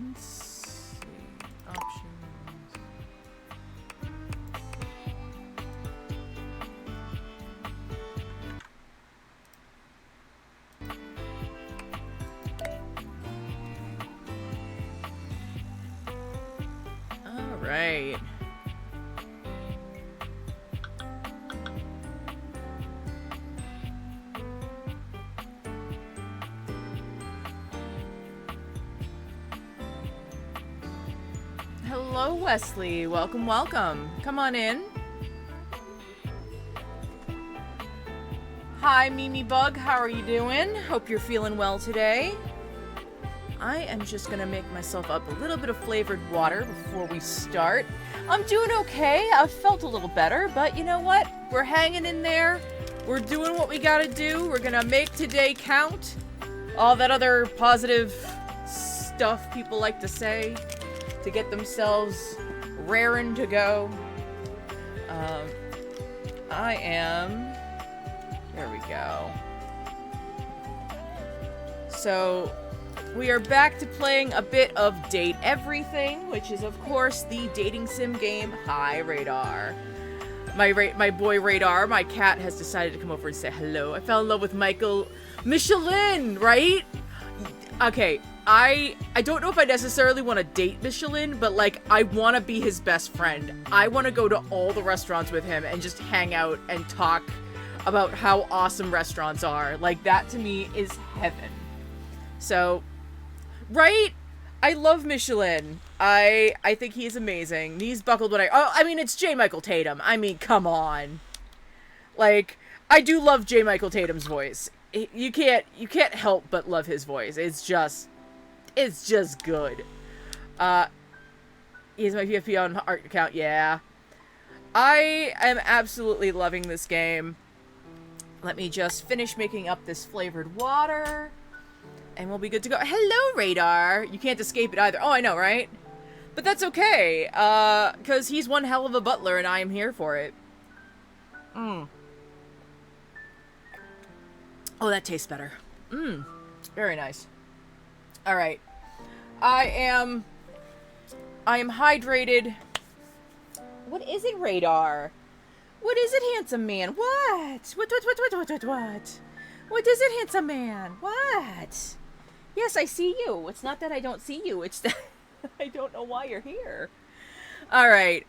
Let's see. Options. All right. Hello, Wesley. Welcome, welcome. Come on in. Hi, Mimi Bug. How are you doing? Hope you're feeling well today. I am just gonna make myself up a little bit of flavored water before we start. I'm doing okay. I've felt a little better, but you know what? We're hanging in there. We're doing what we gotta do. We're gonna make today count. All that other positive stuff people like to say to get themselves raring to go. I am... There we go. So, we are back to playing a bit of Date Everything, which is, of course, the dating sim game Hi Radar. My boy Radar, my cat, has decided to come over and say hello. I fell in love with Michael Michelin, right? Okay, I don't know if I necessarily want to date Michelin, but, like, I want to be his best friend. I want to go to all the restaurants with him and just hang out and talk about how awesome restaurants are. Like, that to me is heaven. So, right? I love Michelin. I think he is amazing. Knees buckled when I mean, it's J. Michael Tatum. I mean, come on. Like, I do love J. Michael Tatum's voice. You can't help but love his voice. It's just good. He has my PFP on art account, yeah. I am absolutely loving this game. Let me just finish making up this flavored water, and we'll be good to go. Hello, Radar! You can't escape it either. Oh, I know, right? But that's okay, because he's one hell of a butler, and I am here for it. Oh, that tastes better. Very nice. Alright. I am hydrated. What is it, Radar? What is it, handsome man? What? What? What is it, handsome man? What? Yes, I see you. It's not that I don't see you. It's that I don't know why you're here. Alright.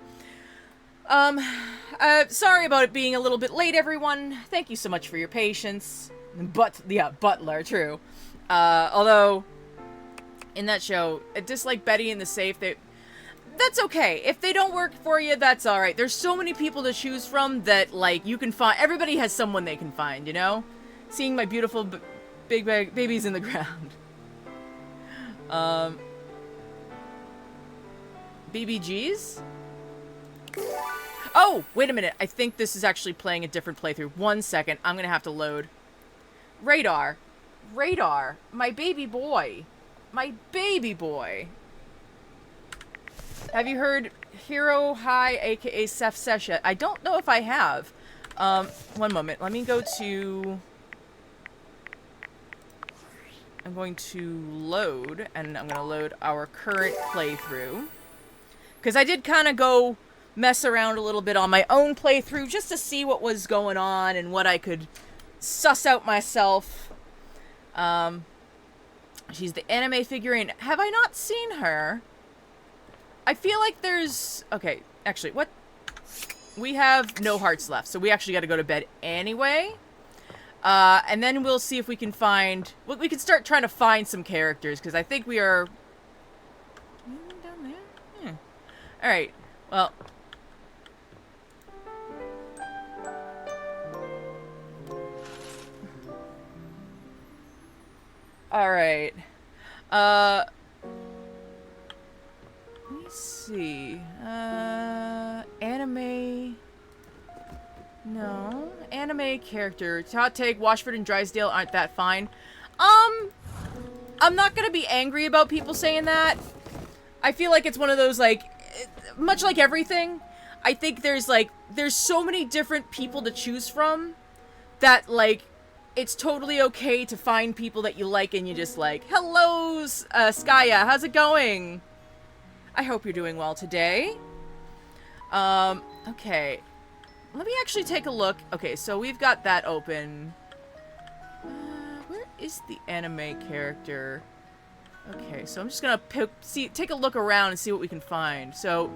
Sorry about it being a little bit late, everyone. Thank you so much for your patience. Butler, true. Although, in that show, just like Betty and the Safe, that's okay. If they don't work for you, that's alright. There's so many people to choose from that, like, you can find... Everybody has someone they can find, you know? Seeing my beautiful big babies in the ground. BBGs? Oh, wait a minute. I think this is actually playing a different playthrough. 1 second. I'm gonna have to load. Radar. Radar. My baby boy. My baby boy. Have you heard Hero High, aka Seth Sesha? I don't know if I have. 1 moment. Let me go to... I'm going to load, and I'm going to load our current playthrough. Because I did kind of go mess around a little bit on my own playthrough just to see what was going on and what I could suss out myself. She's the anime figurine. Have I not seen her? I feel like there's... Okay, actually, what? We have no hearts left, so we actually got to go to bed anyway. And then we'll see if we can find... Well, we can start trying to find some characters, because I think we are... Down there? Alright, well... Alright. Let me see. Anime... No. Anime character. Hot take, Washford and Drysdale aren't that fine. I'm not gonna be angry about people saying that. I feel like it's one of those, like... Much like everything, I think there's so many different people to choose from that, like, it's totally okay to find people that you like and you just like, hello, Skaya, how's it going? I hope you're doing well today. Okay. Let me actually take a look. Okay, so we've got that open. Where is the anime character? Okay, so I'm just gonna take a look around and see what we can find. So,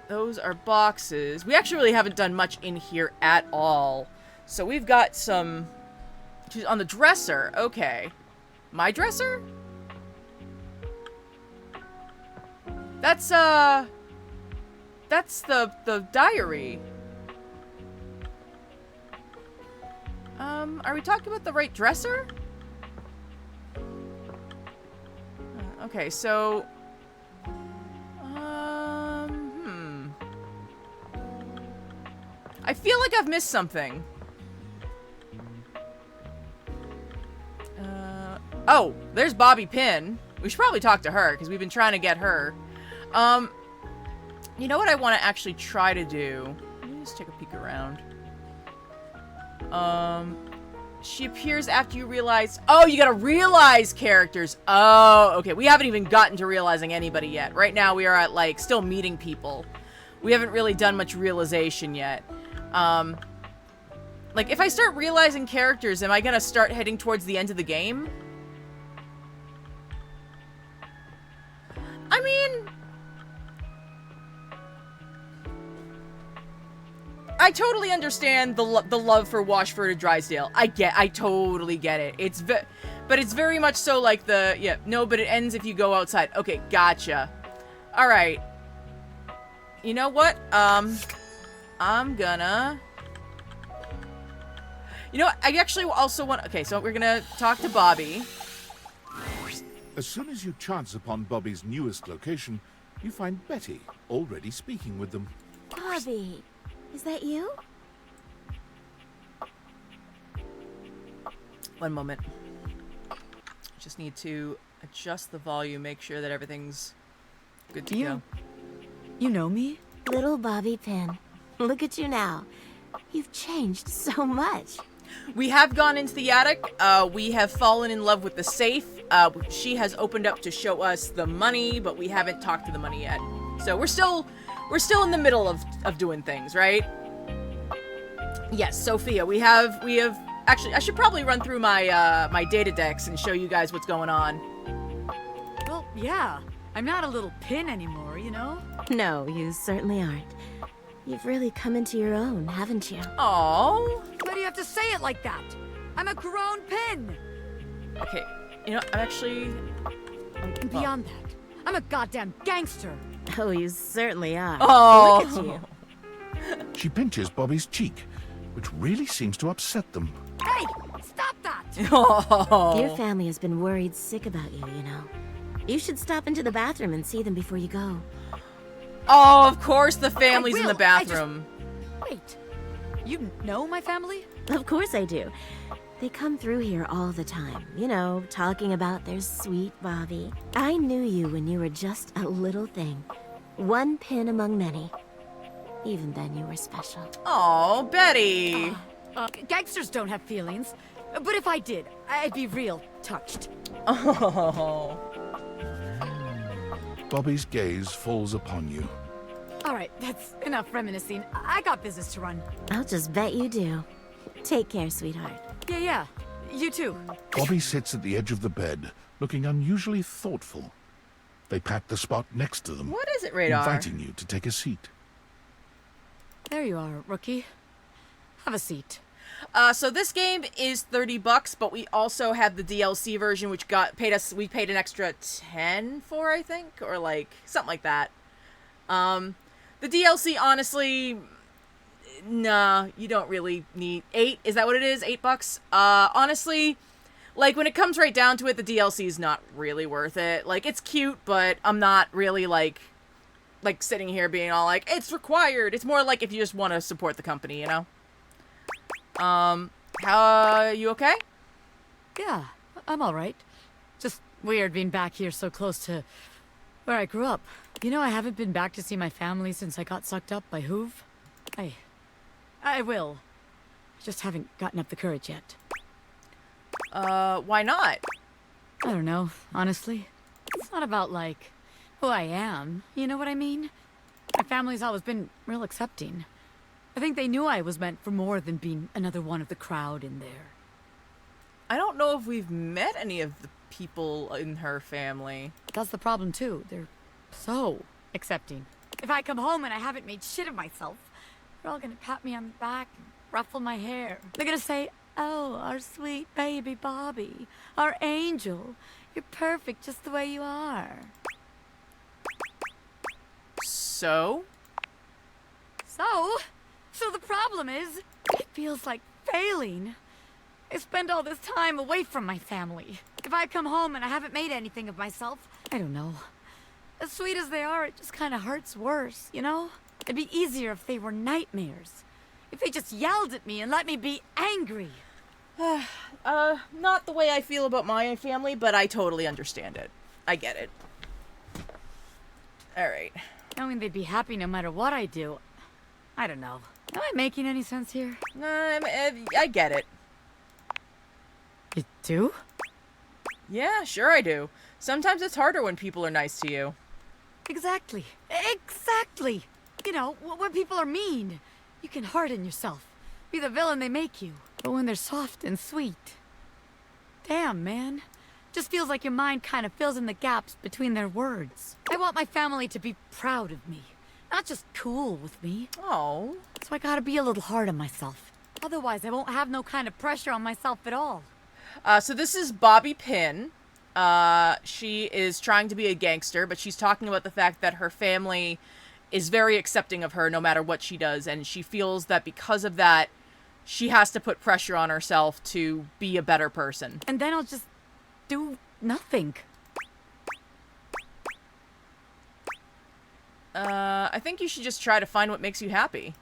those are boxes. We actually really haven't done much in here at all. So we've got some... She's on the dresser. Okay. My dresser? That's the diary. Are we talking about the right dresser? Okay, so... I feel like I've missed something. Oh, there's Bobby Pin. We should probably talk to her, because we've been trying to get her. You know what I want to actually try to do? Let me just take a peek around. She appears after you realize... Oh, you gotta realize characters. Oh, okay. We haven't even gotten to realizing anybody yet. Right now, we are at, like, still meeting people. We haven't really done much realization yet. Like, if I start realizing characters, am I gonna start heading towards the end of the game? I mean... I totally understand the love for Washford or Drysdale. I totally get it. But it's very much so like the, yeah, no, but it ends if you go outside. Okay, gotcha. Alright. You know what? I'm gonna... You know what? I actually also want... Okay, so we're gonna talk to Bobby. As soon as you chance upon Bobby's newest location, you find Betty already speaking with them. Bobby, is that you? One moment. Just need to adjust the volume, make sure that everything's good to go. You know me? Little Bobby Pin. Look at you now. You've changed so much. We have gone into the attic. We have fallen in love with the safe. She has opened up to show us the money, but we haven't talked to the money yet. So we're still in the middle of doing things, right? Yes, Sophia, we have actually, I should probably run through my my data decks and show you guys what's going on. Well, yeah. I'm not a little pin anymore, you know? No, you certainly aren't. You've really come into your own, haven't you? Aww. Why do you have to say it like that? I'm a grown pin! Okay, you know, I'm actually... And beyond that, I'm a goddamn gangster! Oh, you certainly are. Oh. Look at you. She pinches Bobby's cheek, which really seems to upset them. Hey! Stop that! Oh. Your family has been worried sick about you, you know. You should stop into the bathroom and see them before you go. Oh, of course the family's in the bathroom. Wait. You know my family? Of course I do. They come through here all the time, you know, talking about their sweet Bobby. I knew you when you were just a little thing. One pin among many. Even then you were special. Oh, Betty. Gangsters don't have feelings. But if I did, I'd be real touched. Oh. Bobby's gaze falls upon you. Alright, that's enough reminiscing. I got business to run. I'll just bet you do. Take care, sweetheart. Yeah. You too. Bobby sits at the edge of the bed, looking unusually thoughtful. They pat the spot next to them, What is it, Radar? inviting you to take a seat. There you are, rookie. Have a seat. So this game is $30, but we also have the DLC version, which we paid an extra 10 for, I think, or like something like that. The DLC, honestly, nah, you don't really need 8. Is that what it is? $8? Honestly, like when it comes right down to it, the DLC is not really worth it. Like it's cute, but I'm not really like sitting here being all like it's required. It's more like if you just want to support the company, you know. You okay? Yeah, I'm alright. Just weird being back here so close to where I grew up. You know, I haven't been back to see my family since I got sucked up by Hoove. I will. I just haven't gotten up the courage yet. Why not? I don't know, honestly. It's not about, like, who I am. You know what I mean? My family's always been real accepting. I think they knew I was meant for more than being another one of the crowd in there. I don't know if we've met any of the people in her family. That's the problem, too. They're so accepting. If I come home and I haven't made shit of myself, they're all gonna pat me on the back and ruffle my hair. They're gonna say, "Oh, our sweet baby Bobby, our angel. You're perfect just the way you are." So? So the problem is, it feels like failing. I spend all this time away from my family. If I come home and I haven't made anything of myself, I don't know. As sweet as they are, it just kind of hurts worse, you know? It'd be easier if they were nightmares. If they just yelled at me and let me be angry. Not the way I feel about my family, but I totally understand it. I get it. Alright. Knowing they'd be happy no matter what I do. I don't know. Am I making any sense here? I get it. You do? Yeah, sure I do. Sometimes it's harder when people are nice to you. Exactly. Exactly! You know, when people are mean, you can harden yourself. Be the villain they make you. But when they're soft and sweet... Damn, man. Just feels like your mind kind of fills in the gaps between their words. I want my family to be proud of me. Not just cool with me. Oh. So I gotta be a little hard on myself. Otherwise, I won't have no kind of pressure on myself at all. So this is Bobby Pin. She is trying to be a gangster, but she's talking about the fact that her family is very accepting of her no matter what she does, and she feels that because of that, she has to put pressure on herself to be a better person. And then I'll just do nothing. I think you should just try to find what makes you happy.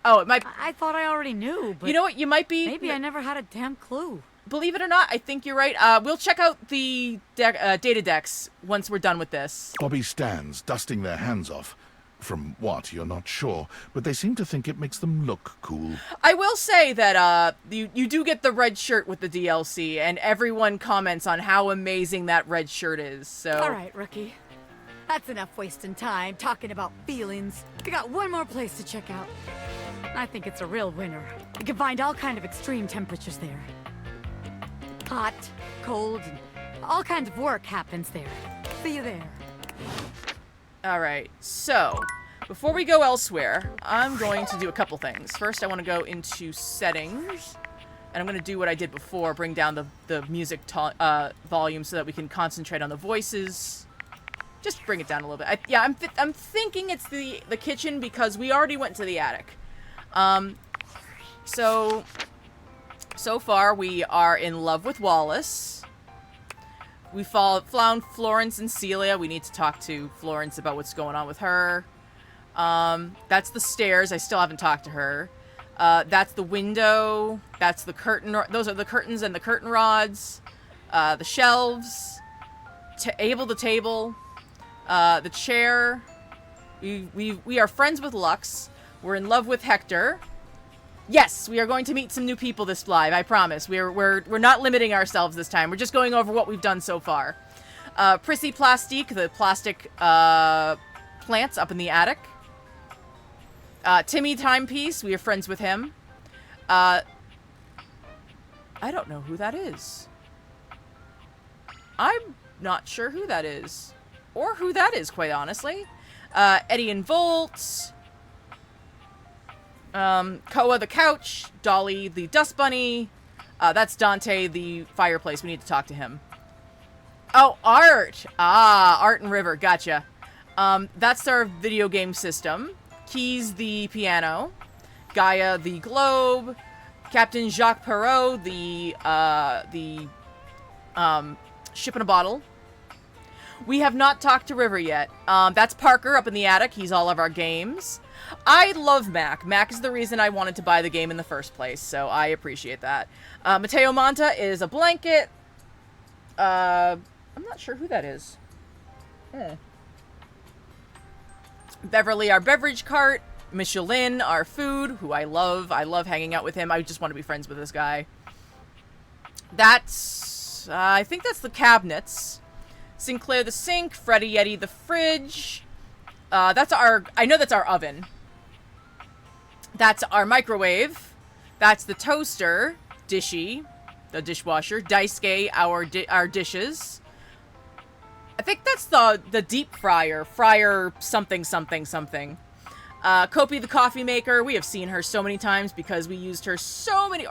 Oh, it might... I thought I already knew, but... You know what? You might be... Maybe I never had a damn clue. Believe it or not, I think you're right. We'll check out the data decks once we're done with this. Bobby stands, dusting their hands off. From what, you're not sure, but they seem to think it makes them look cool. I will say that you do get the red shirt with the DLC, and everyone comments on how amazing that red shirt is, so... Alright, rookie. That's enough wasting time talking about feelings. We got one more place to check out. I think it's a real winner. You can find all kind of extreme temperatures there. Hot, cold, and all kinds of work happens there. See you there. Alright, so, before we go elsewhere, I'm going to do a couple things. First, I want to go into settings, and I'm going to do what I did before, bring down the music volume so that we can concentrate on the voices. Just bring it down a little bit. I'm thinking it's the kitchen because we already went to the attic. So far we are in love with Wallace. We found Florence and Celia. We need to talk to Florence about what's going on with her. That's the stairs. I still haven't talked to her. That's the window. That's the curtain. Those are the curtains and the curtain rods. The shelves. The table. The chair. We are friends with Lux. We're in love with Hector. Yes, we are going to meet some new people this live, I promise. We're not limiting ourselves this time. We're just going over what we've done so far. Prissy Plastique, the plastic plants up in the attic. Timmy Timepiece, we are friends with him. I don't know who that is. I'm not sure who that is. Or who that is, quite honestly. Eddie and Volt. Koa the couch, Dolly the dust bunny, that's Dante the fireplace. We need to talk to him. Oh, Art! Art and River, gotcha. That's our video game system. Keys the piano, Gaia the globe, Captain Jacques Perrault the ship in a bottle. We have not talked to River yet. That's Parker up in the attic. He's all of our games. I love Mac. Mac is the reason I wanted to buy the game in the first place, so I appreciate that. Mateo Monta is a blanket. I'm not sure who that is. Beverly, our beverage cart. Michelin, our food, who I love. I love hanging out with him. I just want to be friends with this guy. That's, I think that's the cabinets. Sinclair the sink, Freddy Yeti the fridge. That's our, I know that's our oven. That's our microwave. That's the toaster. Dishy, the dishwasher. Daisuke, our dishes. I think that's the deep fryer. Fryer something something something. Kopi the coffee maker. We have seen her so many times because we used her so many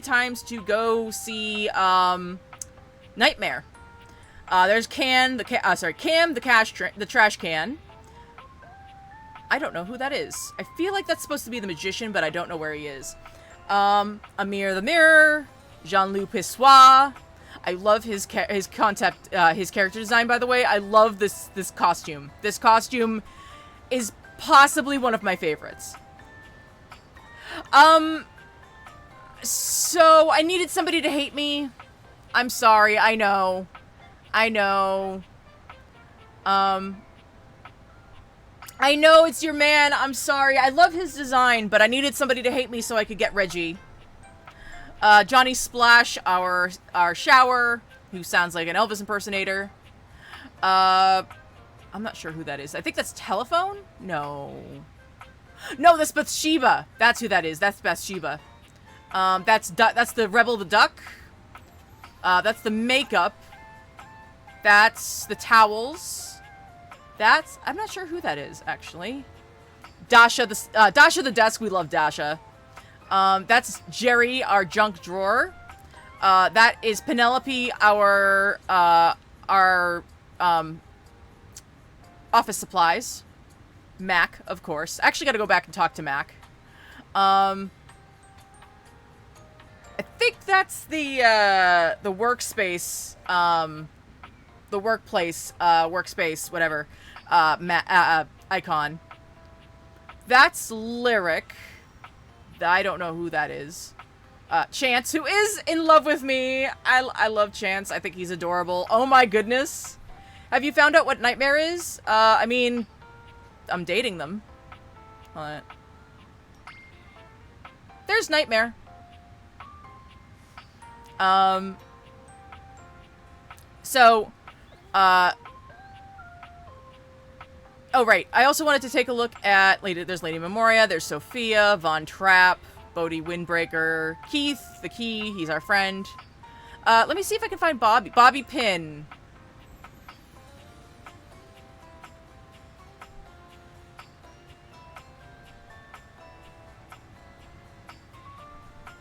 times to go see Nightmare. There's Cam, the trash can. I don't know who that is. I feel like that's supposed to be the magician, but I don't know where he is. Amir the mirror, Jean-Loup Pissoir. I love his concept, his character design, by the way. I love this costume. This costume is possibly one of my favorites. So I needed somebody to hate me. I'm sorry, I know. I know it's your man. I'm sorry. I love his design, but I needed somebody to hate me so I could get Reggie. Johnny Splash, our shower, who sounds like an Elvis impersonator. I'm not sure who that is. I think that's Telephone? No, that's Bathsheba. That's who that is. That's Bathsheba. That's the Rebel the Duck. That's the makeup. That's the towels. I'm not sure who that is, actually. Dasha the desk. We love Dasha. That's Jerry, our junk drawer. That is Penelope, our office supplies. Mac, of course. Actually, gotta go back and talk to Mac. I think that's the workspace, the workplace, workspace, whatever, icon. That's Lyric. I don't know who that is. Chance, who is in love with me. I love Chance. I think he's adorable. Oh my goodness. Have you found out what Nightmare is? I mean, I'm dating them. What? There's Nightmare. Oh, right. I also wanted to take a look at... There's Lady Memoria, there's Sophia, Von Trapp, Bodhi Windbreaker, Keith, the Key, he's our friend. Let me see if I can find Bobby. Bobby Pin.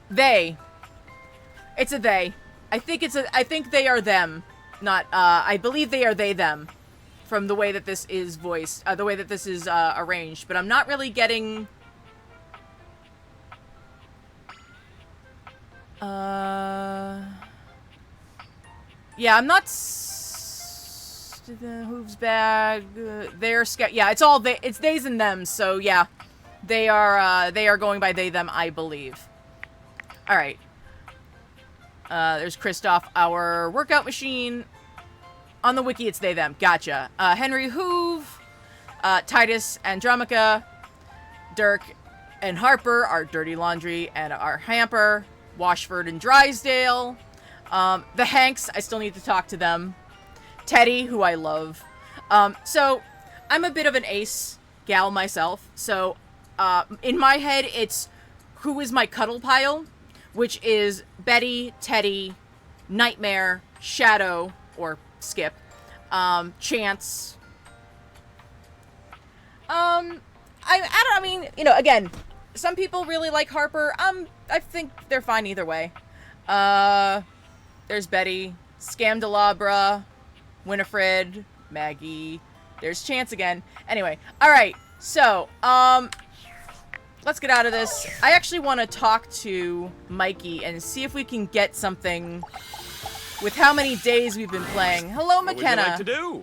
They. It's a they. I think they are them. Not, I believe they are they, them. From the way that this is voiced, the way that this is, arranged. But I'm not really getting... Yeah, I'm not... Hooves bag... They're... Yeah, it's all they... It's theys and them, so yeah. They are going by they, them, I believe. Alright. There's Christoph, our workout machine. On the wiki, it's they, them. Gotcha. Henry Hoove, Titus Andromica, Dirk and Harper, our dirty laundry and our hamper, Washford and Drysdale, the Hanks, I still need to talk to them, Teddy, who I love. So, I'm a bit of an ace gal myself, so, in my head, it's who is my cuddle pile, which is Betty, Teddy, Nightmare, Shadow, or Skip, Chance. I mean, you know, again, some people really like Harper. I think they're fine either way. There's Betty, Scamdalabra, Winifred, Maggie. There's Chance again. Anyway, alright, so, let's get out of this. I actually want to talk to Mikey and see if we can get something with how many days we've been playing. Hello, McKenna. What would you like to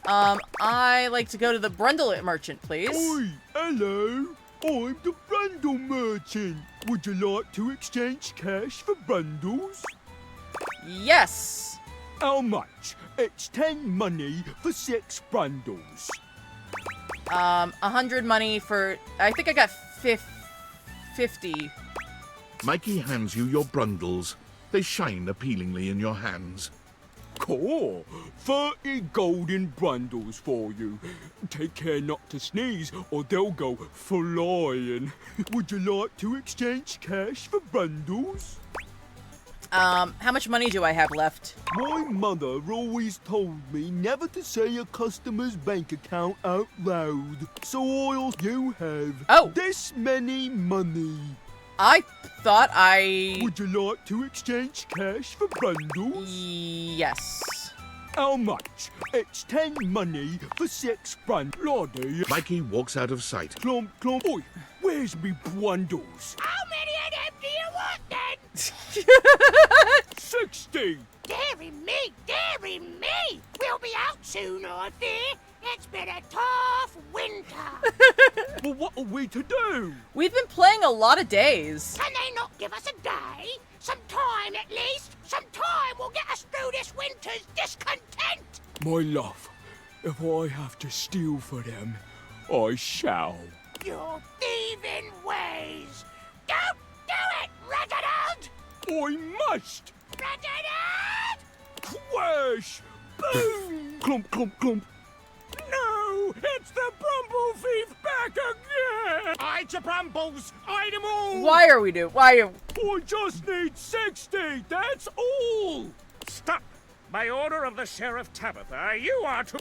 do? I like to go to the Brundle Merchant, please. Oi, hello. I'm the Brundle Merchant. Would you like to exchange cash for bundles? Yes. How much? It's 10 money for 6 bundles. 100 money for... I think I got 50. Mikey hands you your brundles. They shine appealingly in your hands. Cool. 30 golden brundles for you. Take care not to sneeze or they'll go flying. Would you like to exchange cash for brundles? How much money do I have left? My mother always told me never to say a customer's bank account out loud. So you have this many money. I thought I... Would you like to exchange cash for brundles? Yes. How much? It's 10 money for 6 brundles. Lordy. Mikey walks out of sight. Clomp, clomp. Oi, where's me brundles? How many of them do you want then? 60. Dearie me! We'll be out soon, I fear. It's been a tough winter. Well, what are we to do? We've been playing a lot of days. Can they not give us a day? Some time at least? Some time will get us through this winter's discontent. My love, if I have to steal for them, I shall. Your thieving ways. Don't do it, Reginald! I must! Reginald! Crash! Boom! Clump, clump, clump. No! It's the Brumble Thief back again! Hide your brambles! Hide them all! Why are we doing... I just need 60, that's all! Stop! By order of the Sheriff Tabitha, you are to...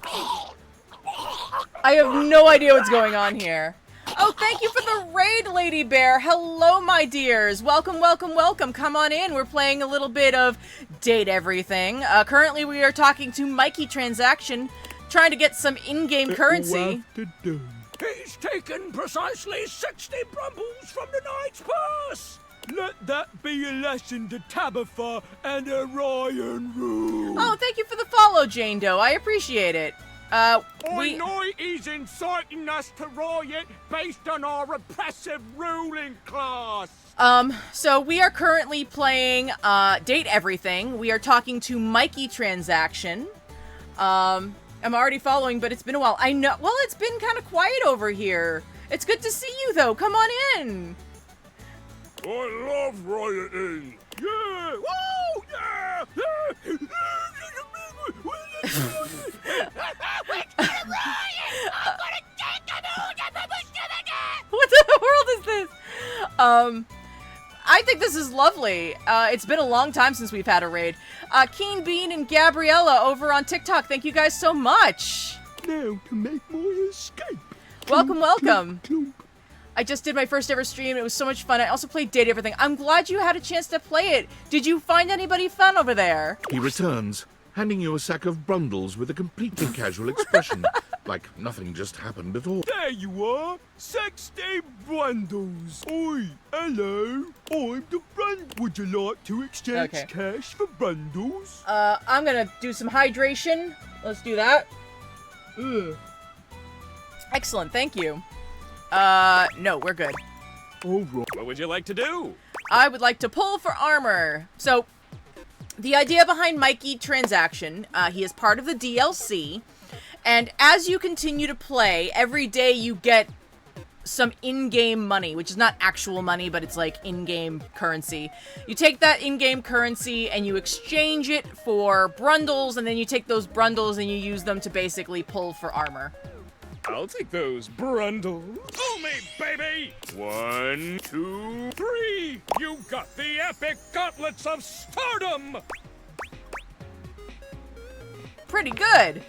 I have no idea what's going on here. Oh, thank you for the raid, Lady Bear. Hello, my dears. Welcome, welcome, welcome. Come on in. We're playing a little bit of Date Everything. Currently, we are talking to Mikey Transaction, trying to get some in-game currency. He's taken precisely 60 brumbles from the knight's purse! Let that be a lesson to Tabitha and Orion Rule. Oh, thank you for the follow, Jane Doe. I appreciate it. I know he's inciting us to riot based on our repressive ruling class. So we are currently playing, Date Everything. We are talking to Mikey Transaction. I'm already following, but it's been a while. I know, well, it's been kind of quiet over here. It's good to see you, though. Come on in. I love rioting. Yeah! Woo! Yeah! What the world is this? I think this is lovely. It's been a long time since we've had a raid. Keen Bean and Gabriella over on TikTok, thank you guys so much. Now to make my escape. Welcome, welcome. Clunk. I just did my first ever stream. It was so much fun. I also played Date Everything. I'm glad you had a chance to play it. Did you find anybody fun over there? He returns, handing you a sack of brundles with a completely casual expression, like nothing just happened at all. There you are, 60 brundles. Oi, hello, I'm the brund. Would you like to exchange cash for brundles? I'm gonna do some hydration. Let's do that. Excellent, thank you. No, we're good. All right. What would you like to do? I would like to pull for armor. So, the idea behind Mikey Transaction, he is part of the DLC, and as you continue to play, every day you get some in-game money, which is not actual money, but it's like in-game currency. You take that in-game currency and you exchange it for brundles, and then you take those brundles and you use them to basically pull for armor. I'll take those brundles. Pull me, baby! 1, 2, 3! You got the epic gauntlets of stardom! Pretty good.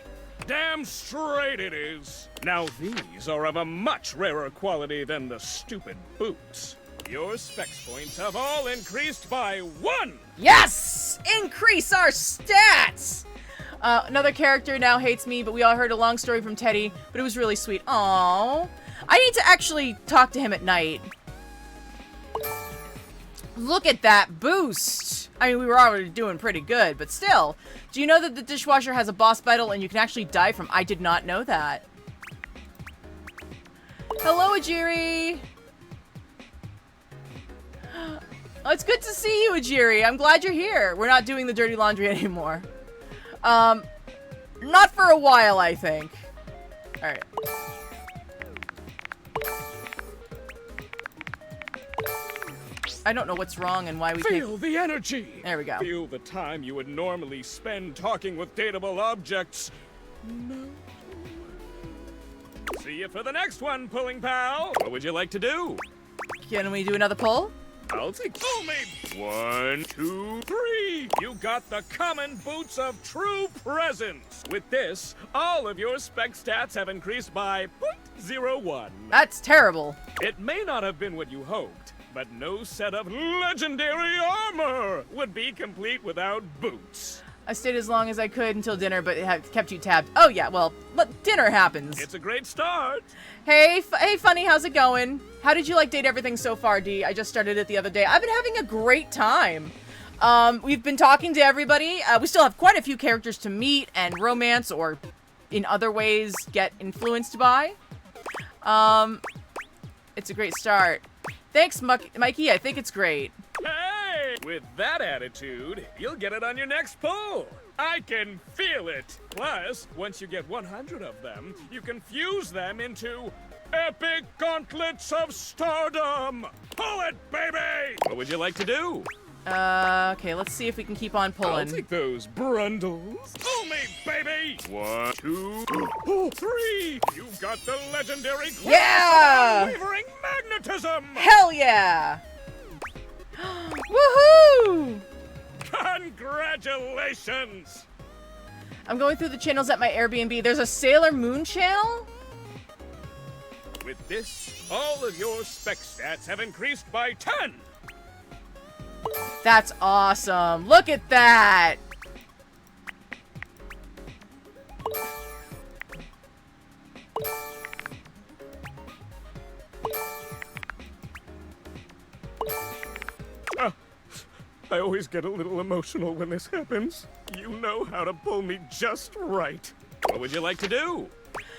Damn straight it is. Now these are of a much rarer quality than the stupid boots. Your specs points have all increased by 1! Yes! Increase our stats! Another character now hates me, but we all heard a long story from Teddy, but it was really sweet. Aww. I need to actually talk to him at night. Look at that boost! I mean, we were already doing pretty good, but still. Do you know that the dishwasher has a boss battle and you can actually die from? I did not know that. Hello, Ajiri! Oh, it's good to see you, Ajiri. I'm glad you're here. We're not doing the dirty laundry anymore. Not for a while, I think. Alright. I don't know what's wrong and why we can't... Feel the energy! There we go. Feel the time you would normally spend talking with dateable objects. No. See you for the next one, pulling pal. What would you like to do? Can we do another poll? I'll take pull me. 1, 2, 3. You got the common boots of true presence. With this, all of your spec stats have increased by 0.01. That's terrible. It may not have been what you hoped, but no set of legendary armor would be complete without boots. I stayed as long as I could until dinner, but it kept you tabbed. Oh yeah, well, dinner happens. It's a great start. Hey, Funny, how's it going? How did you like Date Everything so far, D? I just started it the other day. I've been having a great time. We've been talking to everybody. We still have quite a few characters to meet and romance or in other ways get influenced by. It's a great start. Thanks, Mikey. I think it's great. Hey! With that attitude, you'll get it on your next pull. I can feel it. Plus, once you get 100 of them, you can fuse them into epic gauntlets of stardom. Pull it, baby! What would you like to do? Okay, let's see if we can keep on I'll pulling. take those brundles. Pull me, baby! 1, 2, 3. You've got the legendary glass Yeah! of unwavering magnetism. Hell yeah! Woohoo! Congratulations! I'm going through the channels at my Airbnb. There's a Sailor Moon channel? With this, all of your spec stats have increased by 10. That's awesome. Look at that. I always get a little emotional when this happens. You know how to pull me just right. What would you like to do?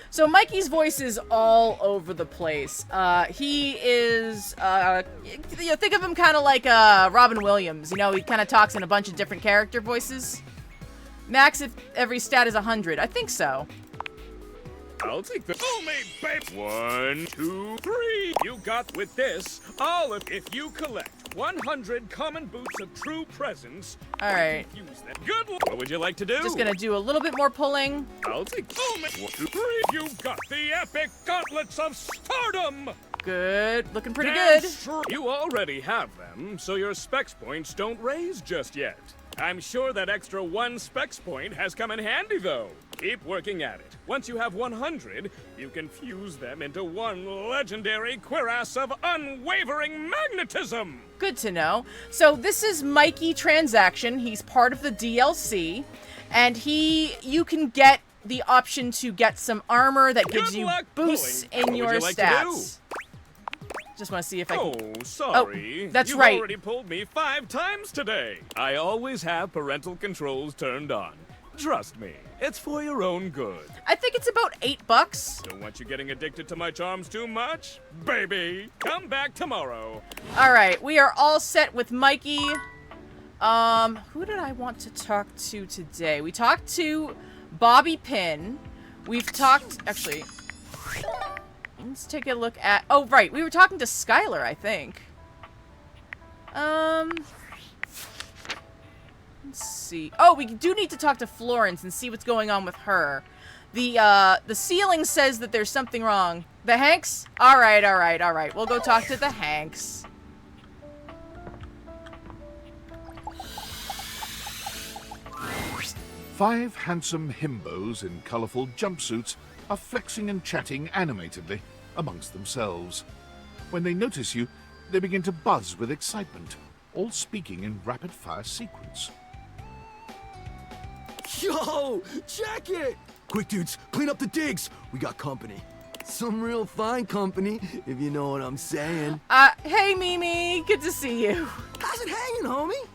So Mikey's voice is all over the place. He is, think of him kind of like Robin Williams. You know, he kind of talks in a bunch of different character voices. Max, if every stat is 100. I think so. I'll take the pull me, babe. 1, 2, 3. You got with this all of if you collect 100 common boots of true presence. All right. Use them. Good. What would you like to do? Just gonna do a little bit more pulling. I'll take pull me. 1, 2, 3. You got the epic gauntlets of stardom. Good. Looking pretty Damn good. You already have them, so your specs points don't raise just yet. I'm sure that extra 1 specs point has come in handy, though. Keep working at it. Once you have 100, you can fuse them into one legendary cuirass of unwavering magnetism. Good to know. So this is Mikey Transaction. He's part of the DLC, and you can get the option to get some armor that gives Good you luck boosts pulling. in What your would you like to stats. Just want to see if I can... Oh, sorry. Oh, that's You've right. already pulled me 5 times today. I always have parental controls turned on. Trust me, it's for your own good. I think it's about $8. Don't want you getting addicted to my charms too much? Baby, come back tomorrow. All right, we are all set with Mikey. Who did I want to talk to today? We talked to Bobby Pin. We've talked... Actually... Let's take a look at... Oh, right. We were talking to Skylar, I think. Let's see. Oh, we do need to talk to Florence and see what's going on with her. The ceiling says that there's something wrong. The Hanks? All right. We'll go talk to the Hanks. Five handsome himbos in colourful jumpsuits are flexing and chatting animatedly amongst themselves. When they notice you, they begin to buzz with excitement, all speaking in rapid-fire sequence. Yo, check it! Quick, dudes, clean up the digs. We got company. Some real fine company, if you know what I'm saying. Hey, Mimi. Good to see you. How's it hanging, homie?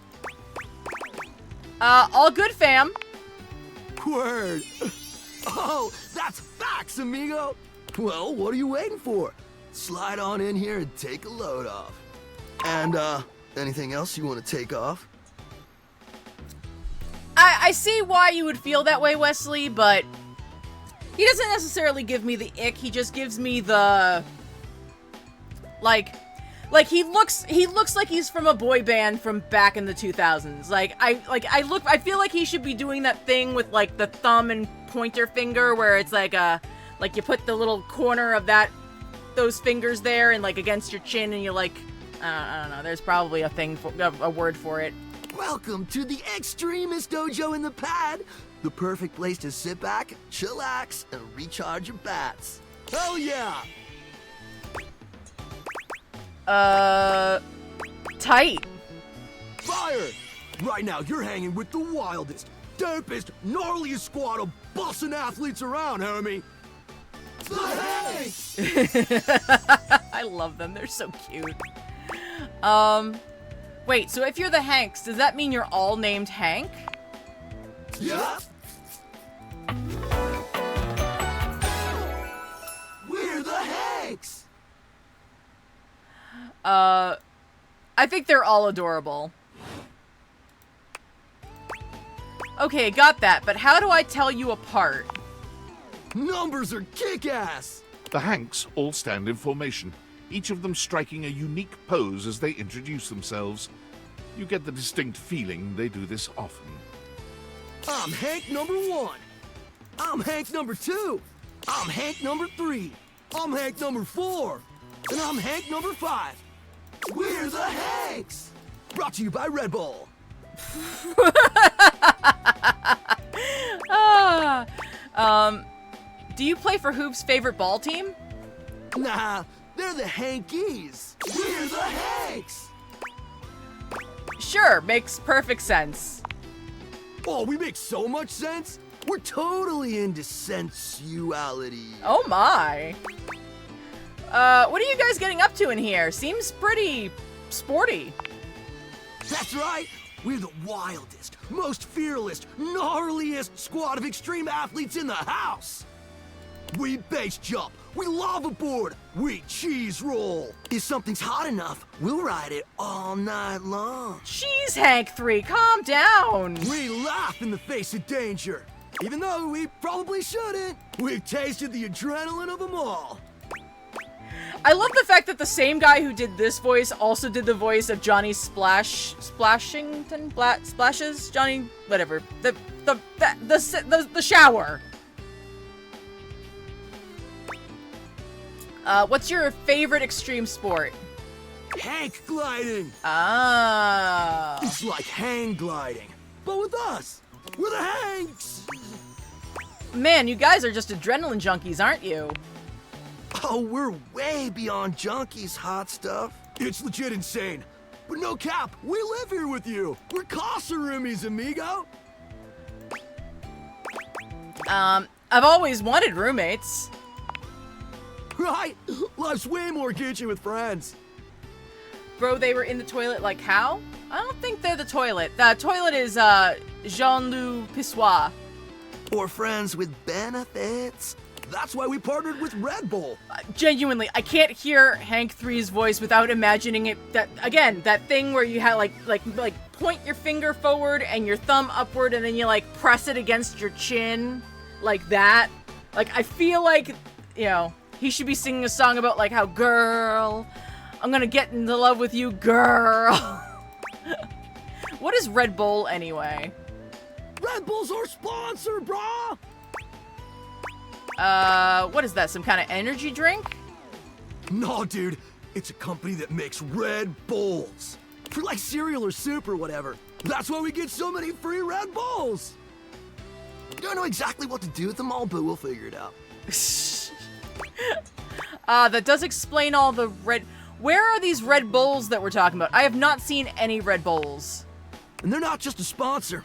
All good, fam. Word. Oh, that's facts, amigo. Well, what are you waiting for? Slide on in here and take a load off. And, anything else you want to take off? I see why you would feel that way, Wesley, but he doesn't necessarily give me the ick. He just gives me the, like, Like he looks like he's from a boy band from back in the 2000s. I feel like he should be doing that thing with like the thumb and pointer finger where it's like you put the little corner of those fingers there and like against your chin and you like I don't know, there's probably a word for it. Welcome to the Extremist Dojo in the Pad, the perfect place to sit back, chillax, and recharge your bats. Hell yeah! Tight. Fire! Right now, you're hanging with the wildest, dopest, gnarliest squad of bussin' athletes around, homie. Hey! I love them. They're so cute. Wait, so if you're the Hanks, does that mean you're all named Hank? Yeah. We're the Hanks! I think they're all adorable. Okay, got that, but how do I tell you apart? Numbers are kick-ass! The Hanks all stand in formation, each of them striking a unique pose as they introduce themselves. You get the distinct feeling they do this often. I'm Hank number 1. I'm Hank number 2. I'm Hank number 3. I'm Hank number 4. And I'm Hank number 5. We're the Hanks! Brought to you by Red Bull. Do you play for Hoop's favorite ball team? Nah, they're the Hankies. We're the Hanks! Sure, makes perfect sense. Oh, we make so much sense? We're totally into sensuality. Oh my. What are you guys getting up to in here? Seems pretty sporty. That's right. We're the wildest, most fearless, gnarliest squad of extreme athletes in the house. We base jump, we lava board, we cheese roll. If something's hot enough, we'll ride it all night long. Jeez, Hank 3, calm down. We laugh in the face of danger. Even though we probably shouldn't, we've tasted the adrenaline of them all. I love the fact that the same guy who did this voice also did the voice of Johnny Splashes? Johnny, whatever. The shower. What's your favorite extreme sport? Hank gliding. Ah. It's like hang gliding, but with us. We're the Hanks. Man, you guys are just adrenaline junkies, aren't you? Oh, we're way beyond junkies, hot stuff. It's legit insane. But no cap, we live here with you. We're casa roomies, amigo. I've always wanted roommates. Right? Life's way more kitschy with friends. Bro, they were in the toilet like how? I don't think they're the toilet. The toilet is, Jean-Loup Pissoir. Or friends with benefits. That's why we partnered with Red Bull. Genuinely, I can't hear Hank 3's voice without imagining it. That thing where you had like point your finger forward and your thumb upward and then you like press it against your chin like that. Like I feel like, you know, he should be singing a song about like how, girl, I'm gonna get into love with you, girl. What is Red Bull anyway? Red Bull's our sponsor, brah! What is that, some kind of energy drink? No, dude. It's a company that makes Red Bulls. For like cereal or soup or whatever. That's why we get so many free Red Bulls. Don't know exactly what to do with them all, but we'll figure it out. That does explain all the red... Where are these Red Bulls that we're talking about? I have not seen any Red Bulls. And they're not just a sponsor.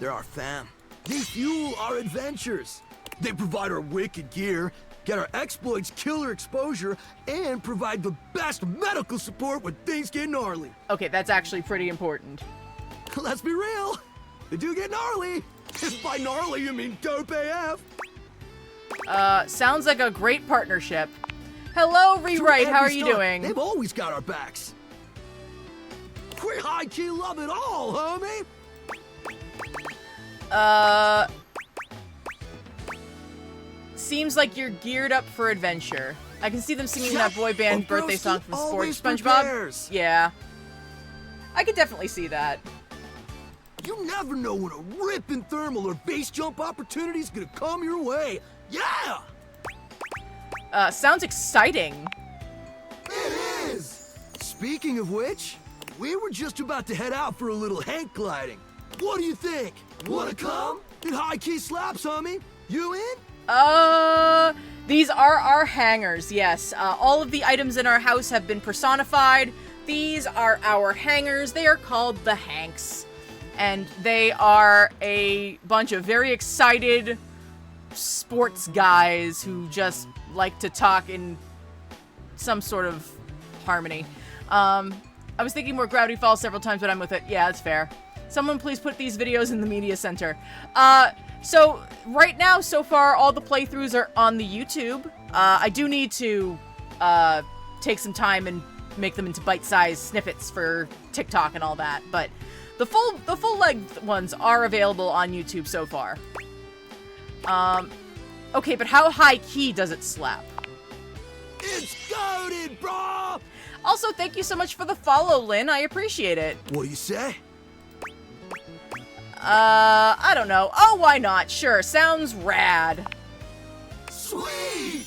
They're our fam. They fuel our adventures. They provide our wicked gear, get our exploits killer exposure, and provide the best medical support when things get gnarly. Okay, that's actually pretty important. Let's be real. They do get gnarly. If by gnarly you mean dope AF. Sounds like a great partnership. Hello, Rewrite, how are you doing? They've always got our backs. We high-key love it all, homie. Seems like you're geared up for adventure. I can see them singing that boy band birthday song from Sports always SpongeBob. prepares. Yeah. I could definitely see that. You never know when a ripping thermal or base jump opportunity's gonna come your way. Yeah! Sounds exciting. It is! Speaking of which, we were just about to head out for a little hang gliding. What do you think? Wanna come? It high-key slaps, homie. You in? These are our hangars, yes. All of the items in our house have been personified. These are our hangars. They are called the Hanks. And they are a bunch of very excited sports guys who just like to talk in some sort of harmony. I was thinking more Gravity Falls several times, but I'm with it. Yeah, that's fair. Someone please put these videos in the media center. So right now, so far, all the playthroughs are on the YouTube. I do need to take some time and make them into bite-sized snippets for TikTok and all that, but the full-length ones are available on YouTube so far. Okay, but how high-key does it slap? It's goated, bro! Also, thank you so much for the follow, Lynn. I appreciate it. What do you say? I don't know. Oh, why not? Sure, sounds rad. Sweet!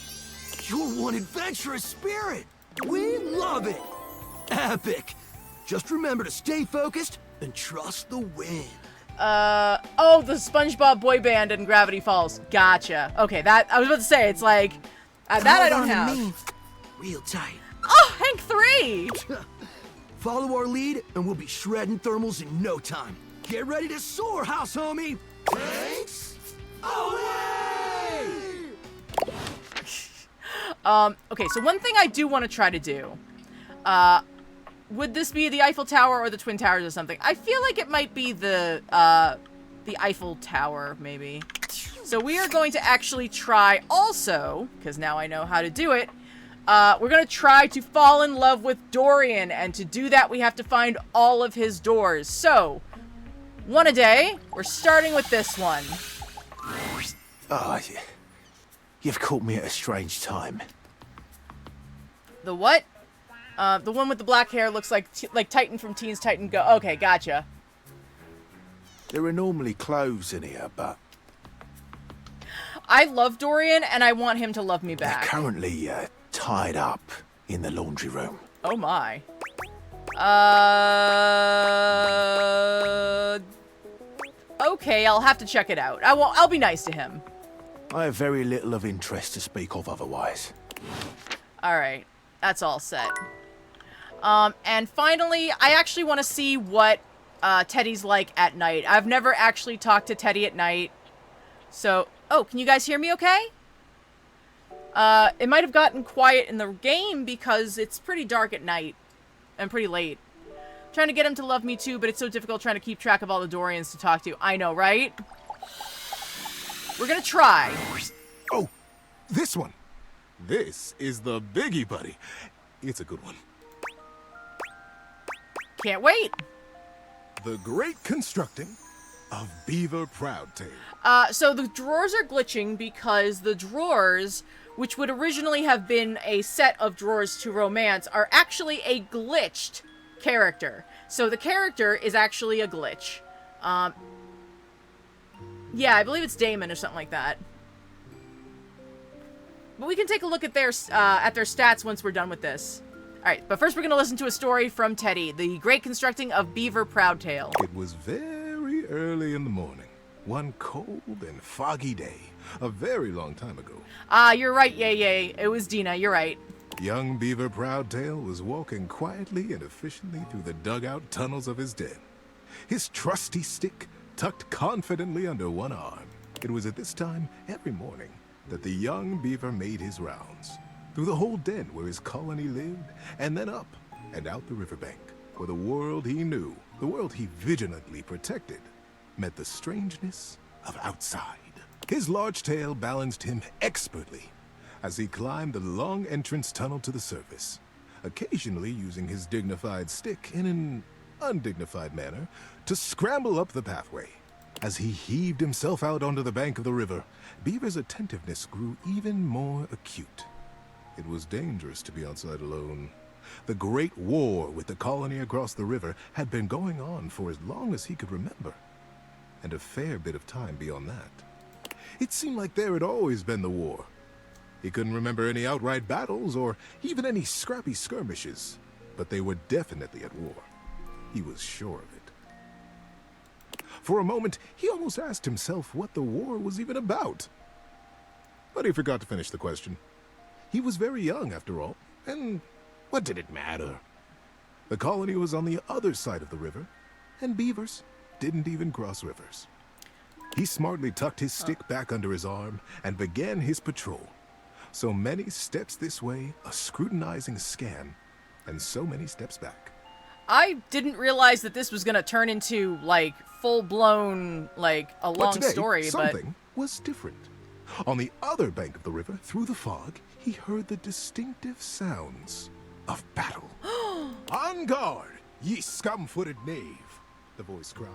You're one adventurous spirit. We love it. Epic. Just remember to stay focused and trust the wind. Oh, the SpongeBob boy band in Gravity Falls. Gotcha. Okay, that, I was about to say, it's like, that I don't Hold on have. to me. Real tight. Oh, Hank 3! Follow our lead, and we'll be shredding thermals in no time. Get ready to soar, house homie! Thanks! Away! Okay, so one thing I do want to try to do, would this be the Eiffel Tower or the Twin Towers or something? I feel like it might be the Eiffel Tower, maybe. So we are going to actually try also, because now I know how to do it, we're going to try to fall in love with Dorian, and to do that we have to find all of his doors. So, one a day, we're starting with this one. Oh, you've caught me at a strange time. The what? The one with the black hair looks like Titan from Teens Titan Go. Okay, gotcha. There are normally clothes in here, but I love Dorian, and I want him to love me they're back. currently tied up in the laundry room. Oh my. Okay, I'll have to check it out. I'll be nice to him. I have very little of interest to speak of otherwise. Alright, that's all set. And finally, I actually want to see what Teddy's like at night. I've never actually talked to Teddy at night. So, oh, can you guys hear me okay? It might have gotten quiet in the game because it's pretty dark at night. And pretty late. Trying to get him to love me too, but it's so difficult trying to keep track of all the Dorians to talk to. I know, right? We're gonna try. Oh, this one. This is the biggie, buddy. It's a good one. Can't wait. The Great Constructing of Beaver Proudtail. So the drawers are glitching because the drawers, which would originally have been a set of drawers to romance, are actually a glitched character. So the character is actually a glitch. Yeah, I believe it's Damon or something like that. But we can take a look at their stats once we're done with this. Alright, but first we're going to listen to a story from Teddy, the Great Constructing of Beaver Proudtail. It was very early in the morning. One cold and foggy day. A very long time ago. You're right, Yay. It was Dina, you're right. Young Beaver Proudtail was walking quietly and efficiently through the dugout tunnels of his den. His trusty stick tucked confidently under one arm. It was at this time every morning that the young beaver made his rounds. Through the whole den where his colony lived, and then up and out the riverbank, where the world he knew, the world he vigilantly protected, met the strangeness of outside. His large tail balanced him expertly as he climbed the long entrance tunnel to the surface, occasionally using his dignified stick in an undignified manner to scramble up the pathway. As he heaved himself out onto the bank of the river, Beaver's attentiveness grew even more acute. It was dangerous to be outside alone. The Great War with the colony across the river had been going on for as long as he could remember, and a fair bit of time beyond that. It seemed like there had always been the war. He couldn't remember any outright battles or even any scrappy skirmishes, but they were definitely at war. He was sure of it. For a moment, he almost asked himself what the war was even about. But he forgot to finish the question. He was very young, after all, and what did it matter? The colony was on the other side of the river, and beavers didn't even cross rivers. He smartly tucked his stick back under his arm and began his patrol. So many steps this way, a scrutinizing scan, and so many steps back. I didn't realize that this was gonna turn into, like, full-blown, like, a long But today, story, something was different. On the other bank of the river, through the fog, he heard the distinctive sounds of battle. On guard, ye scum-footed knave, the voice cried.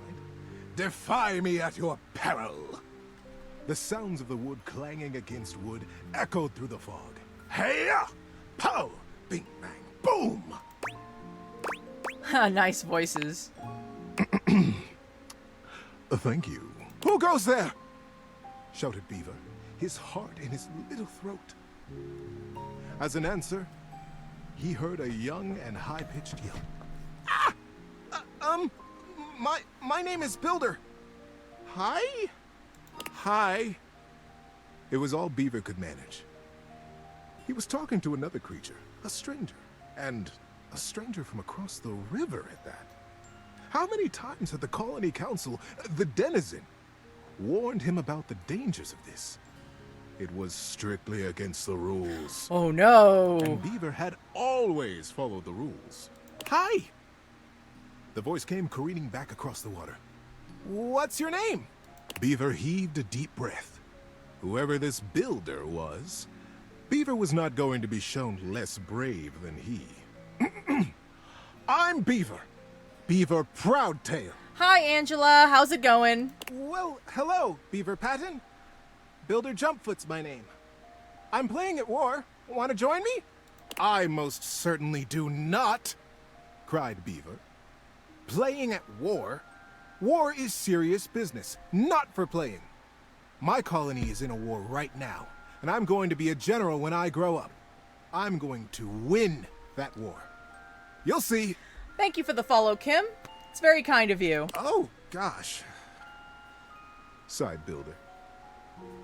Defy me at your peril. The sounds of the wood clanging against wood echoed through the fog. Hey-ya! Pow! Bing, bang, boom! but... Nice voices. Thank you. Who goes there? Shouted Beaver, his heart in his little throat. As an answer, he heard a young and high-pitched yell. My name is Builder. Hi? Hi. It was all Beaver could manage. He was talking to another creature, a stranger, and a stranger from across the river at that. How many times had the Colony Council, the Denizen, warned him about the dangers of this? It was strictly against the rules. Oh no! And Beaver had always followed the rules. Hi! The voice came careening back across the water. What's your name? Beaver heaved a deep breath. Whoever this builder was, Beaver was not going to be shown less brave than he. I'm Beaver. Beaver Proudtail. Hi, Angela. How's it going? Well, hello, Beaver Patton. Builder Jumpfoot's my name. I'm playing at war. Want to join me? I most certainly do not, cried Beaver. Playing at war? War is serious business, not for playing. My colony is in a war right now, and I'm going to be a general when I grow up. I'm going to win that war. You'll see. Thank you for the follow, Kim. It's very kind of you. Oh, gosh, sighed Builder.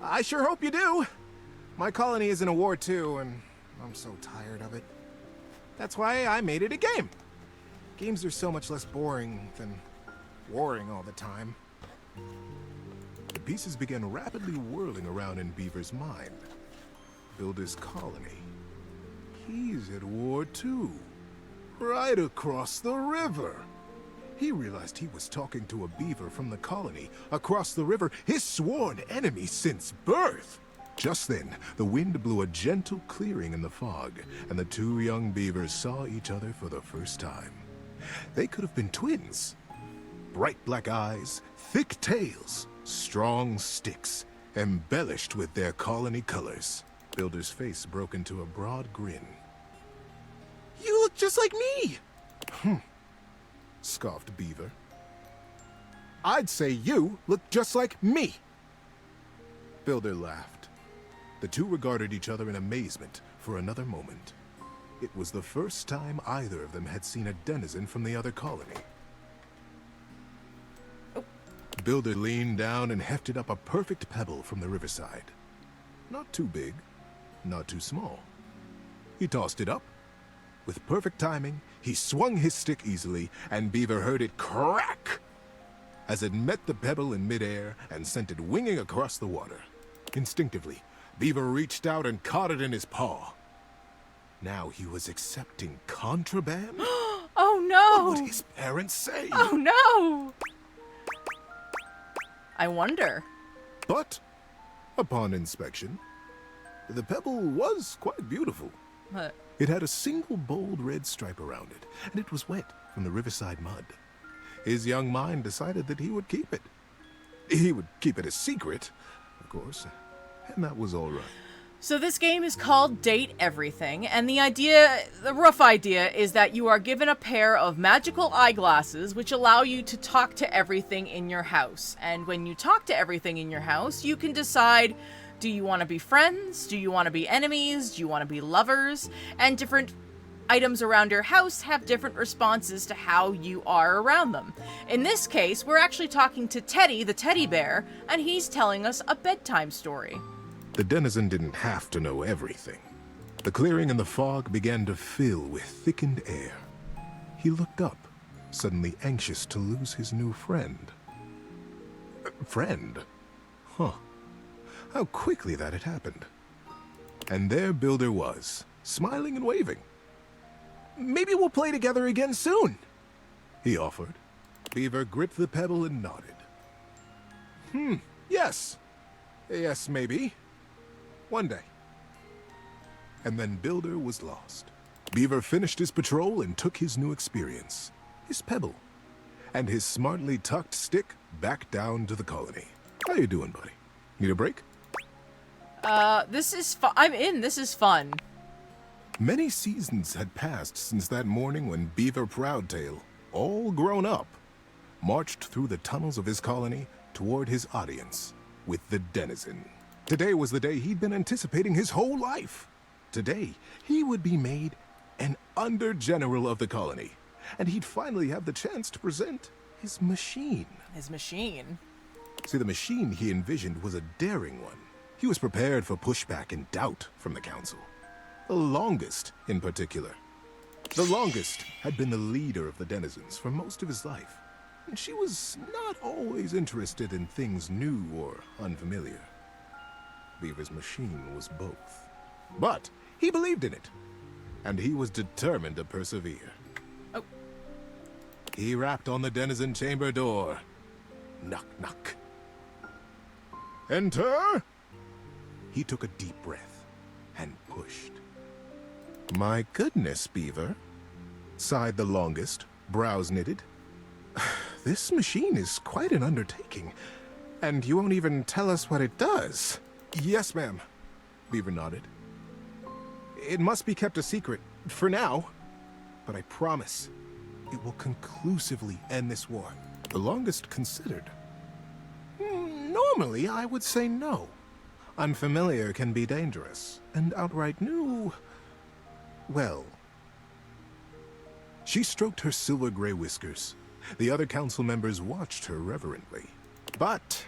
I sure hope you do. My colony is in a war too, and I'm so tired of it. That's why I made it a game. Games are so much less boring than warring all the time. The pieces began rapidly whirling around in Beaver's mind. Builder's colony. He's at war too. Right across the river. He realized he was talking to a beaver from the colony across the river, his sworn enemy since birth. Just then, the wind blew a gentle clearing in the fog, and the two young beavers saw each other for the first time. They could have been twins. Bright black eyes, thick tails, strong sticks, embellished with their colony colors. Builder's face broke into a broad grin. You look just like me! Scoffed Beaver. I'd say you look just like me. Builder laughed. The two regarded each other in amazement for another moment. It was the first time either of them had seen a denizen from the other colony. Builder leaned down and hefted up a perfect pebble from the riverside. Not too big, not too small. He tossed it up. With perfect timing, he swung his stick easily, and Beaver heard it crack as it met the pebble in midair and sent it winging across the water. Instinctively, Beaver reached out and caught it in his paw. Now he was accepting contraband? Oh no! What would his parents say? Oh no! I wonder. But, upon inspection, the pebble was quite beautiful. What? It had a single bold red stripe around it, and it was wet from the riverside mud. His young mind decided that he would keep it. He would keep it a secret, of course, and that was all right. So this game is called Date Everything, and the rough idea is that you are given a pair of magical eyeglasses which allow you to talk to everything in your house. And when you talk to everything in your house, you can decide, do you want to be friends? Do you want to be enemies? Do you want to be lovers? And different items around your house have different responses to how you are around them. In this case, we're actually talking to Teddy, the teddy bear, and he's telling us a bedtime story. The denizen didn't have to know everything. The clearing and the fog began to fill with thickened air. He looked up, suddenly anxious to lose his new friend. Friend? Huh. How quickly that had happened. And there Builder was, smiling and waving. "Maybe we'll play together again soon," he offered. Beaver gripped the pebble and nodded. Yes. Yes, maybe. One day. And then Builder was lost. Beaver finished his patrol and took his new experience, his pebble, and his smartly tucked stick back down to the colony. How you doing, buddy? Need a break? This is fun. I'm in. This is fun. Many seasons had passed since that morning when Beaver Proudtail, all grown up, marched through the tunnels of his colony toward his audience with the denizen. Today was the day he'd been anticipating his whole life. Today, he would be made an under-general of the colony, and he'd finally have the chance to present his machine. His machine? See, the machine he envisioned was a daring one. He was prepared for pushback and doubt from the council. The longest, in particular. The longest had been the leader of the denizens for most of his life, and she was not always interested in things new or unfamiliar. Beaver's machine was both. But he believed in it, and he was determined to persevere. Oh. He rapped on the denizen chamber door. Knock, knock. Enter! He took a deep breath and pushed. My goodness, Beaver, sighed the longest, brows knitted. This machine is quite an undertaking, and you won't even tell us what it does. Yes, ma'am, Beaver nodded. It must be kept a secret, for now, but I promise it will conclusively end this war. The longest considered. Normally, I would say no. Unfamiliar can be dangerous, and outright new, well. She stroked her silver-gray whiskers. The other council members watched her reverently. But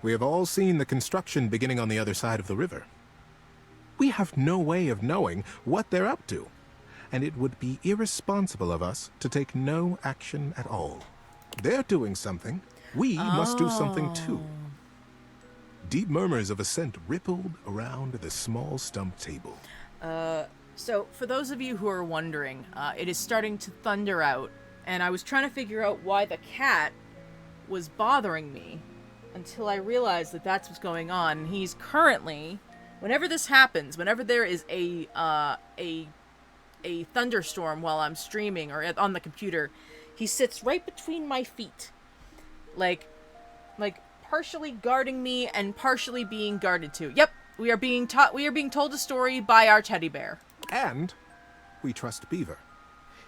we have all seen the construction beginning on the other side of the river. We have no way of knowing what they're up to, and it would be irresponsible of us to take no action at all. They're doing something. We must do something too. Deep murmurs of assent rippled around the small stump table. So for those of you who are wondering, it is starting to thunder out, and I was trying to figure out why the cat was bothering me until I realized that that's what's going on. And he's currently, whenever this happens, whenever there is a thunderstorm while I'm streaming or on the computer, he sits right between my feet, like partially guarding me and partially being guarded too. Yep, we are being told a story by our teddy bear. And we trust Beaver.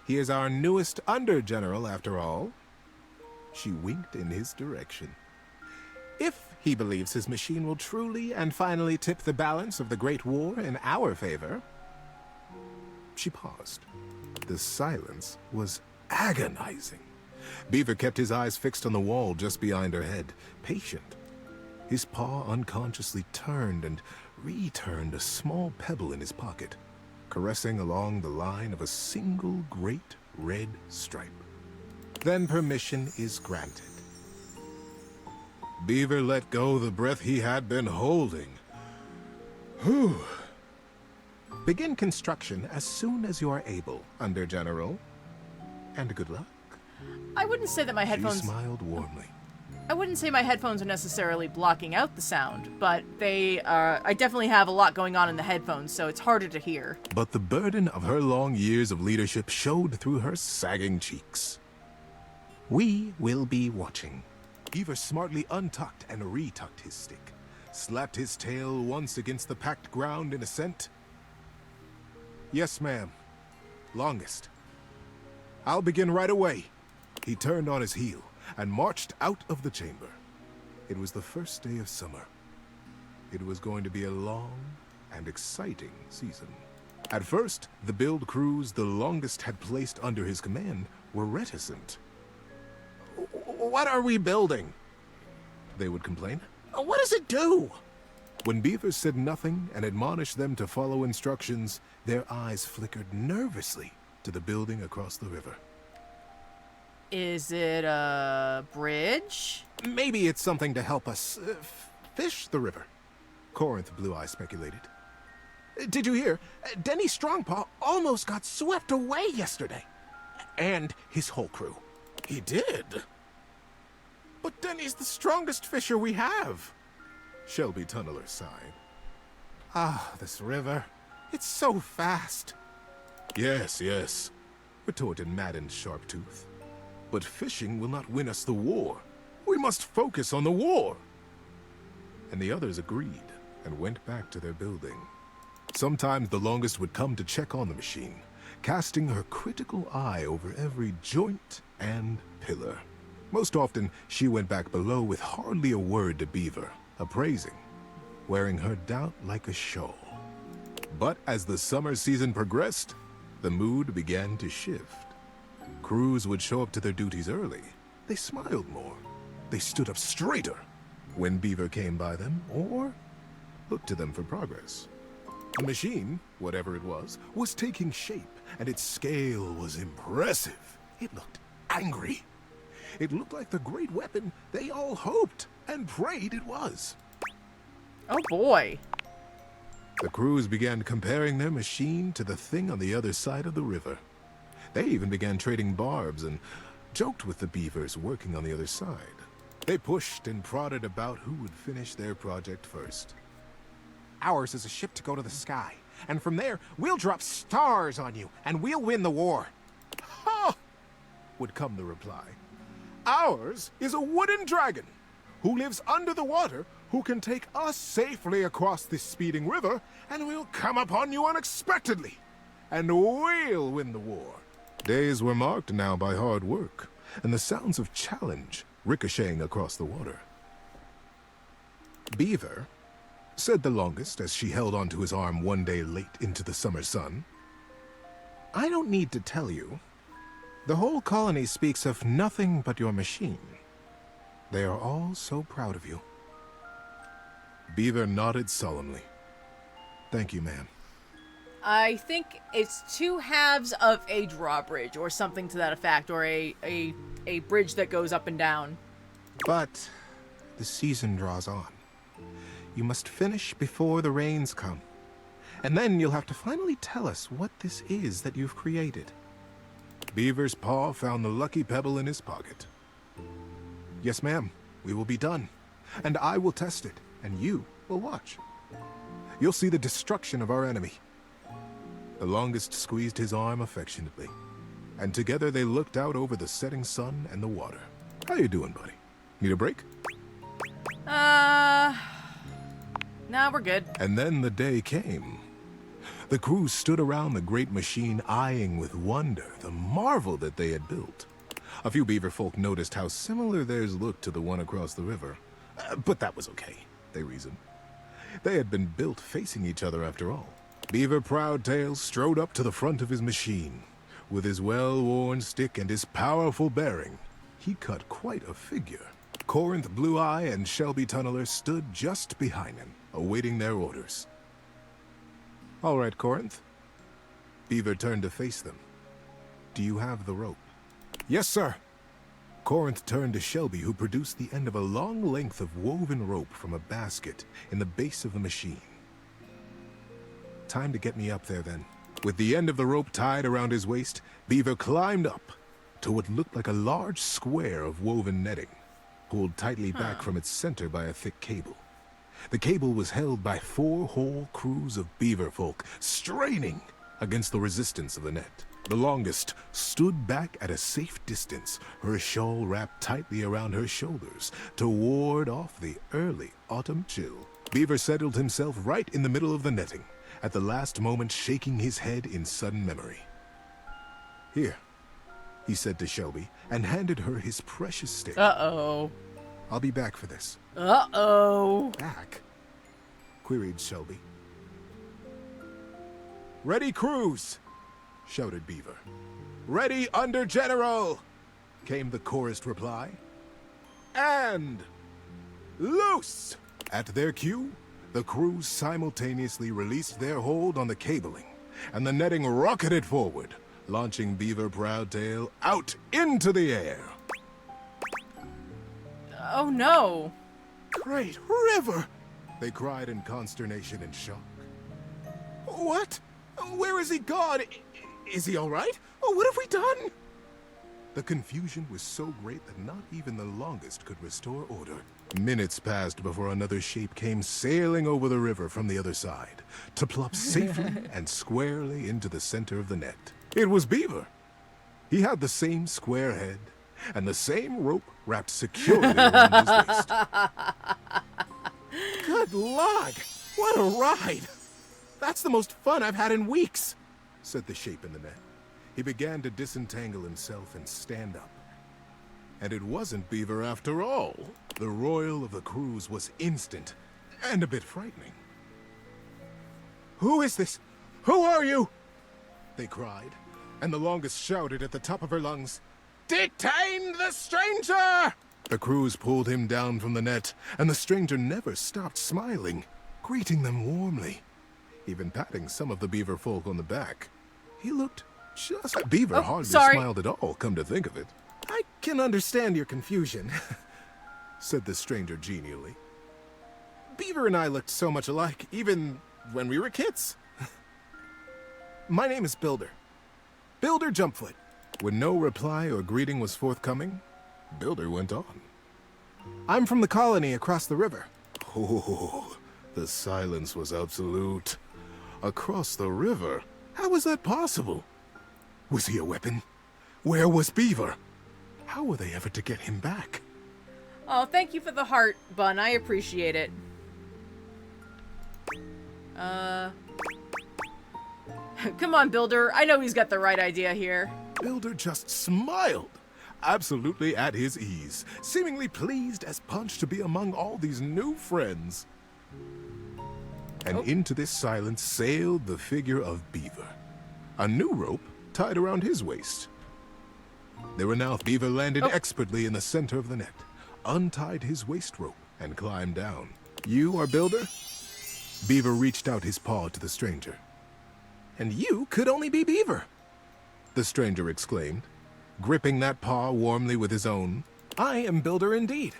He is our newest under-general, after all. She winked in his direction. If he believes his machine will truly and finally tip the balance of the Great War in our favor. She paused. The silence was agonizing. Beaver kept his eyes fixed on the wall just behind her head, patient. His paw unconsciously turned and returned a small pebble in his pocket, caressing along the line of a single great red stripe. Then permission is granted. Beaver let go the breath he had been holding. Whew. Begin construction as soon as you are able, Under-General. And good luck. I wouldn't say that my headphones... She smiled warmly. I wouldn't say my headphones are necessarily blocking out the sound, but they I definitely have a lot going on in the headphones, so it's harder to hear. But the burden of her long years of leadership showed through her sagging cheeks. We will be watching. Beaver smartly untucked and retucked his stick, slapped his tail once against the packed ground in assent. Yes, ma'am. Longest. I'll begin right away. He turned on his heel and marched out of the chamber. It was the first day of summer. It was going to be a long and exciting season. At first, the build crews the Longest had placed under his command were reticent. What are we building? They would complain. What does it do? When Beaver said nothing and admonished them to follow instructions, their eyes flickered nervously to the building across the river. Is it a bridge? Maybe it's something to help us fish the river, Corinth Blue Eye speculated. Did you hear? Denny Strongpaw almost got swept away yesterday. And his whole crew. He did? But Denny's the strongest fisher we have. Shelby Tunneler sighed. Ah, this river. It's so fast. Yes, yes, retorted maddened Sharptooth. But fishing will not win us the war. We must focus on the war. And the others agreed and went back to their building. Sometimes the Longest would come to check on the machine, casting her critical eye over every joint and pillar. Most often, she went back below with hardly a word to Beaver, appraising, wearing her doubt like a shawl. But as the summer season progressed, the mood began to shift. Crews would show up to their duties early. They smiled more. They stood up straighter when Beaver came by them or looked to them for progress. The machine, whatever it was taking shape, and its scale was impressive. It looked angry. It looked like the great weapon they all hoped and prayed it was. Oh boy. The crews began comparing their machine to the thing on the other side of the river. They even began trading barbs and joked with the Beavers working on the other side. They pushed and prodded about who would finish their project first. Ours is a ship to go to the sky, and from there, we'll drop stars on you, and we'll win the war. Ha! Would come the reply. Ours is a wooden dragon, who lives under the water, who can take us safely across this speeding river, and we'll come upon you unexpectedly, and we'll win the war. Days were marked now by hard work, and the sounds of challenge ricocheting across the water. Beaver, said the Longest as she held onto his arm one day late into the summer sun, I don't need to tell you. The whole colony speaks of nothing but your machine. They are all so proud of you. Beaver nodded solemnly. Thank you, ma'am. I think it's 2 halves of a drawbridge or something to that effect, or a bridge that goes up and down. But the season draws on. You must finish before the rains come. And then you'll have to finally tell us what this is that you've created. Beaver's paw found the lucky pebble in his pocket. Yes, ma'am. We will be done. And I will test it, and you will watch. You'll see the destruction of our enemy. The Longest squeezed his arm affectionately, and together they looked out over the setting sun and the water. How you doing, buddy? Need a break? Nah, we're good. And then the day came. The crew stood around the great machine, eyeing with wonder the marvel that they had built. A few Beaver folk noticed how similar theirs looked to the one across the river. But that was okay, they reasoned. They had been built facing each other after all. Beaver Proudtail strode up to the front of his machine. With his well-worn stick and his powerful bearing, he cut quite a figure. Corinth Blue Eye and Shelby Tunneler stood just behind him, awaiting their orders. All right, Corinth. Beaver turned to face them. Do you have the rope? Yes, sir. Corinth turned to Shelby, who produced the end of a long length of woven rope from a basket in the base of the machine. Time to get me up there, then. With the end of the rope tied around his waist, Beaver climbed up to what looked like a large square of woven netting, pulled tightly back from its center by a thick cable. The cable was held by 4 whole crews of Beaver folk, straining against the resistance of the net. The Longest stood back at a safe distance, her shawl wrapped tightly around her shoulders to ward off the early autumn chill. Beaver settled himself right in the middle of the netting, at the last moment shaking his head in sudden memory. "Here," he said to Shelby, and handed her his precious stick. Uh-oh. "I'll be back for this." Uh-oh. "Back?" queried Shelby. "Ready, cruise!" shouted Beaver. "Ready under General!" came the chorused reply. "And loose!" At their cue, the crews simultaneously released their hold on the cabling, and the netting rocketed forward, launching Beaver Proudtail out into the air. Oh no. "Great River!" they cried in consternation and shock. "What? Where is he gone? Is he all right? What have we done?" The confusion was so great that not even the longest could restore order. Minutes passed before another shape came sailing over the river from the other side, to plop safely and squarely into the center of the net. It was Beaver. He had the same square head and the same rope wrapped securely around his waist. "Good Lord! What a ride! That's the most fun I've had in weeks," said the shape in the net. He began to disentangle himself and stand up. And it wasn't Beaver after all. The roil of the cruise was instant and a bit frightening. "Who is this? Who are you?" they cried, and the longest shouted at the top of her lungs, "Detain the stranger!" The crews pulled him down from the net, and the stranger never stopped smiling, greeting them warmly, even patting some of the Beaver folk on the back. He looked just... Beaver hardly smiled at all, come to think of it. "I can understand your confusion," said the stranger genially. "Beaver and I looked so much alike, even when we were kids. My name is Builder. Builder Jumpfoot." When no reply or greeting was forthcoming, Builder went on. "I'm from the colony across the river." Oh, the silence was absolute. Across the river? How was that possible? Was he a weapon? Where was Beaver? How were they ever to get him back? Oh, thank you for the heart, Bun. I appreciate it. Come on, Builder. I know he's got the right idea here. Builder just smiled, absolutely at his ease, seemingly pleased as punch to be among all these new friends. And into this silence sailed the figure of Beaver, a new rope tied around his waist. There were now Beaver landed expertly in the center of the net, untied his waist rope, and climbed down. "You are Builder?" Beaver reached out his paw to the stranger. "And you could only be Beaver," the stranger exclaimed, gripping that paw warmly with his own. "I am Builder indeed,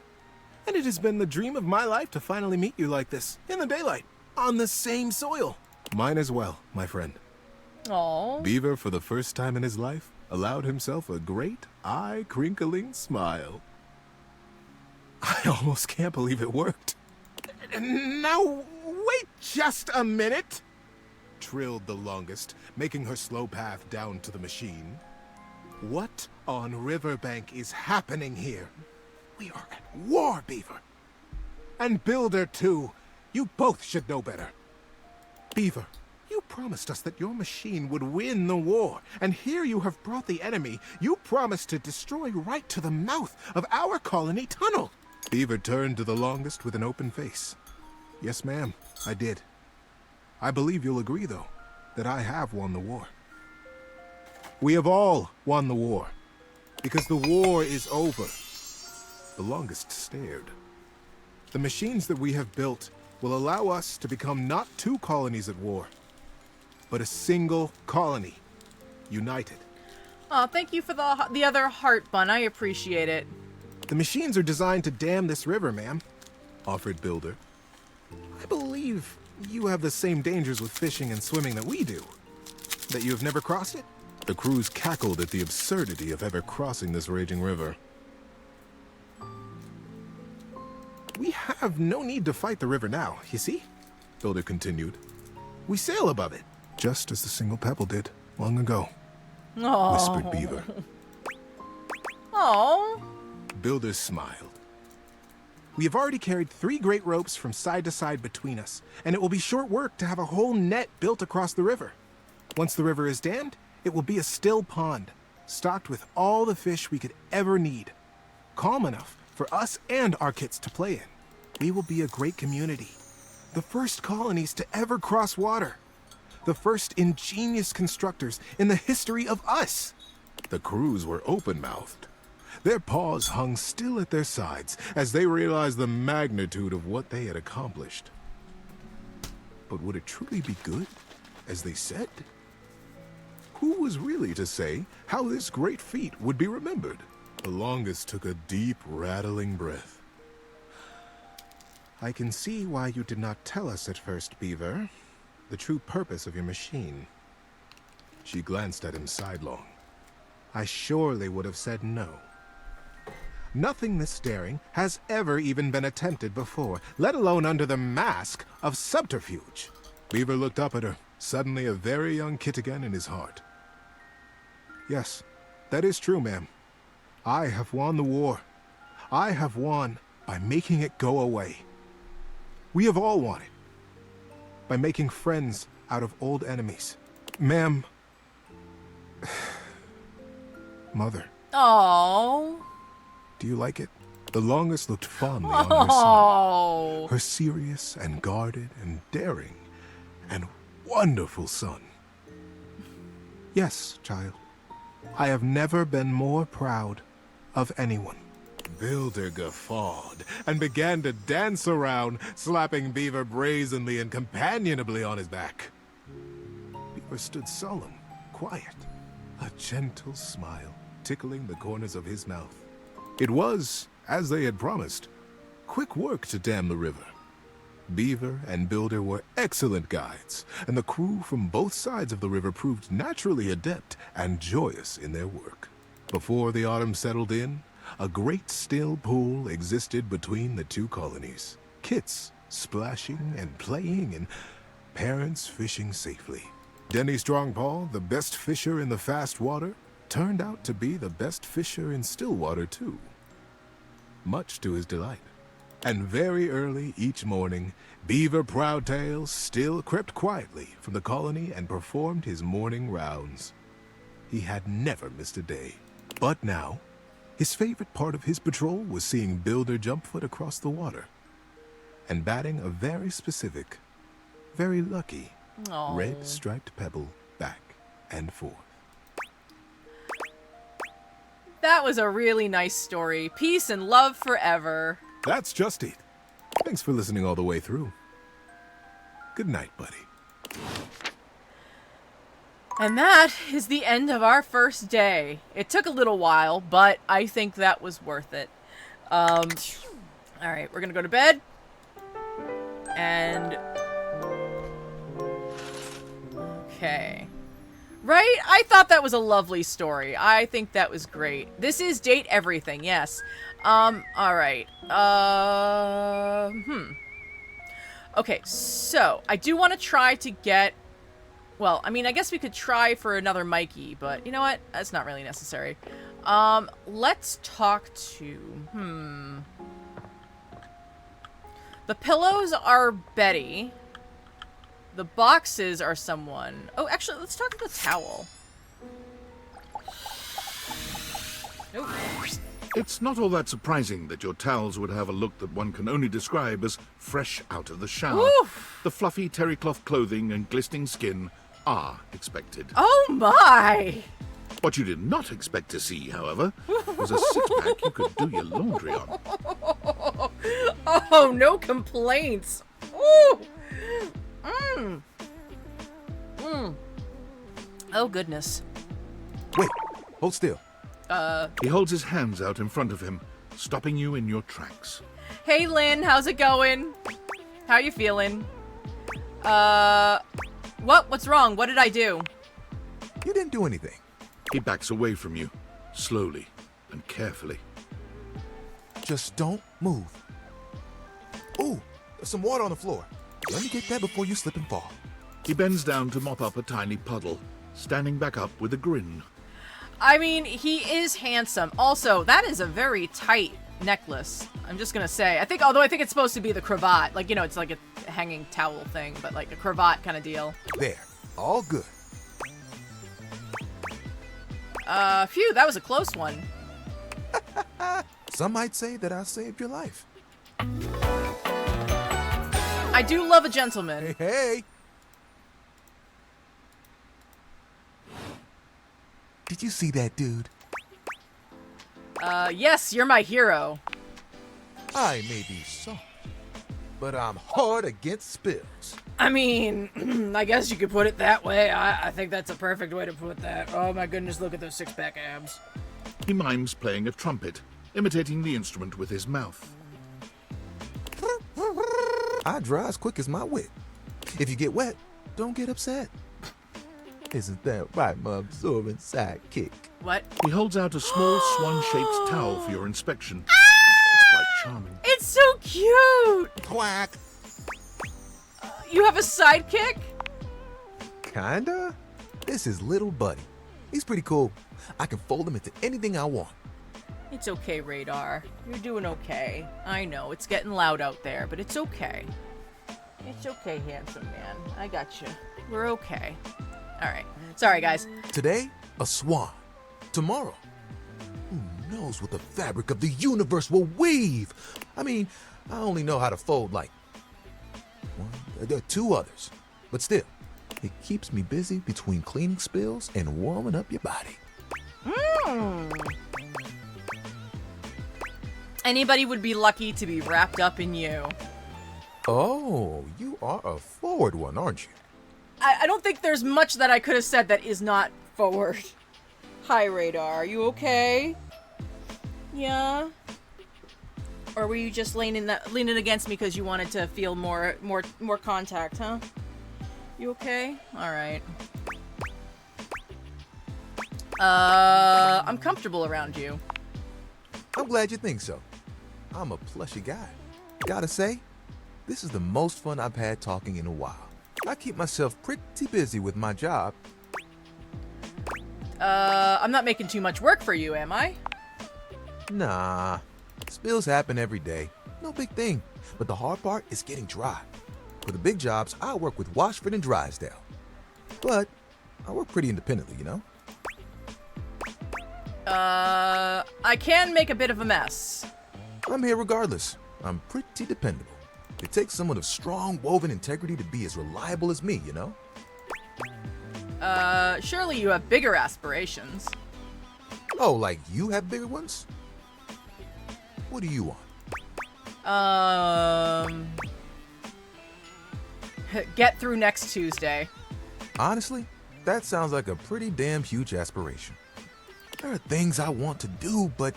and it has been the dream of my life to finally meet you like this, in the daylight, on the same soil." "Mine as well, my friend." Aww. Beaver, for the first time in his life, allowed himself a great, eye-crinkling smile. "I almost can't believe it worked." "Now, wait just a minute," trilled the longest, making her slow path down to the machine. "What on Riverbank is happening here? We are at war, Beaver. And Builder, too. You both should know better. Beaver, you promised us that your machine would win the war, and here you have brought the enemy you promised to destroy right to the mouth of our colony tunnel." Beaver turned to the longest with an open face. "Yes, ma'am, I did. I believe you'll agree, though, that I have won the war. We have all won the war, because the war is over." The longest stared. "The machines that we have built will allow us to become not two colonies at war, but a single colony, united." Oh, thank you for the other heart, Bun. I appreciate it. "The machines are designed to dam this river, ma'am," offered Builder. "I believe you have the same dangers with fishing and swimming that we do. That you have never crossed it?" The crews cackled at the absurdity of ever crossing this raging river. "We have no need to fight the river now, you see," Builder continued. "We sail above it, just as the single pebble did long ago," whispered Beaver. Oh. Builder smiled. We have already carried 3 great ropes from side to side between us, and it will be short work to have a whole net built across the river. Once the river is dammed, it will be a still pond, stocked with all the fish we could ever need. Calm enough for us and our kits to play in. We will be a great community. The first colonies to ever cross water. The first ingenious constructors in the history of us. The crews were open-mouthed. Their paws hung still at their sides as they realized the magnitude of what they had accomplished. But would it truly be good, as they said? Who was really to say how this great feat would be remembered? The longest took a deep, rattling breath. I can see why you did not tell us at first, Beaver. The true purpose of your machine. She glanced at him sidelong. I surely would have said no. Nothing this daring has ever even been attempted before, let alone under the mask of subterfuge. Beaver looked up at her, suddenly a very young kit again in his heart. Yes, that is true, ma'am. I have won the war. I have won by making it go away. We have all won it. By making friends out of old enemies. Ma'am. Mother. Oh. Do you like it? The longest looked fondly on her son. Her serious and guarded and daring and wonderful son. Yes, child. I have never been more proud of anyone. Builder guffawed and began to dance around, slapping Beaver brazenly and companionably on his back. Beaver stood solemn, quiet, a gentle smile tickling the corners of his mouth. It was, as they had promised, quick work to dam the river. Beaver and Builder were excellent guides, and the crew from both sides of the river proved naturally adept and joyous in their work. Before the autumn settled in, a great still pool existed between the two colonies. Kits splashing and playing, and parents fishing safely. Denny Strongpaw, the best fisher in the fast water, turned out to be the best fisher in still water too, much to his delight. And very early each morning, Beaver Proudtail still crept quietly from the colony and performed his morning rounds. He had never missed a day. But now, his favorite part of his patrol was seeing Builder Jumpfoot across the water and batting a very specific, very lucky, red striped pebble back and forth. That was a really nice story. Peace and love forever. That's just it. Thanks for listening all the way through. Good night, buddy. And that is the end of our first day. It took a little while, but I think that was worth it. Alright, we're gonna go to bed. And... okay. Right? I thought that was a lovely story. I think that was great. This is Date Everything, yes. Alright. Okay, so, I do want to try to get... well, I mean, I guess we could try for another Mikey, but you know what? That's not really necessary. Let's talk to... The pillows are Betty. The boxes are someone. Oh, actually, let's talk to the towel. Nope. It's not all that surprising that your towels would have a look that one can only describe as fresh out of the shower. Oof. The fluffy terry cloth clothing and glistening skin are expected. Oh my! What you did not expect to see, however, was a six-pack you could do your laundry on. Oh, no complaints. Ooh. Oh, goodness. Wait, hold still. He holds his hands out in front of him, stopping you in your tracks. Hey, Lynn, how's it going? How you feeling? What's wrong? What did I do? You didn't do anything. He backs away from you, slowly and carefully. Just don't move. Ooh, there's some water on the floor. Let me get that before you slip and fall. He bends down to mop up a tiny puddle, standing back up with a grin. I mean, he is handsome. Also, that is a very tight necklace. I'm just gonna say. Although I think it's supposed to be the cravat. Like, you know, it's like a hanging towel thing, but like a cravat kind of deal. There. All good. Phew, that was a close one. Some might say that I saved your life. I do love a gentleman. Hey, hey. Did you see that dude? Yes, you're my hero. I may be soft, but I'm hard against spills. I mean, I guess you could put it that way. I think that's a perfect way to put that. Oh my goodness, look at those six-pack abs. He mimes playing a trumpet, imitating the instrument with his mouth. I dry as quick as my wit. If you get wet, don't get upset. Isn't that right, my absorbent sidekick? What? He holds out a small swan-shaped towel for your inspection. It's quite charming. It's so cute! Quack. You have a sidekick? Kinda. This is Little Buddy. He's pretty cool. I can fold him into anything I want. It's okay, Radar. You're doing okay. I know, it's getting loud out there, but it's okay. It's okay, handsome man. I got you. We're okay. Alright. Sorry, guys. Today, a swan. Tomorrow, who knows what the fabric of the universe will weave? I mean, I only know how to fold like two others. But still, it keeps me busy between cleaning spills and warming up your body. Anybody would be lucky to be wrapped up in you. Oh, you are a forward one, aren't you? I don't think there's much that I could have said that is not forward. Hi, Radar. Are you okay? Yeah? Or were you just leaning against me because you wanted to feel more contact, huh? You okay? All right. I'm comfortable around you. I'm glad you think so. I'm a plushy guy. Gotta say, this is the most fun I've had talking in a while. I keep myself pretty busy with my job. I'm not making too much work for you, am I? Nah, spills happen every day. No big thing. But the hard part is getting dry. For the big jobs, I work with Washford and Drysdale. But I work pretty independently, you know? I can make a bit of a mess. I'm here regardless. I'm pretty dependable. It takes someone of strong woven integrity to be as reliable as me, you know? Surely you have bigger aspirations. Oh, like you have bigger ones? What do you want? Get through next Tuesday. Honestly, that sounds like a pretty damn huge aspiration. There are things I want to do, but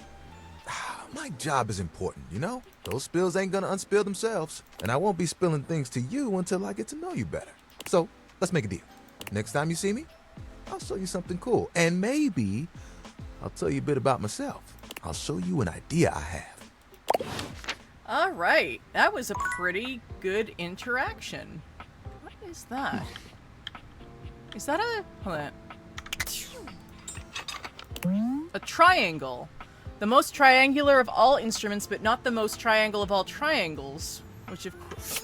my job is important, you know? Those spills ain't gonna unspill themselves, and I won't be spilling things to you until I get to know you better. So, let's make a deal. Next time you see me, I'll show you something cool, and maybe I'll tell you a bit about myself. I'll show you an idea I have. All right, that was a pretty good interaction. What is that? Is that hold on. A triangle. The most triangular of all instruments, but not the most triangle of all triangles. Which of course...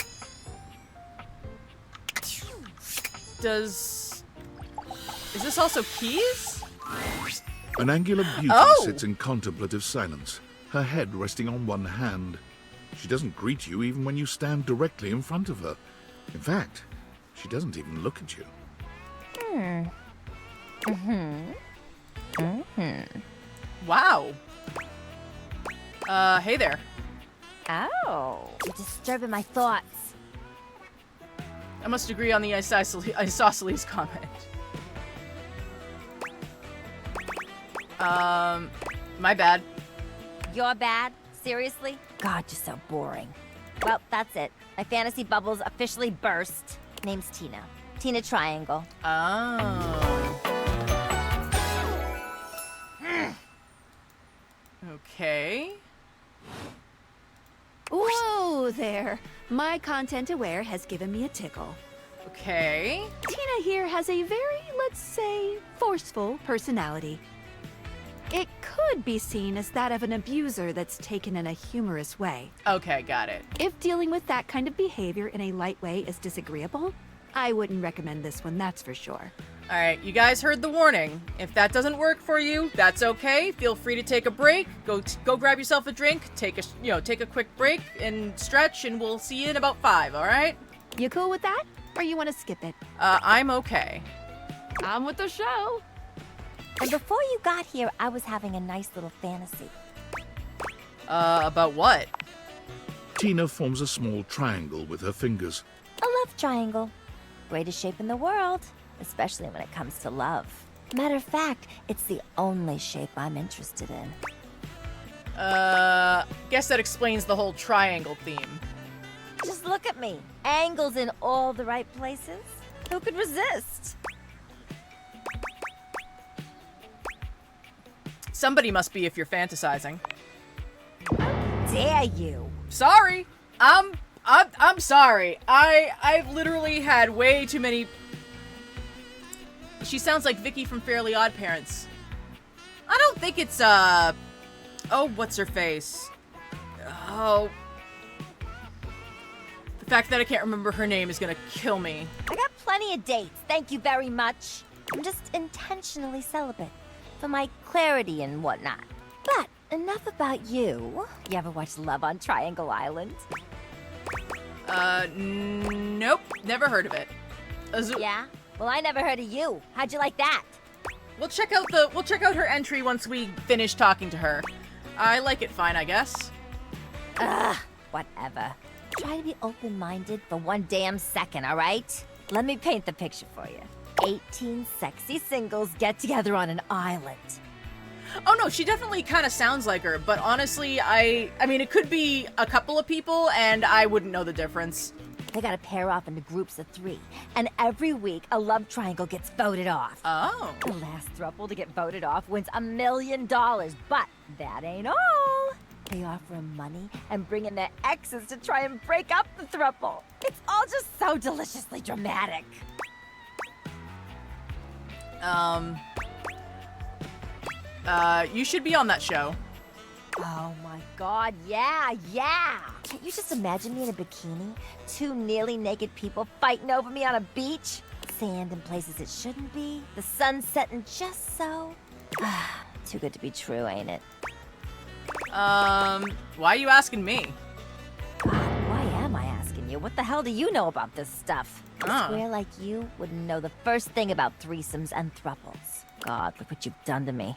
Is this also keys? An angular beauty Oh! sits in contemplative silence, her head resting on one hand. She doesn't greet you even when you stand directly in front of her. In fact, she doesn't even look at you. Wow. Hey there. Oh, you're disturbing my thoughts. I must agree on the isosceles comment. My bad. You're bad? Seriously? God, you're so boring. Well, that's it. My fantasy bubbles officially burst. Name's Tina. Tina Triangle. Oh. Okay. Whoa there. My content aware has given me a tickle. Okay. Tina here has a very, let's say, forceful personality. It could be seen as that of an abuser that's taken in a humorous way. Okay, got it. If dealing with that kind of behavior in a light way is disagreeable, I wouldn't recommend this one, that's for sure. All right, you guys heard the warning. If that doesn't work for you, that's okay. Feel free to take a break. Go grab yourself a drink. Take a quick break and stretch, and we'll see you in about 5. All right? You cool with that? Or you want to skip it? I'm okay. I'm with the show. And before you got here, I was having a nice little fantasy. About what? Tina forms a small triangle with her fingers. A love triangle. Greatest shape in the world, especially when it comes to love. Matter of fact, it's the only shape I'm interested in. Guess that explains the whole triangle theme. Just look at me. Angles in all the right places. Who could resist? Somebody must be if you're fantasizing. Dare you? Sorry. I'm sorry. I've literally had way too many. She sounds like Vicky from Fairly Odd Parents. I don't think it's oh, what's her face? Oh. The fact that I can't remember her name is gonna kill me. I got plenty of dates, thank you very much. I'm just intentionally celibate. For my clarity and whatnot. But enough about you. You ever watch Love on Triangle Island? Nope. Never heard of it. Yeah? Well, I never heard of you. How'd you like that? We'll check out her entry once we finish talking to her. I like it fine, I guess. Ugh, whatever. Try to be open-minded for one damn second, all right? Let me paint the picture for you. 18 sexy singles get together on an island. Oh no, she definitely kind of sounds like her, but honestly, I mean, it could be a couple of people, and I wouldn't know the difference. They gotta pair off into groups of 3, and every week a love triangle gets voted off. Oh. The last throuple to get voted off wins $1 million, but that ain't all. They offer 'em money and bring in their exes to try and break up the throuple. It's all just so deliciously dramatic. You should be on that show. Oh my god, yeah. Can't you just imagine me in a bikini? 2 nearly naked people fighting over me on a beach? Sand in places it shouldn't be? The sun setting just so? Too good to be true, ain't it? Why are you asking me? Why am I asking you? What the hell do you know about this stuff? I swear like you wouldn't know the first thing about threesomes and thruples. God, look what you've done to me.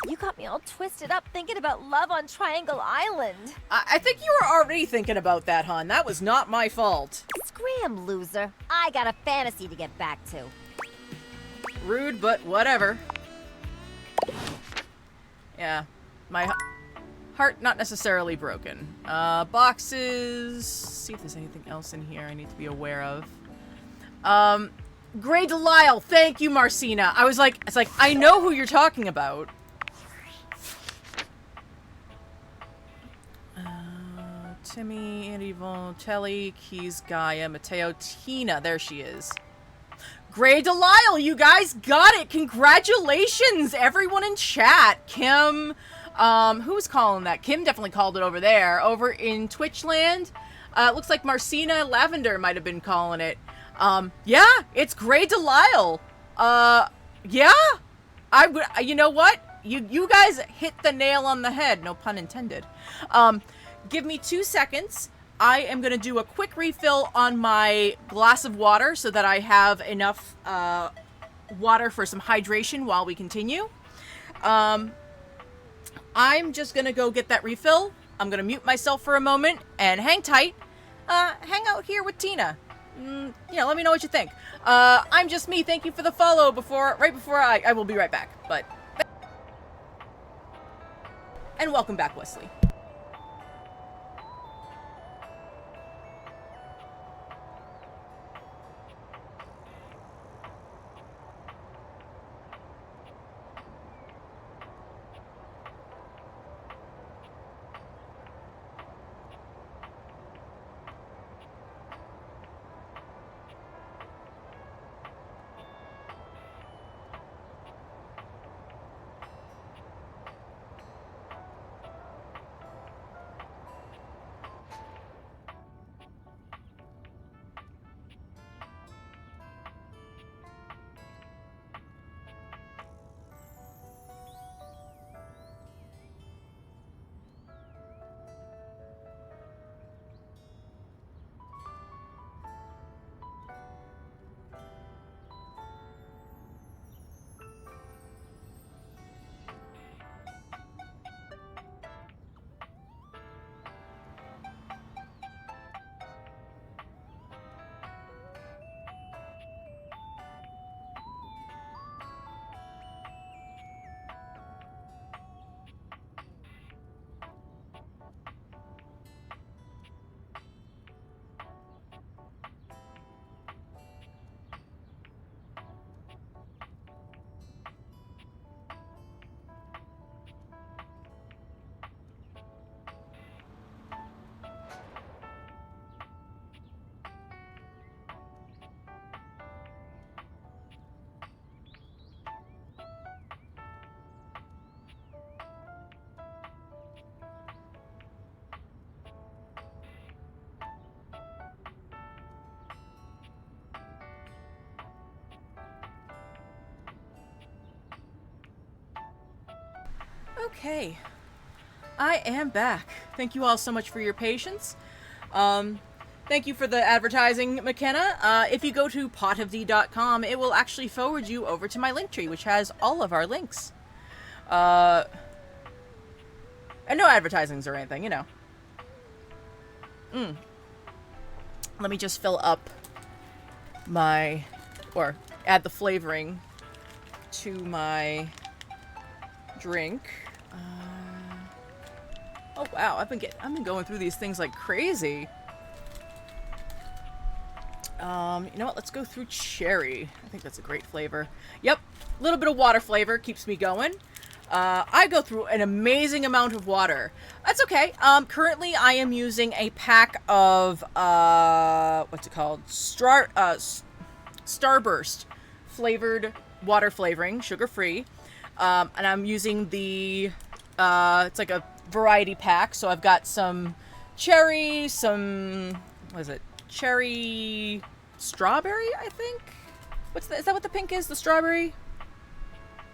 You got me all twisted up thinking about Love on Triangle Island. I think you were already thinking about that, hon. That was not my fault. Scram, loser. I got a fantasy to get back to. Rude, but whatever. Yeah, my heart not necessarily broken. Boxes. See if there's anything else in here I need to be aware of. Grey Delisle, thank you, Marcina. It's like, I know who you're talking about. Timmy, Andy Voltelli, Keys, Gaia, Mateo, Tina. There she is. Grey Delisle, you guys got it. Congratulations, everyone in chat. Kim, who was calling that? Kim definitely called it over there. Over in Twitchland, looks like Marcina Lavender might have been calling it. Yeah, it's Grey Delisle. Yeah, you know what? You guys hit the nail on the head. No pun intended. Give me 2 seconds. I am going to do a quick refill on my glass of water so that I have enough water for some hydration while we continue. I'm just going to go get that refill. I'm going to mute myself for a moment and hang tight. Hang out here with Tina. Let me know what you think. I'm just me. Thank you for the follow right before I will be right back. And welcome back, Wesley. Okay. I am back. Thank you all so much for your patience. Thank you for the advertising, McKenna. If you go to potofd.com, it will actually forward you over to my Linktree, which has all of our links. And no advertisings or anything, you know. Let me just fill up or add the flavoring to my drink. Oh wow, I've been going through these things like crazy. You know what? Let's go through cherry. I think that's a great flavor. Yep, a little bit of water flavor keeps me going. I go through an amazing amount of water. That's okay. Currently I am using a pack of what's it called? Starburst flavored water flavoring, sugar-free. And I'm using the it's like a variety pack, so I've got some cherry, cherry strawberry, I think. Is that what the pink is? The strawberry?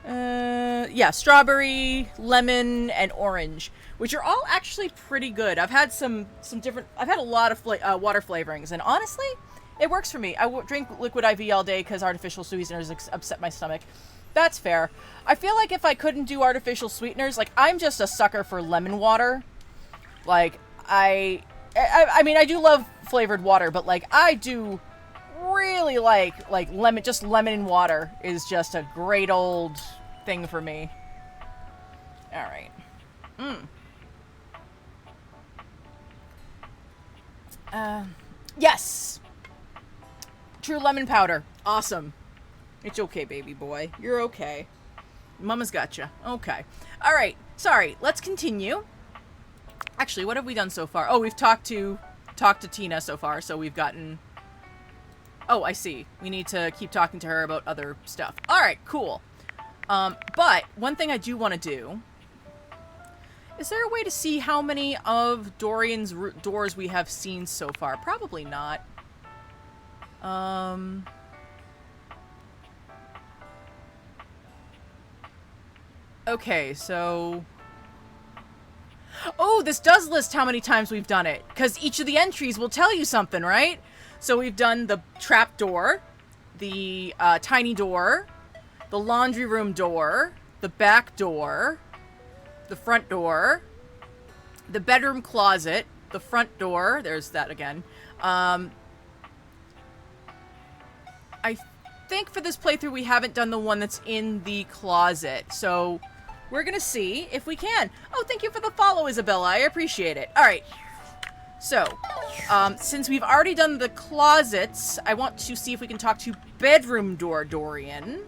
Yeah, strawberry, lemon, and orange, which are all actually pretty good. I've had I've had a lot of water flavorings, and honestly, it works for me. I drink liquid IV all day because artificial sweeteners upset my stomach. That's fair. I feel like if I couldn't do artificial sweeteners, like, I'm just a sucker for lemon water. Like, I mean, I do love flavored water, but, like, I do really like lemon, just lemon and water is just a great old thing for me. Alright. Yes! True lemon powder. Awesome. It's okay, baby boy. You're okay. Mama's got you. Okay. Alright. Sorry. Let's continue. Actually, what have we done so far? Oh, we've talked to Tina so far, so we've gotten... Oh, I see. We need to keep talking to her about other stuff. Alright, cool. But one thing I do want to do... Is there a way to see how many of Dorian's doors we have seen so far? Probably not. Okay, so... Oh, this does list how many times we've done it, because each of the entries will tell you something, right? So we've done the trap door, the tiny door, the laundry room door, the back door, the front door, the bedroom closet, the front door, there's that again. I think for this playthrough we haven't done the one that's in the closet, so we're gonna see if we can. Oh, thank you for the follow, Isabella. I appreciate it. Alright. So, since we've already done the closets, I want to see if we can talk to bedroom door Dorian.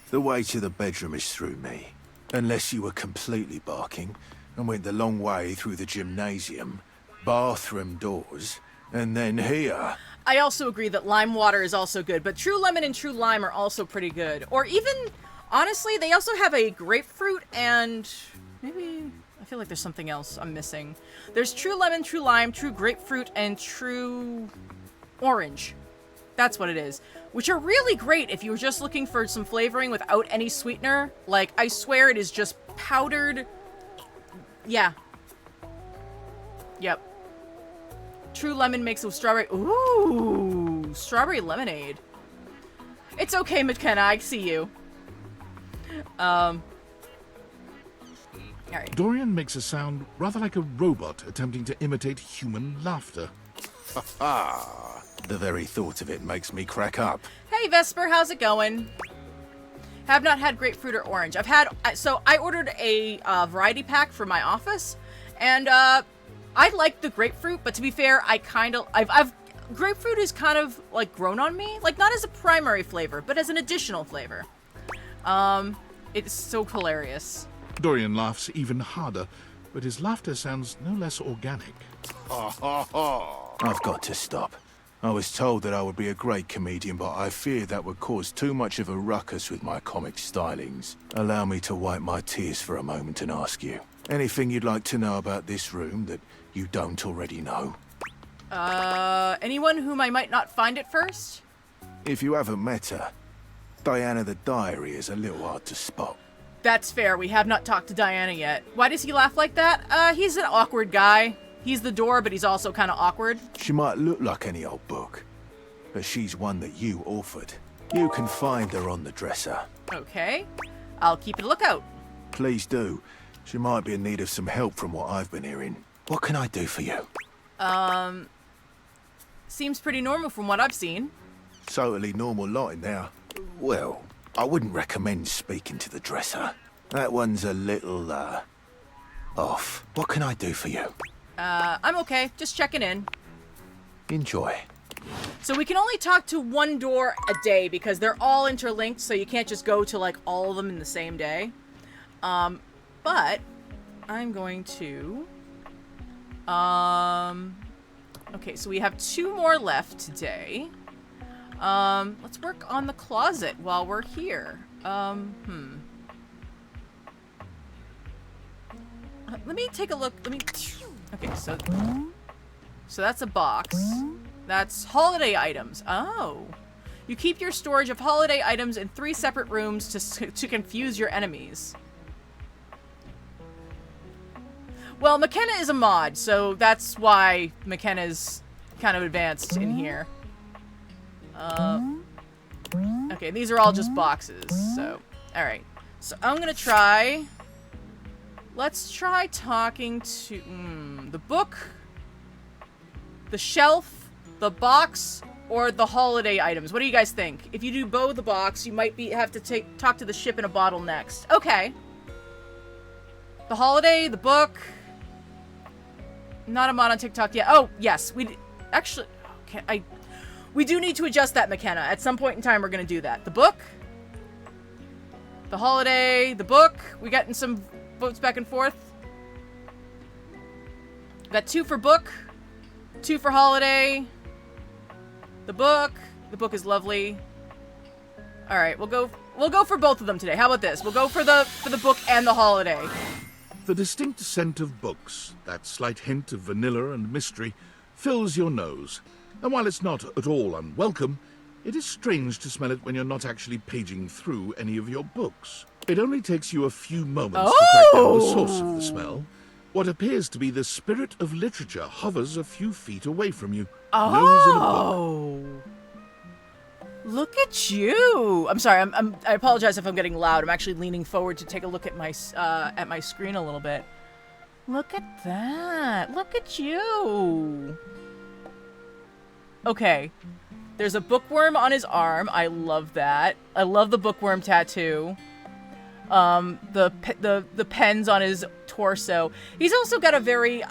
The way to the bedroom is through me. Unless you were completely barking and went the long way through the gymnasium, bathroom doors, and then here. I also agree that lime water is also good, but True Lemon and True Lime are also pretty good. Or even, honestly, they also have a grapefruit and maybe... I feel like there's something else I'm missing. There's True Lemon, True Lime, True Grapefruit, and True Orange. That's what it is. Which are really great if you were just looking for some flavoring without any sweetener. Like, I swear it is just powdered... Yeah. Yep. True Lemon makes a strawberry... Ooh! Strawberry lemonade. It's okay, McKenna. I see you. Alright. Dorian makes a sound rather like a robot attempting to imitate human laughter. Ha ha! The very thought of it makes me crack up. Hey, Vesper. How's it going? Have not had grapefruit or orange. I've had... So, I ordered a variety pack for my office, and, I like the grapefruit, but to be fair, grapefruit is kind of, like, grown on me. Like, not as a primary flavor, but as an additional flavor. It's so hilarious. Dorian laughs even harder, but his laughter sounds no less organic. Ha ha ha! I've got to stop. I was told that I would be a great comedian, but I fear that would cause too much of a ruckus with my comic stylings. Allow me to wipe my tears for a moment and ask you. Anything you'd like to know about this room that you don't already know? Anyone whom I might not find at first? If you haven't met her, Diana the Diary is a little hard to spot. That's fair. We have not talked to Diana yet. Why does he laugh like that? He's an awkward guy. He's the door, but he's also kind of awkward. She might look like any old book, but she's one that you authored. You can find her on the dresser. Okay. I'll keep a lookout. Please do. She might be in need of some help from what I've been hearing. What can I do for you? Seems pretty normal from what I've seen. Totally normal lot in there. Well, I wouldn't recommend speaking to the dresser. That one's a little, off. What can I do for you? I'm okay. Just checking in. Enjoy. So we can only talk to one door a day because they're all interlinked, so you can't just go to, like, all of them in the same day. But I'm going to... Okay, so we have 2 more left today. Let's work on the closet while we're here. Let me take a look. Okay, so that's a box. That's holiday items. Oh. You keep your storage of holiday items in 3 separate rooms to confuse your enemies. Well, McKenna is a mod, so that's why McKenna's kind of advanced in here. Okay, these are all just boxes, so... Alright. So I'm gonna try... Let's try talking to... the book, the shelf, the box, or the holiday items. What do you guys think? If you do both the box, you might have to talk to the ship in a bottle next. Okay. The holiday, the book... Not a mod on TikTok yet. Oh, yes. Actually... Okay, we do need to adjust that, McKenna. At some point in time, we're going to do that. The book. The holiday. The book. We getting some votes back and forth. Got 2 for book. 2 for holiday. The book. The book is lovely. All right, we'll go for both of them today. How about this? We'll go for the book and the holiday. The distinct scent of books, that slight hint of vanilla and mystery, fills your nose. And while it's not at all unwelcome, it is strange to smell it when you're not actually paging through any of your books. It only takes you a few moments to track down the source of the smell. What appears to be the spirit of literature hovers a few feet away from you, nose in a book. Look at you! I'm sorry. I apologize if I'm getting loud. I'm actually leaning forward to take a look at my screen a little bit. Look at that! Look at you! Okay, there's a bookworm on his arm. I love that. I love the bookworm tattoo. The pens on his torso. He's also got a very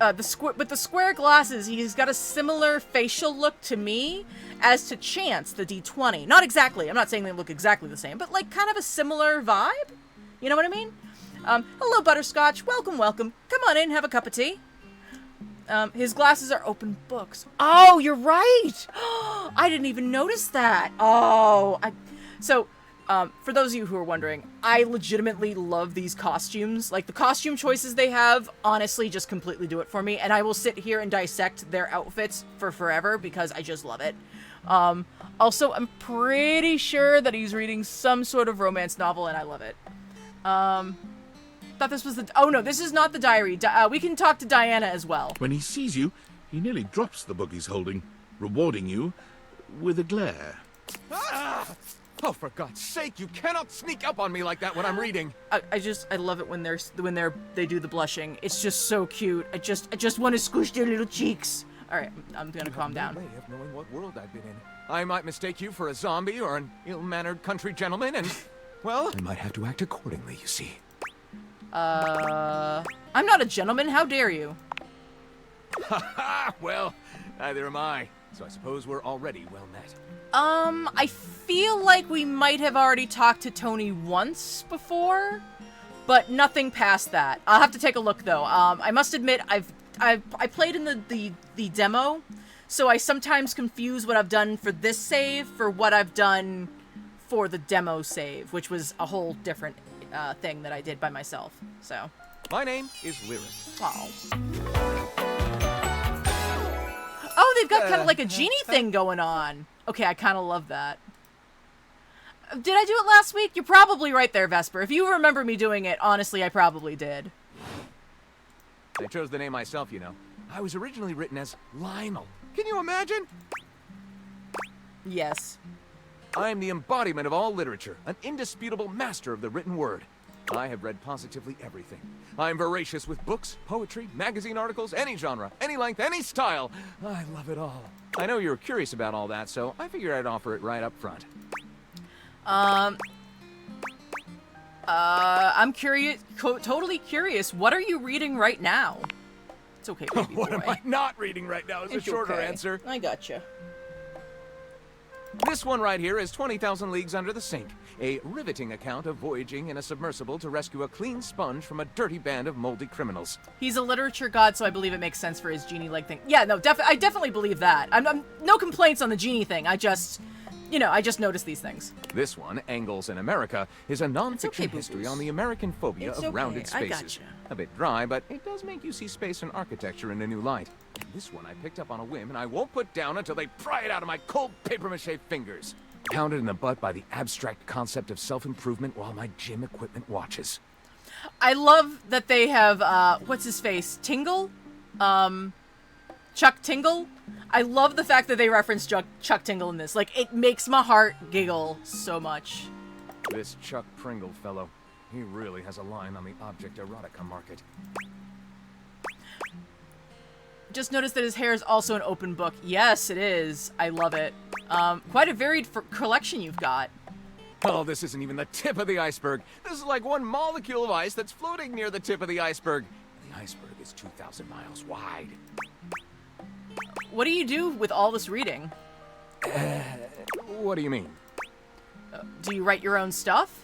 with the square glasses, he's got a similar facial look to me as to Chance, the D20. Not exactly. I'm not saying they look exactly the same, but like kind of a similar vibe. You know what I mean? Hello, Butterscotch. Welcome, welcome. Come on in, have a cup of tea. His glasses are open books. Oh, you're right. I didn't even notice that. For those of you who are wondering, I legitimately love these costumes. Like, the costume choices they have, honestly, just completely do it for me. And I will sit here and dissect their outfits for forever because I just love it. Also, I'm pretty sure that he's reading some sort of romance novel, and I love it. Thought this was the... Oh, no, this is not the diary. We can talk to Diana as well. When he sees you, he nearly drops the book he's holding, rewarding you with a glare. Ah! Oh, for God's sake, you cannot sneak up on me like that when I'm reading. I love it when they do the blushing. It's just so cute. I just want to squish their little cheeks. All right, I'm gonna calm down. No way of knowing what world I've been in. I might mistake you for a zombie or an ill-mannered country gentleman, and well, I might have to act accordingly. You see. I'm not a gentleman. How dare you? Ha ha! Well, neither am I. So I suppose we're already well met. I feel like we might have already talked to Tony once before, but nothing past that. I'll have to take a look though. I must admit I played in the demo, so I sometimes confuse what I've done for this save for what I've done for the demo save, which was a whole different thing that I did by myself. So. My name is Lyric. Oh, they've got kind of like a genie thing going on. Okay, I kind of love that. Did I do it last week? You're probably right there, Vesper. If you remember me doing it, honestly, I probably did. I chose the name myself, you know. I was originally written as Lionel. Can you imagine? Yes. I am the embodiment of all literature, an indisputable master of the written word. I have read positively everything. I am voracious with books, poetry, magazine articles, any genre, any length, any style. I love it all. I know you're curious about all that, so I figured I'd offer it right up front. I'm curious, totally curious. What are you reading right now? It's okay, baby What boy. am I not reading right now is It's a shorter okay. answer. I gotcha. This one right here is 20,000 Leagues Under the Sink, a riveting account of voyaging in a submersible to rescue a clean sponge from a dirty band of moldy criminals. He's a literature god, so I believe it makes sense for his genie leg thing. Yeah, no, I definitely believe that. I'm no complaints on the genie thing. I just noticed these things. This one, Angles in America, is a non-fiction okay, history boo-boos. on the American phobia It's of okay, rounded I spaces. gotcha. A bit dry, but it does make you see space and architecture in a new light. And this one I picked up on a whim, and I won't put down until they pry it out of my cold papier-mâché fingers. Pounded in the butt by the abstract concept of self-improvement while my gym equipment watches. I love that they have, what's his face? Tingle? Chuck Tingle? I love the fact that they reference Chuck Tingle in this. Like, it makes my heart giggle so much. This Chuck Pringle fellow, he really has a line on the object erotica market. Just noticed that his hair is also an open book. Yes, it is. I love it. Quite a varied collection you've got. Oh, this isn't even the tip of the iceberg. This is like one molecule of ice that's floating near the tip of the iceberg. And the iceberg is 2,000 miles wide. What do you do with all this reading? What do you mean? Do you write your own stuff?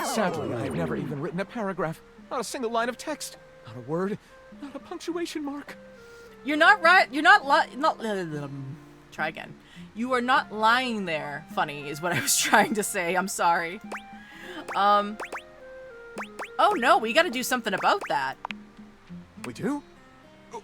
Sadly, I've never even written a paragraph. Not a single line of text. Not a word. Not a punctuation mark. You're not right. You're not try again. You are not lying there. Funny is what I was trying to say. I'm sorry. Oh no, we got to do something about that. We do?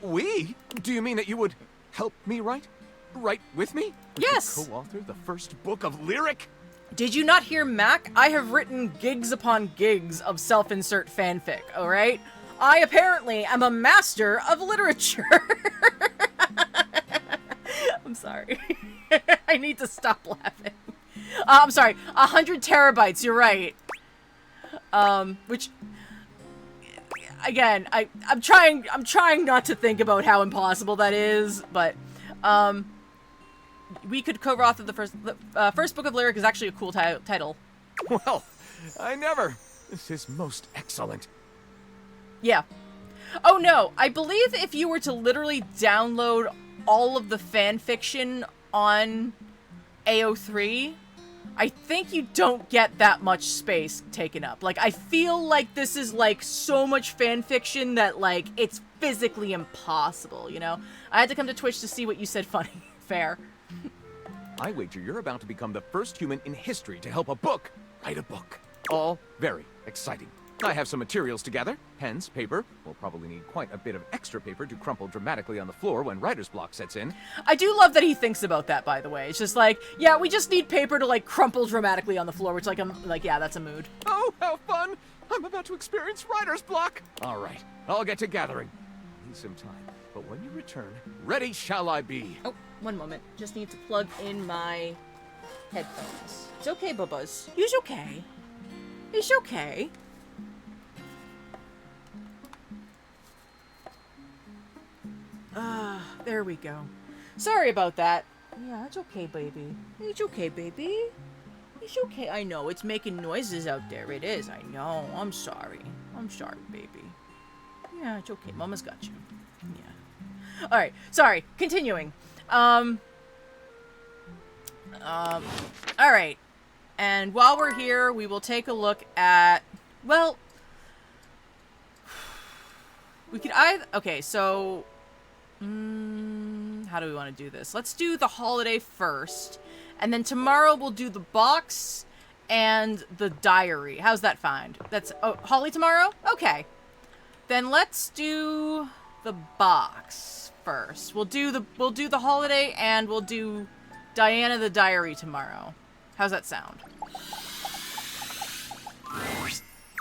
We? Do you mean that you would help me write? Write with me? Yes. Co-author the first book of lyric? Did you not hear Mac? I have written gigs upon gigs of self-insert fanfic, alright? I apparently am a master of literature. I'm sorry. I need to stop laughing. I'm sorry. 100 terabytes, you're right. Which, again, I'm trying not to think about how impossible that is, but, we could co-author the first book of lyric is actually a cool title. Well, I never. This is most excellent. Yeah. Oh no, I believe if you were to literally download all of the fan fiction on AO3, I think you don't get that much space taken up. Like, I feel like this is, like, so much fan fiction that, like, it's physically impossible, you know? I had to come to Twitch to see what you said funny. Fair. I wager you're about to become the first human in history to help a book write a book. All very exciting. I have some materials to gather. Pens, paper. We'll probably need quite a bit of extra paper to crumple dramatically on the floor when writer's block sets in. I do love that he thinks about that, by the way. It's just like, yeah, we just need paper to, like, crumple dramatically on the floor, which, like, I'm like, yeah, that's a mood. Oh, how fun! I'm about to experience writer's block! All right, I'll get to gathering. Need some time, but when you return, ready shall I be. Oh, one moment. Just need to plug in my headphones. It's okay, Bubba's. He's okay. He's okay. There we go. Sorry about that. Yeah, it's okay, baby. It's okay, baby. It's okay. I know, it's making noises out there. It is, I know. I'm sorry. I'm sorry, baby. Yeah, it's okay. Mama's got you. Yeah. Alright, sorry. Continuing. Alright. And while we're here, we will take a look at... Well... We could either... Okay, so... how do we want to do this? Let's do the holiday first. And then tomorrow we'll do the box and the diary. How's that find? That's... Oh, Holly tomorrow? Okay. Then let's do the box first. We'll do the holiday and we'll do Diana the diary tomorrow. How's that sound?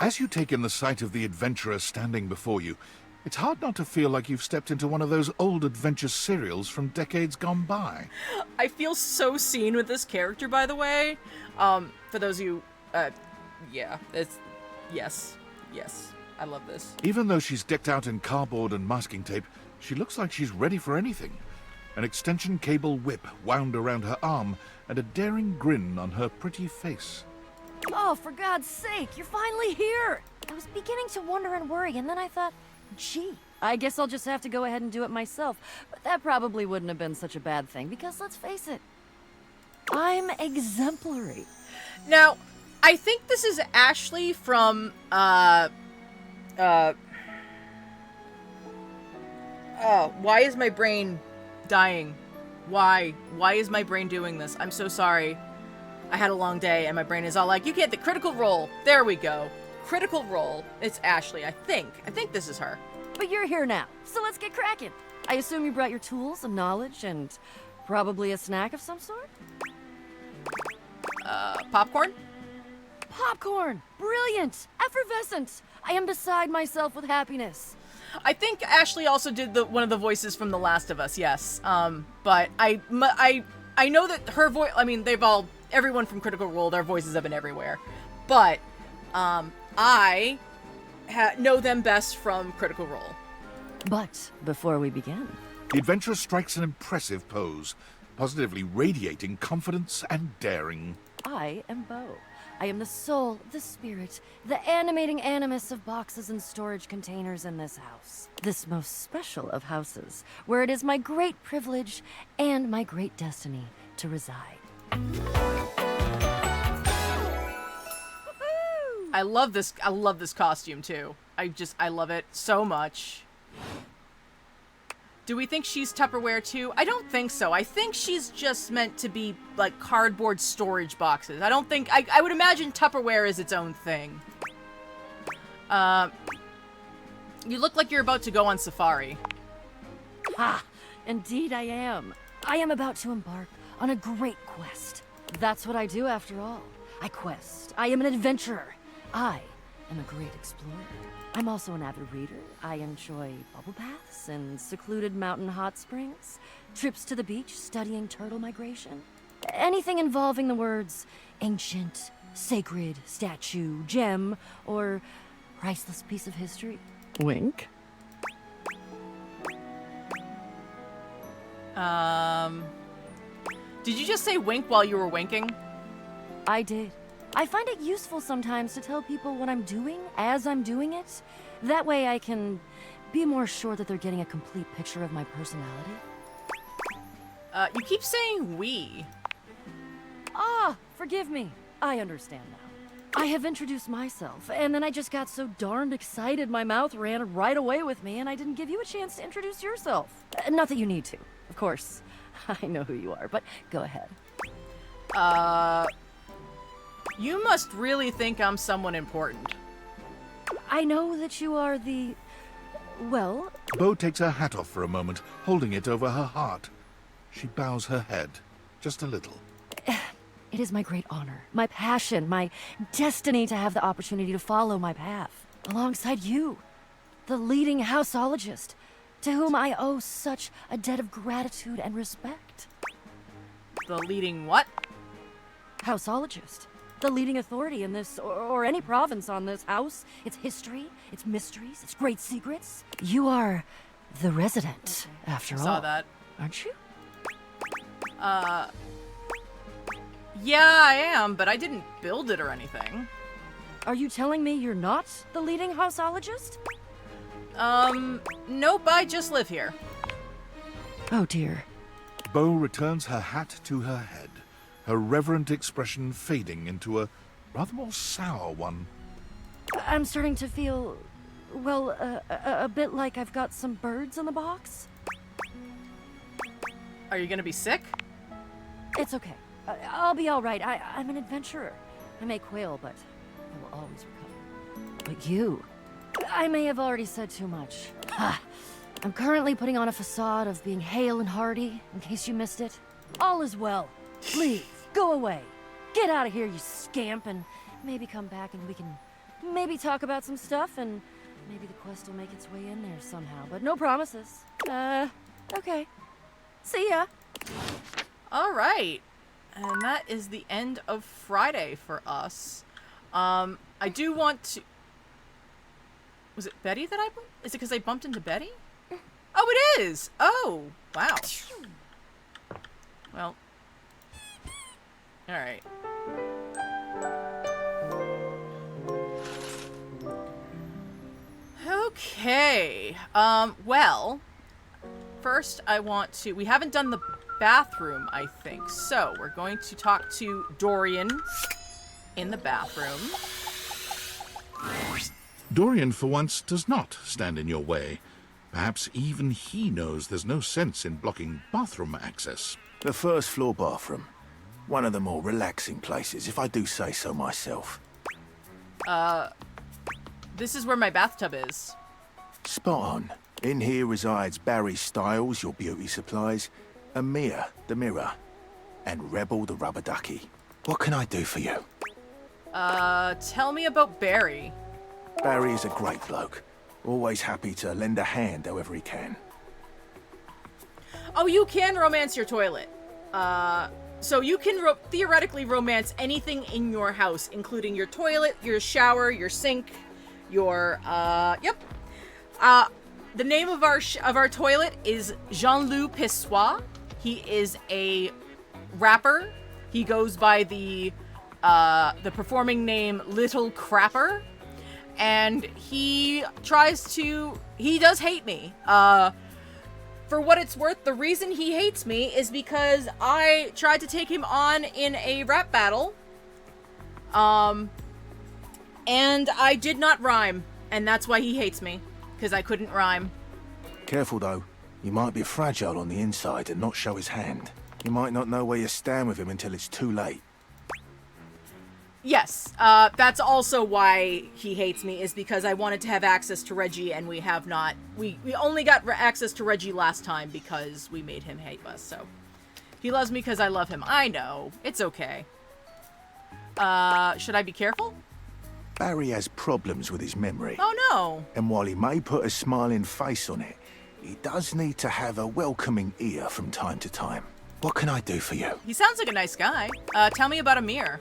As you take in the sight of the adventurer standing before you, it's hard not to feel like you've stepped into one of those old adventure serials from decades gone by. I feel so seen with this character, by the way. For those of you, yeah, yes, I love this. Even though she's decked out in cardboard and masking tape, she looks like she's ready for anything. An extension cable whip wound around her arm and a daring grin on her pretty face. Oh, for God's sake, you're finally here! I was beginning to wonder and worry, and then I thought, gee, I guess I'll just have to go ahead and do it myself. But that probably wouldn't have been such a bad thing, because let's face it, I'm exemplary. Now, I think this is Ashley from, oh, why is my brain dying? Why? Why is my brain doing this? I'm so sorry. I had a long day and my brain is all like, you can't, the Critical Role. There we go. Critical Role. It's Ashley, I think. I think this is her. But you're here now, so let's get cracking. I assume you brought your tools and knowledge and probably a snack of some sort? Popcorn? Popcorn! Brilliant! Effervescent! I am beside myself with happiness. I think Ashley also did one of the voices from The Last of Us, yes. But I know that her voice, I mean, everyone from Critical Role, their voices have been everywhere. But, I know them best from Critical Role. But, before we begin... The adventurer strikes an impressive pose, positively radiating confidence and daring. I am Bo. I am the soul, the spirit, the animating animus of boxes and storage containers in this house. This most special of houses, where it is my great privilege and my great destiny to reside. I love this costume too. I love it so much. Do we think she's Tupperware too? I don't think so. I think she's just meant to be like cardboard storage boxes. I don't think, I would imagine Tupperware is its own thing. You look like you're about to go on safari. Ha! Indeed I am. I am about to embark on a great quest. That's what I do after all. I quest. I am an adventurer. I am a great explorer. I'm also an avid reader. I enjoy bubble baths and secluded mountain hot springs, trips to the beach studying turtle migration. Anything involving the words ancient, sacred, statue, gem, or priceless piece of history. Wink. Did you just say wink while you were winking? I did. I find it useful sometimes to tell people what I'm doing as I'm doing it. That way I can be more sure that they're getting a complete picture of my personality. You keep saying we. Ah, forgive me. I understand now. I have introduced myself, and then I just got so darned excited my mouth ran right away with me, and I didn't give you a chance to introduce yourself. Not that you need to, of course. I know who you are, but go ahead. You must really think I'm someone important. I know that you are the... well... Bo takes her hat off for a moment, holding it over her heart. She bows her head, just a little. It is my great honor, my passion, my destiny to have the opportunity to follow my path, alongside you, the leading houseologist, to whom I owe such a debt of gratitude and respect. The leading what? Houseologist. The leading authority in this, or any province on this house, its history, its mysteries, its great secrets. You are the resident, after all. Saw that. Aren't you? Yeah, I am, but I didn't build it or anything. Are you telling me you're not the leading houseologist? Nope, I just live here. Oh dear. Bo returns her hat to her head, her reverent expression fading into a rather more sour one. I'm starting to feel, well, a bit like I've got some birds in the box. Are you gonna be sick? It's okay. I'll be all right. I'm an adventurer. I may quail, but I will always recover. But you... I may have already said too much. I'm currently putting on a facade of being hale and hearty, in case you missed it. All is well. Leave. Go away. get out of here, you scamp, and maybe come back and we can maybe talk about some stuff, and maybe the quest will make its way in there somehow, but no promises. Okay. See ya. All right. And that is the end of Friday for us. I do want to... Was it Betty that I bumped? Is it because I bumped into Betty? Oh, it is! Oh, wow. Well. Alright. Okay. Well. First, I want to... We haven't done the bathroom, I think. So, we're going to talk to Dorian in the bathroom. Dorian, for once, does not stand in your way. Perhaps even he knows there's no sense in blocking bathroom access. The first floor bathroom. One of the more relaxing places, if I do say so myself. This is where my bathtub is. Spot on. In here resides Barry Styles, your beauty supplies, Amir, the mirror, and Rebel, the rubber ducky. What can I do for you? Tell me about Barry. Barry is a great bloke. Always happy to lend a hand however he can. Oh, you can romance your toilet. So you can theoretically romance anything in your house, including your toilet, your shower, your sink, your, yep. The name of our toilet is Jean-Loup Pessois. He is a rapper. He goes by the performing name Little Crapper. And he does hate me. For what it's worth, the reason he hates me is because I tried to take him on in a rap battle. And I did not rhyme. And that's why he hates me. Because I couldn't rhyme. Careful though. He might be fragile on the inside and not show his hand. You might not know where you stand with him until it's too late. Yes, that's also why he hates me, is because I wanted to have access to Reggie, and we have not. We only got access to Reggie last time because we made him hate us, so. He loves me because I love him. I know. It's okay. Should I be careful? Barry has problems with his memory. Oh, no. And while he may put a smiling face on it, he does need to have a welcoming ear from time to time. What can I do for you? He sounds like a nice guy. Tell me about Amir.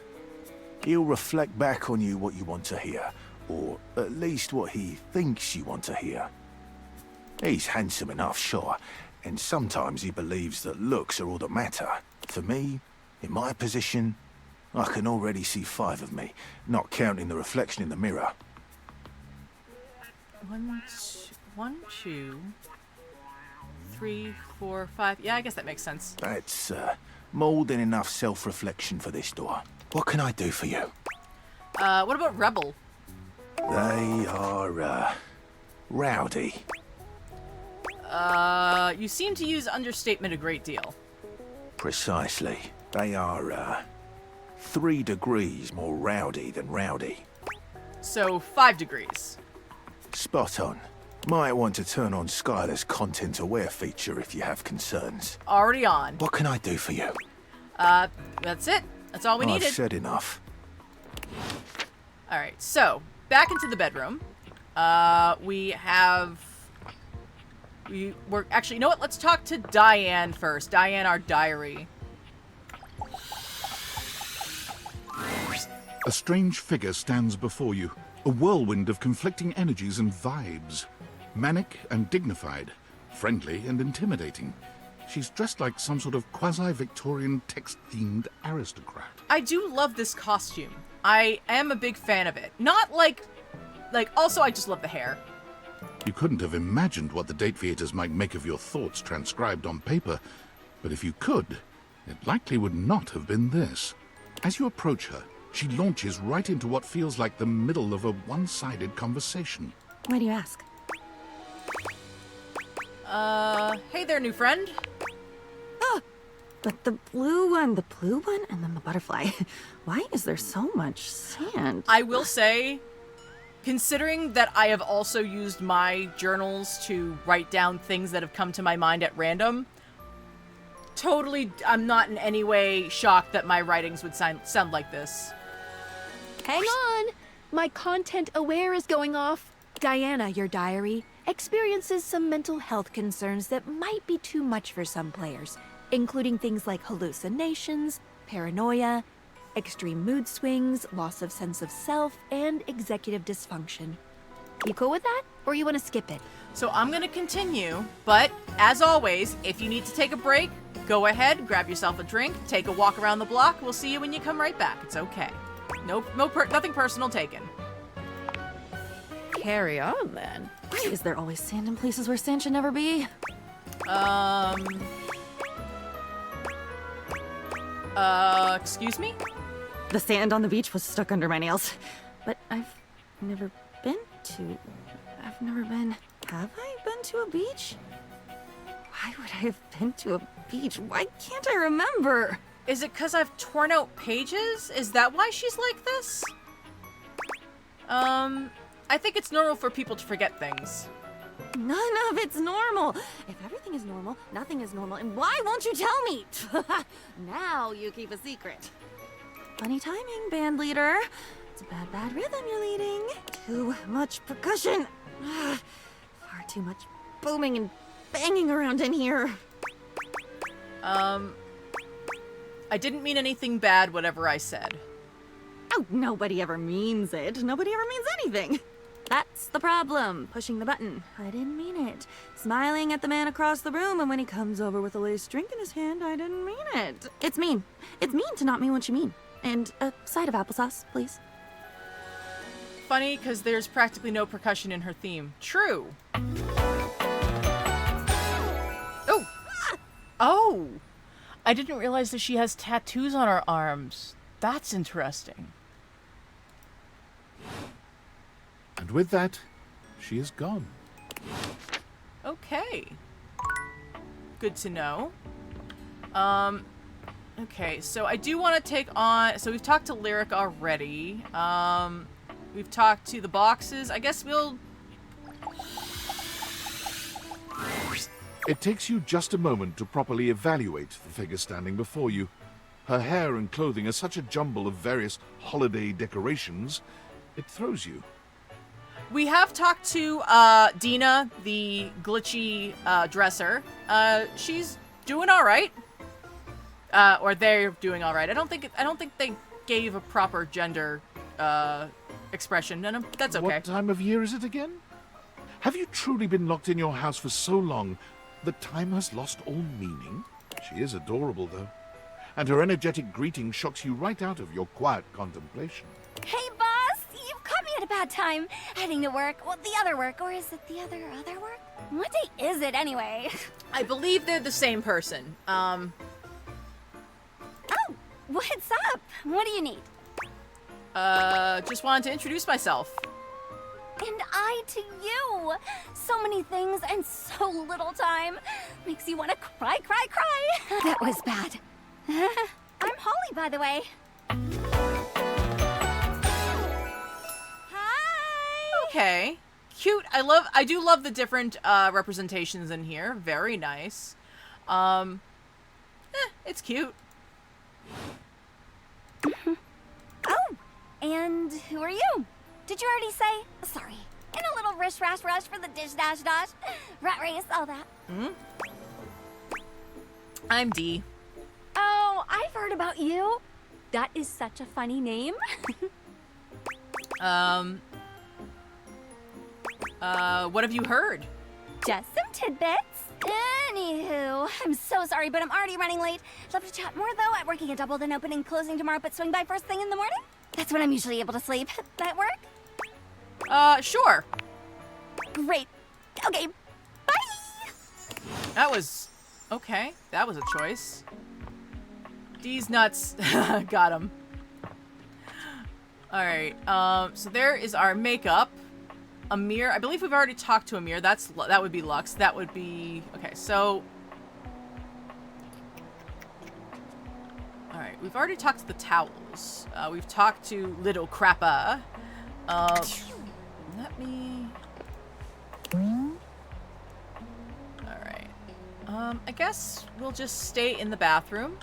He'll reflect back on you what you want to hear, or at least what he thinks you want to hear. He's handsome enough, sure, and sometimes he believes that looks are all that matter. For me, in my position, I can already see 5 of me, not counting the reflection in the mirror. 1, 2, 3, 4, 5. Yeah, I guess that makes sense. That's more than enough self-reflection for this door. What can I do for you? What about Rebel? They are, rowdy. You seem to use understatement a great deal. Precisely. They are, 3 degrees more rowdy than rowdy. So, 5 degrees. Spot on. Might want to turn on Skylar's content-aware feature if you have concerns. Already on. What can I do for you? That's it. That's all we needed. I've said enough. Alright, so, back into the bedroom. We're actually, you know what? Let's talk to Diane first. Diane, our diary. A strange figure stands before you, a whirlwind of conflicting energies and vibes. Manic and dignified, friendly and intimidating. She's dressed like some sort of quasi-Victorian text-themed aristocrat. I do love this costume. I am a big fan of it. Not also I just love the hair. You couldn't have imagined what the date theaters might make of your thoughts transcribed on paper, but if you could, it likely would not have been this. As you approach her, she launches right into what feels like the middle of a one-sided conversation. Why do you ask? Hey there, new friend. Oh, but the blue one, and then the butterfly. Why is there so much sand? I will say, considering that I have also used my journals to write down things that have come to my mind at random, I'm not in any way shocked that my writings would sound like this. Hang on! My content aware is going off. Diana, your diary, experiences some mental health concerns that might be too much for some players, including things like hallucinations, paranoia, extreme mood swings, loss of sense of self, and executive dysfunction. You cool with that? Or you want to skip it? So I'm gonna continue, but as always, if you need to take a break, go ahead, grab yourself a drink, take a walk around the block. We'll see you when you come right back. It's okay. Nothing personal taken. Carry on, then. Why is there always sand in places where sand should never be? Excuse me? The sand on the beach was stuck under my nails. But I've never been to... Have I been to a beach? Why would I have been to a beach? Why can't I remember? Is it because I've torn out pages? Is that why she's like this? I think it's normal for people to forget things. None of it's normal. If everything is normal, nothing is normal. And why won't you tell me? Now you keep a secret. Funny timing, band leader. It's a bad rhythm you're leading. Too much percussion. Far too much booming and banging around in here. I didn't mean anything bad, whatever I said. Oh, nobody ever means it. Nobody ever means anything. That's the problem. Pushing the button. I didn't mean it. Smiling at the man across the room, and when he comes over with a laced drink in his hand, I didn't mean it. It's mean. It's mean to not mean what you mean. And a side of applesauce, please. Funny, because there's practically no percussion in her theme. True. Oh! Oh! I didn't realize that she has tattoos on her arms. That's interesting. And with that, she is gone. Okay. Good to know. Okay, so I do want to take on... So we've talked to Lyric already. We've talked to the boxes. I guess we'll... It takes you just a moment to properly evaluate the figure standing before you. Her hair and clothing are such a jumble of various holiday decorations, it throws you. We have talked to Dina, the glitchy dresser. She's doing all right. Or they're doing all right. I don't think they gave a proper gender expression. No, that's okay. What time of year is it again? Have you truly been locked in your house for so long that time has lost all meaning? She is adorable, though. And her energetic greeting shocks you right out of your quiet contemplation. Hey, boss! You've caught me at a bad time. Heading to work. Well, the other work. Or is it the other work? What day is it, anyway? I believe they're the same person. Oh! What's up? What do you need? Just wanted to introduce myself. And I to you! So many things and so little time. Makes you want to cry. That was bad. I'm Holly, by the way. Hi! Okay. Cute. I do love the different representations in here. Very nice. It's cute. Oh! And who are you? Did you already say? Sorry. In a little rush for the dish dash. Rat race, all that. I'm Dee. Oh, I've heard about you. That is such a funny name. What have you heard? Just some tidbits. Anywho, I'm so sorry, but I'm already running late. Love to chat more, though. I'm working a double, then opening and closing tomorrow, but swing by first thing in the morning. That's when I'm usually able to sleep. That work? Sure. Great. Okay, bye! That was... Okay, that was a choice. D's nuts. Got him. Alright, so there is our makeup. Amir, I believe we've already talked to Amir. That would be Lux. That would be... Okay, so... Alright, we've already talked to the towels. We've talked to Little Crappa. Let me... Alright. I guess we'll just stay in the bathroom.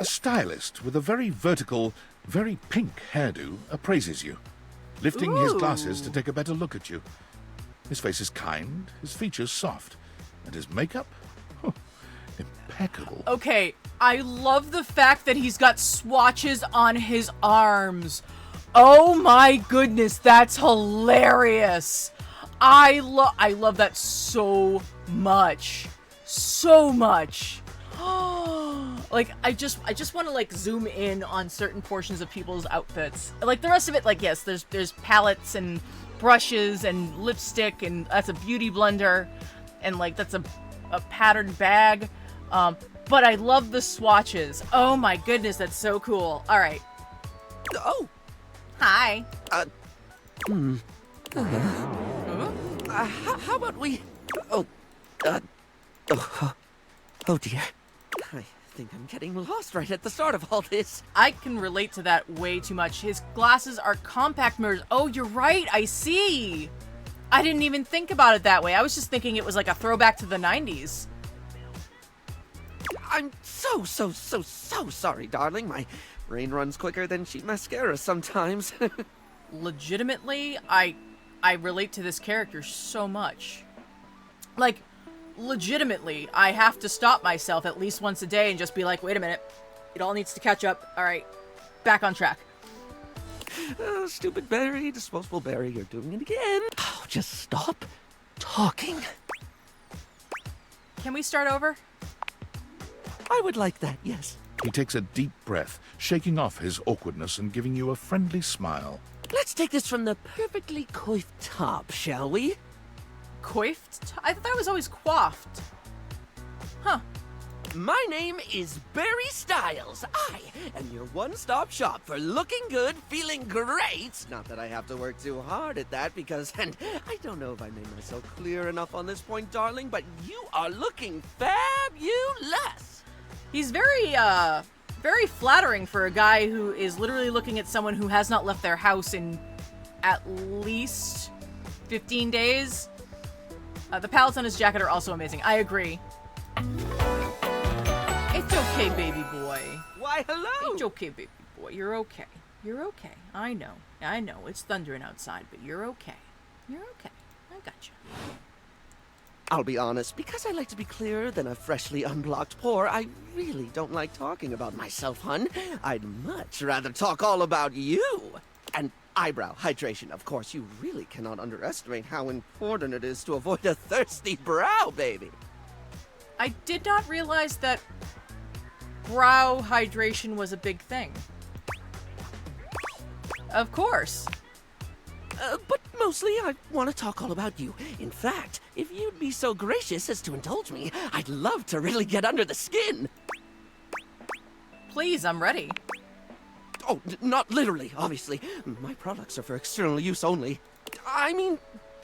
A stylist with a very vertical, very pink hairdo appraises you, lifting his glasses to take a better look at you. His face is kind, his features soft, and his makeup? Oh, impeccable. Okay, I love the fact that he's got swatches on his arms. Oh my goodness, that's hilarious. I love that so much. So much. Like, I just want to, like, zoom in on certain portions of people's outfits. Like, the rest of it, like, yes, there's palettes and brushes and lipstick, and that's a beauty blender, and, like, that's a patterned bag. But I love the swatches. Oh my goodness, that's so cool. All right. Oh. Hi. How about we... Oh dear. I think I'm getting lost right at the start of all this. I can relate to that way too much. His glasses are compact mirrors. Oh, you're right. I see. I didn't even think about it that way. I was just thinking it was like a throwback to the 90s. I'm so sorry, darling. My brain runs quicker than cheap mascara sometimes. Legitimately, I relate to this character so much. Like, legitimately, I have to stop myself at least once a day and just be like, wait a minute. It all needs to catch up. All right, back on track. Oh, stupid Barry, disposable Barry, you're doing it again. Oh, just stop talking. Can we start over? I would like that, yes. He takes a deep breath, shaking off his awkwardness and giving you a friendly smile. Let's take this from the perfectly coiffed top, shall we? Coiffed? I thought that was always coiffed. Huh. My name is Barry Styles. I am your one-stop shop for looking good, feeling great. Not that I have to work too hard at that because, and I don't know if I made myself clear enough on this point, darling, but you are looking fabulous. He's very flattering for a guy who is literally looking at someone who has not left their house in at least 15 days. The palettes on his jacket are also amazing. I agree. It's okay, baby boy. Why, hello. It's okay, baby boy. You're okay. You're okay. I know. It's thundering outside, but you're okay. You're okay. I got you. I'll be honest, because I like to be clearer than a freshly unblocked pore, I really don't like talking about myself, hun. I'd much rather talk all about you. And eyebrow hydration, of course. You really cannot underestimate how important it is to avoid a thirsty brow, baby. I did not realize that brow hydration was a big thing. Of course. But mostly I want to talk all about you. In fact, if you'd be so gracious as to indulge me, I'd love to really get under the skin. Please, I'm ready. Oh, not literally, obviously. My products are for external use only. I mean,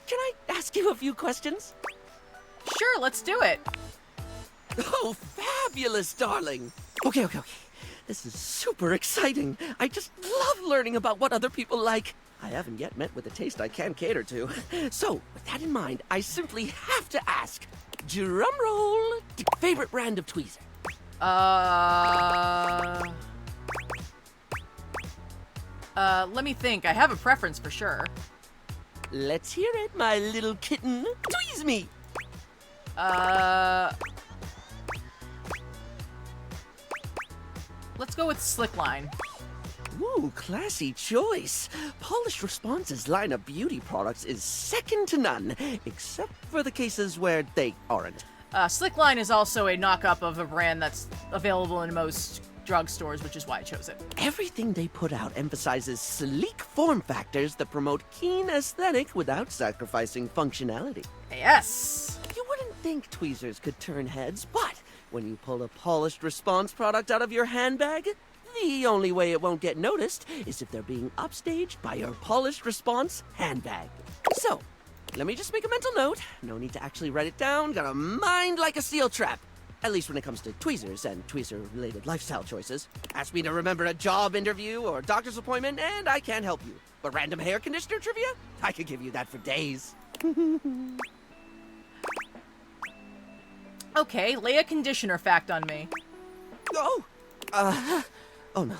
can I ask you a few questions? Sure, let's do it. Oh, fabulous, darling. Okay. This is super exciting. I just love learning about what other people like. I haven't yet met with a taste I can cater to. So, with that in mind, I simply have to ask, drum roll, favorite brand of tweezer? Let me think. I have a preference for sure. Let's hear it, my little kitten. Tweeze me! Let's go with Slickline. Ooh, classy choice. Polished Response's line of beauty products is second to none, except for the cases where they aren't. Slickline is also a knockup of a brand that's available in most drugstores, which is why I chose it. Everything they put out emphasizes sleek form factors that promote keen aesthetic without sacrificing functionality. Yes! You wouldn't think tweezers could turn heads, but when you pull a Polished Response product out of your handbag, the only way it won't get noticed is if they're being upstaged by your Polished Response handbag. So, let me just make a mental note. No need to actually write it down. Got a mind like a steel trap. At least when it comes to tweezers and tweezer-related lifestyle choices. Ask me to remember a job interview or doctor's appointment, and I can't help you. But random hair conditioner trivia? I could give you that for days. Okay, lay a conditioner fact on me. Oh! Oh no.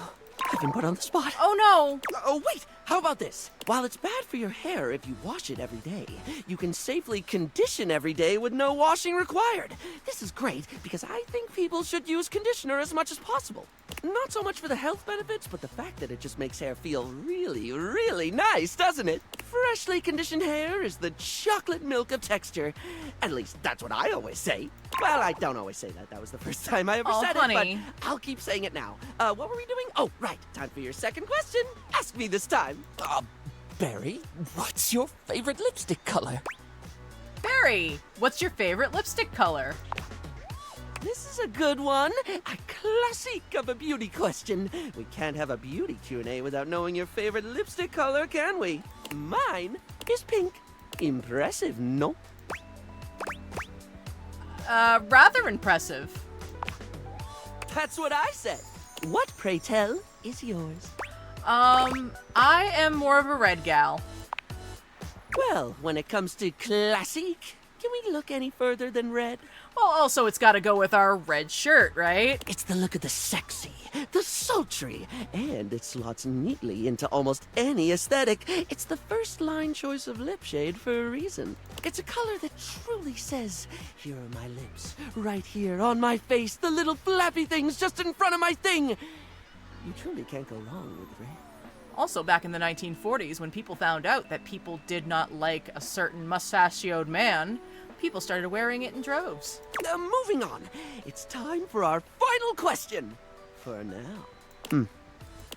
I've been put on the spot. Oh no! Oh wait! How about this? While it's bad for your hair if you wash it every day, you can safely condition every day with no washing required. This is great because I think people should use conditioner as much as possible. Not so much for the health benefits, but the fact that it just makes hair feel really, really nice, doesn't it? Freshly conditioned hair is the chocolate milk of texture. At least that's what I always say. Well, I don't always say that. That was the first time I ever said honey. it, but I'll keep saying it now. What were we doing? Oh, right. Time for your second question. Ask me this time. Barry, what's your favorite lipstick color? Barry, what's your favorite lipstick color? This is a good one. A classic of a beauty question. We can't have a beauty Q&A without knowing your favorite lipstick color, can we? Mine is pink. Impressive, no? Rather impressive. That's what I said. What, pray tell, is yours? I am more of a red gal. Well, when it comes to classic, can we look any further than red? Well, also it's gotta go with our red shirt, right? It's the look of the sexy, the sultry, and it slots neatly into almost any aesthetic. It's the first line choice of lip shade for a reason. It's a color that truly says, here are my lips, right here on my face, the little flappy things just in front of my thing. You truly can't go wrong with red. Also, back in the 1940s, when people found out that people did not like a certain mustachioed man, people started wearing it in droves. Moving on. It's time for our final question. For now.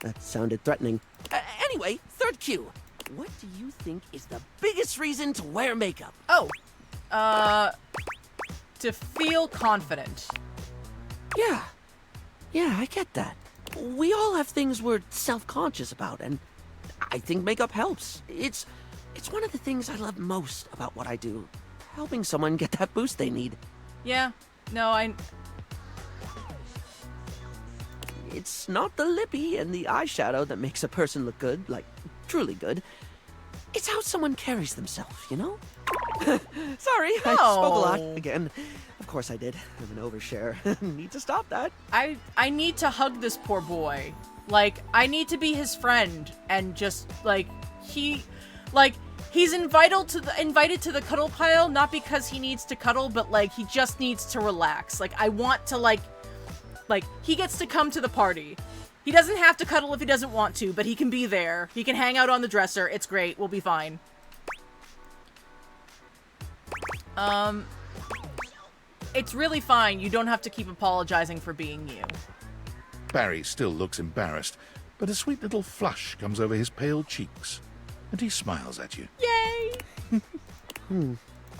That sounded threatening. Anyway, third cue. What do you think is the biggest reason to wear makeup? Oh, to feel confident. Yeah, I get that. We all have things we're self-conscious about, and I think makeup helps. It's one of the things I love most about what I do. Helping someone get that boost they need. Yeah, no, It's not the lippy and the eyeshadow that makes a person look good, like, truly good. It's how someone carries themselves, you know? Sorry, I spoke a lot again. Of course I did. I'm an overshare. Need to stop that. I need to hug this poor boy. Like, I need to be his friend and just, like, he's invited to the cuddle pile, not because he needs to cuddle, but, like, he just needs to relax. Like, I want to, like, he gets to come to the party. He doesn't have to cuddle if he doesn't want to, but he can be there. He can hang out on the dresser. It's great. We'll be fine. It's really fine. You don't have to keep apologizing for being you. Barry still looks embarrassed, but a sweet little flush comes over his pale cheeks, and he smiles at you. Yay!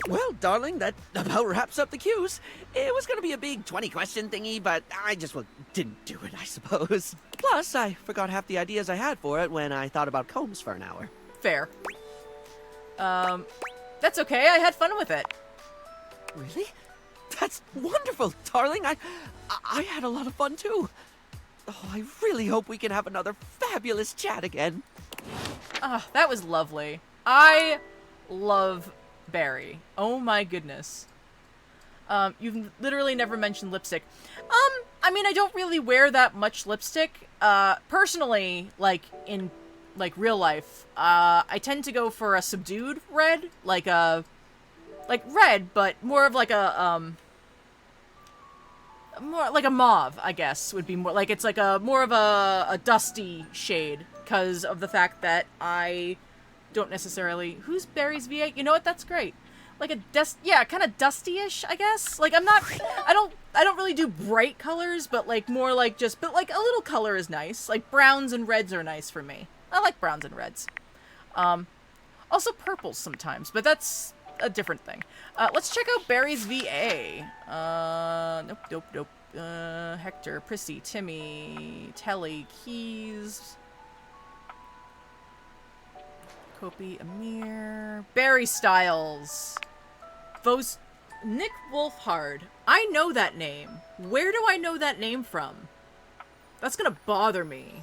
Well, darling, that about wraps up the cues. It was going to be a big 20-question thingy, but I just didn't do it, I suppose. Plus, I forgot half the ideas I had for it when I thought about combs for an hour. Fair. That's okay. I had fun with it. Really? That's wonderful, darling. I had a lot of fun, too. Oh, I really hope we can have another fabulous chat again. Ah, that was lovely. I love Barry. Oh my goodness. You've literally never mentioned lipstick. I mean, I don't really wear that much lipstick. Personally, like, in, like, real life, I tend to go for a subdued red. Like red, but more of like a, more like a mauve, I guess, would be more, like, it's like more of a dusty shade, because of the fact that I don't necessarily... Who's Barry's V8? You know what? That's great. Like a yeah, kind of dusty-ish, I guess. Like, I'm not... I don't really do bright colors, but, like, more like just... But, like, a little color is nice. Like, browns and reds are nice for me. I like browns and reds. Also purples sometimes, but that's a different thing. Let's check out Barry's VA. Nope. Hector, Prissy, Timmy, Telly, Keys... Kopi, Amir, Barry Styles, Nick Wolfhard. I know that name. Where do I know that name from? That's gonna bother me.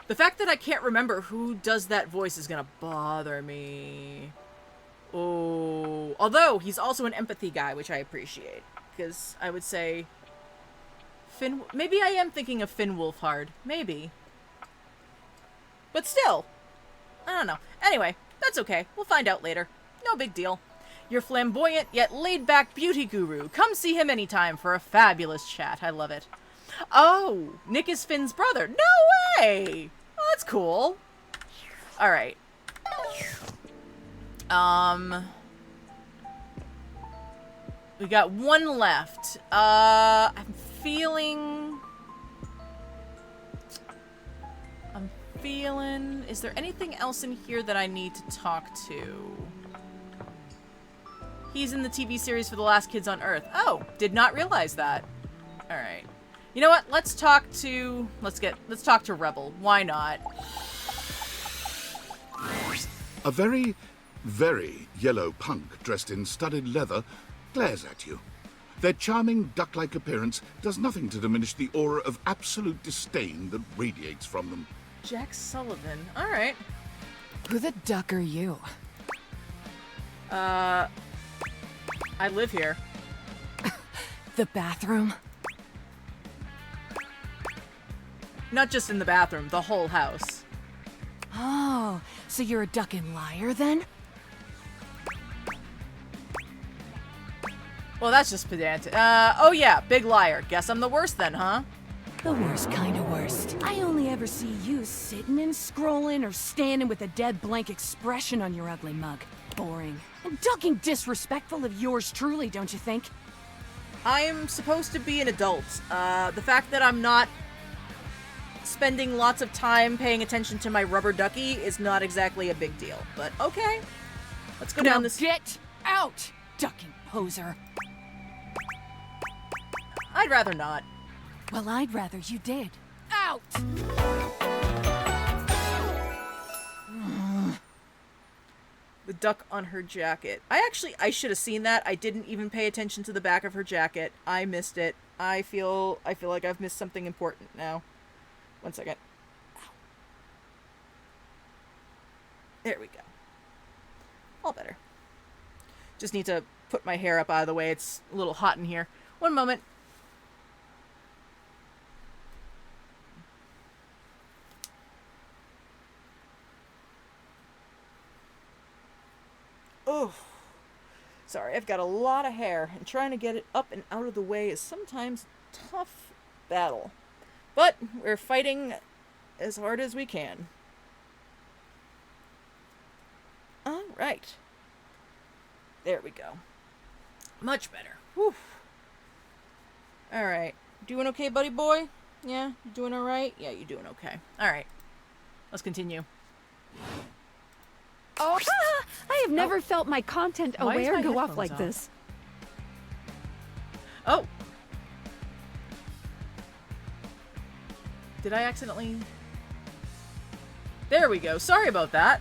The fact that I can't remember who does that voice is gonna bother me. Oh, although he's also an empathy guy, which I appreciate. Because I would say Finn... Maybe I am thinking of Finn Wolfhard. Maybe. But still. I don't know. Anyway, that's okay. We'll find out later. No big deal. Your flamboyant yet laid-back beauty guru. Come see him anytime for a fabulous chat. I love it. Oh, Nick is Finn's brother. No way! Oh, that's cool. Alright. We got one left. I'm feeling... Is there anything else in here that I need to talk to? He's in the TV series for The Last Kids on Earth. Oh, did not realize that. Alright. You know what? Let's talk to Rebel. Why not? A very, very yellow punk dressed in studded leather glares at you. Their charming duck-like appearance does nothing to diminish the aura of absolute disdain that radiates from them. Jack Sullivan. Alright. Who the duck are you? I live here. The bathroom? Not just in the bathroom, the whole house. Oh, so you're a duckin' liar then? Well, that's just pedantic. Oh yeah, big liar. Guess I'm the worst then, huh? The worst kind of worst. I only ever see you sitting and scrolling or standing with a dead blank expression on your ugly mug. Boring. And ducking disrespectful of yours truly, don't you think? I'm supposed to be an adult. The fact that I'm not spending lots of time paying attention to my rubber ducky is not exactly a big deal. But okay. Let's go down this... Get out, ducking poser. I'd rather not. Well, I'd rather you did. Out! The duck on her jacket. I should have seen that. I didn't even pay attention to the back of her jacket. I missed it. I feel like I've missed something important now. One second. Ow. There we go. All better. Just need to put my hair up out of the way. It's a little hot in here. One moment. Oh, sorry, I've got a lot of hair, and trying to get it up and out of the way is sometimes a tough battle. But we're fighting as hard as we can. Alright. There we go. Much better. Whew. Alright. Doing okay, buddy boy? Yeah? You doing alright? Yeah, you're doing okay. Alright. Let's continue. Oh, I have never felt my content Why is aware my go off headphones like off? this. Oh! Did I accidentally... There we go. Sorry about that.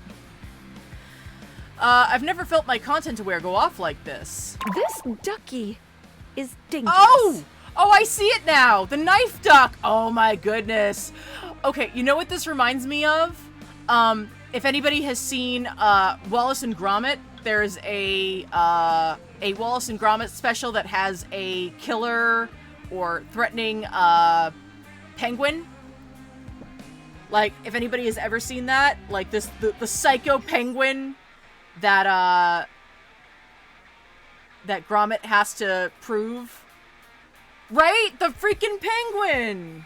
I've never felt my content aware go off like this. This ducky is dangerous. Oh! Oh, I see it now! The knife duck! Oh my goodness. Okay, you know what this reminds me of? If anybody has seen Wallace and Gromit, there's a Wallace and Gromit special that has a killer or threatening penguin. Like, if anybody has ever seen that, like the psycho penguin that that Gromit has to prove. Right? The freaking penguin!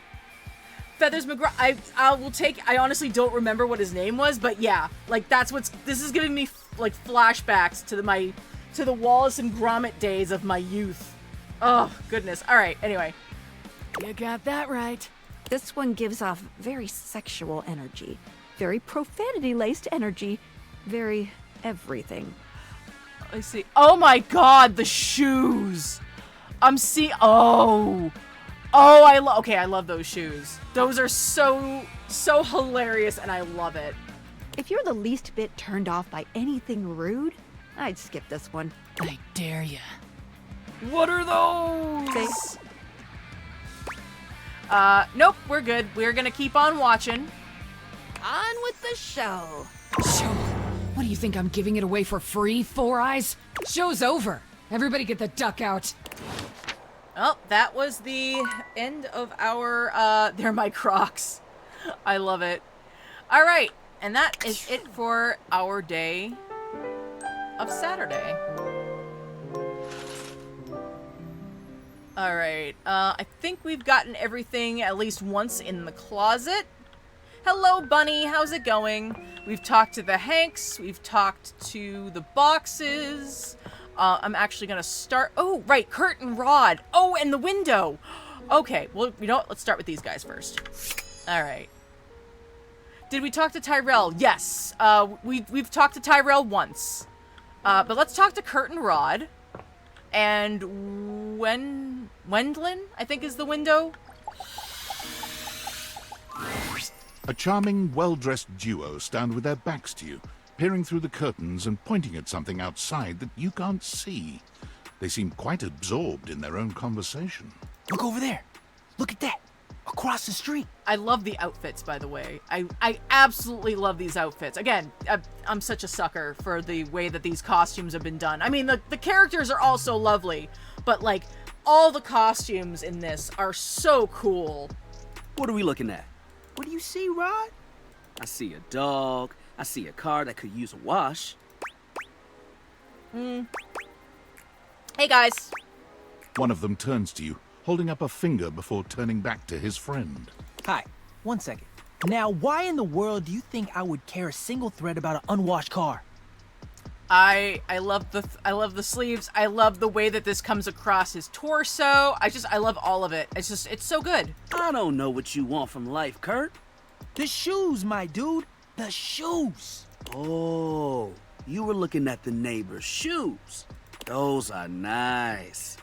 Feathers McGraw. I honestly don't remember what his name was, but yeah, like this is giving me like flashbacks to the Wallace and Gromit days of my youth. Oh, goodness. All right, anyway. You got that right. This one gives off very sexual energy, very profanity-laced energy, very everything. I see. Oh my god, the shoes! Oh, I love those shoes. Those are so hilarious, and I love it. If you're the least bit turned off by anything rude, I'd skip this one. I dare ya. What are those? Nope, we're good. We're gonna keep on watching. On with the show. Show? What do you think I'm giving it away for free, Four Eyes? Show's over. Everybody get the duck out. Oh, that was the end of our, they're my Crocs. I love it. All right, and that is it for our day of Saturday. All right, I think we've gotten everything at least once in the closet. Hello, Bunny, how's it going? We've talked to the Hanks, we've talked to the boxes. I'm actually gonna start, oh, right, curtain rod. Oh, and the window. Okay, well, you know what, let's start with these guys first. All right. Did we talk to Tyrell? Yes, we've talked to Tyrell once. But let's talk to curtain rod. And Wendlin, I think is the window. A charming, well-dressed duo stand with their backs to you, peering through the curtains and pointing at something outside that you can't see. They seem quite absorbed in their own conversation. Look over there. Look at that. Across the street. I love the outfits, by the way. I absolutely love these outfits. Again, I'm such a sucker for the way that these costumes have been done. I mean, the characters are all so lovely, but, like, all the costumes in this are so cool. What are we looking at? What do you see, Rod? I see a dog. I see a car that could use a wash. Hey, guys. One of them turns to you, holding up a finger before turning back to his friend. Hi, 1 second. Now, why in the world do you think I would care a single thread about an unwashed car? I love the sleeves. I love the way that this comes across his torso. I love all of it. It's so good. I don't know what you want from life, Kurt. The shoes, my dude. The shoes. Oh, you were looking at the neighbor's shoes. Those are nice.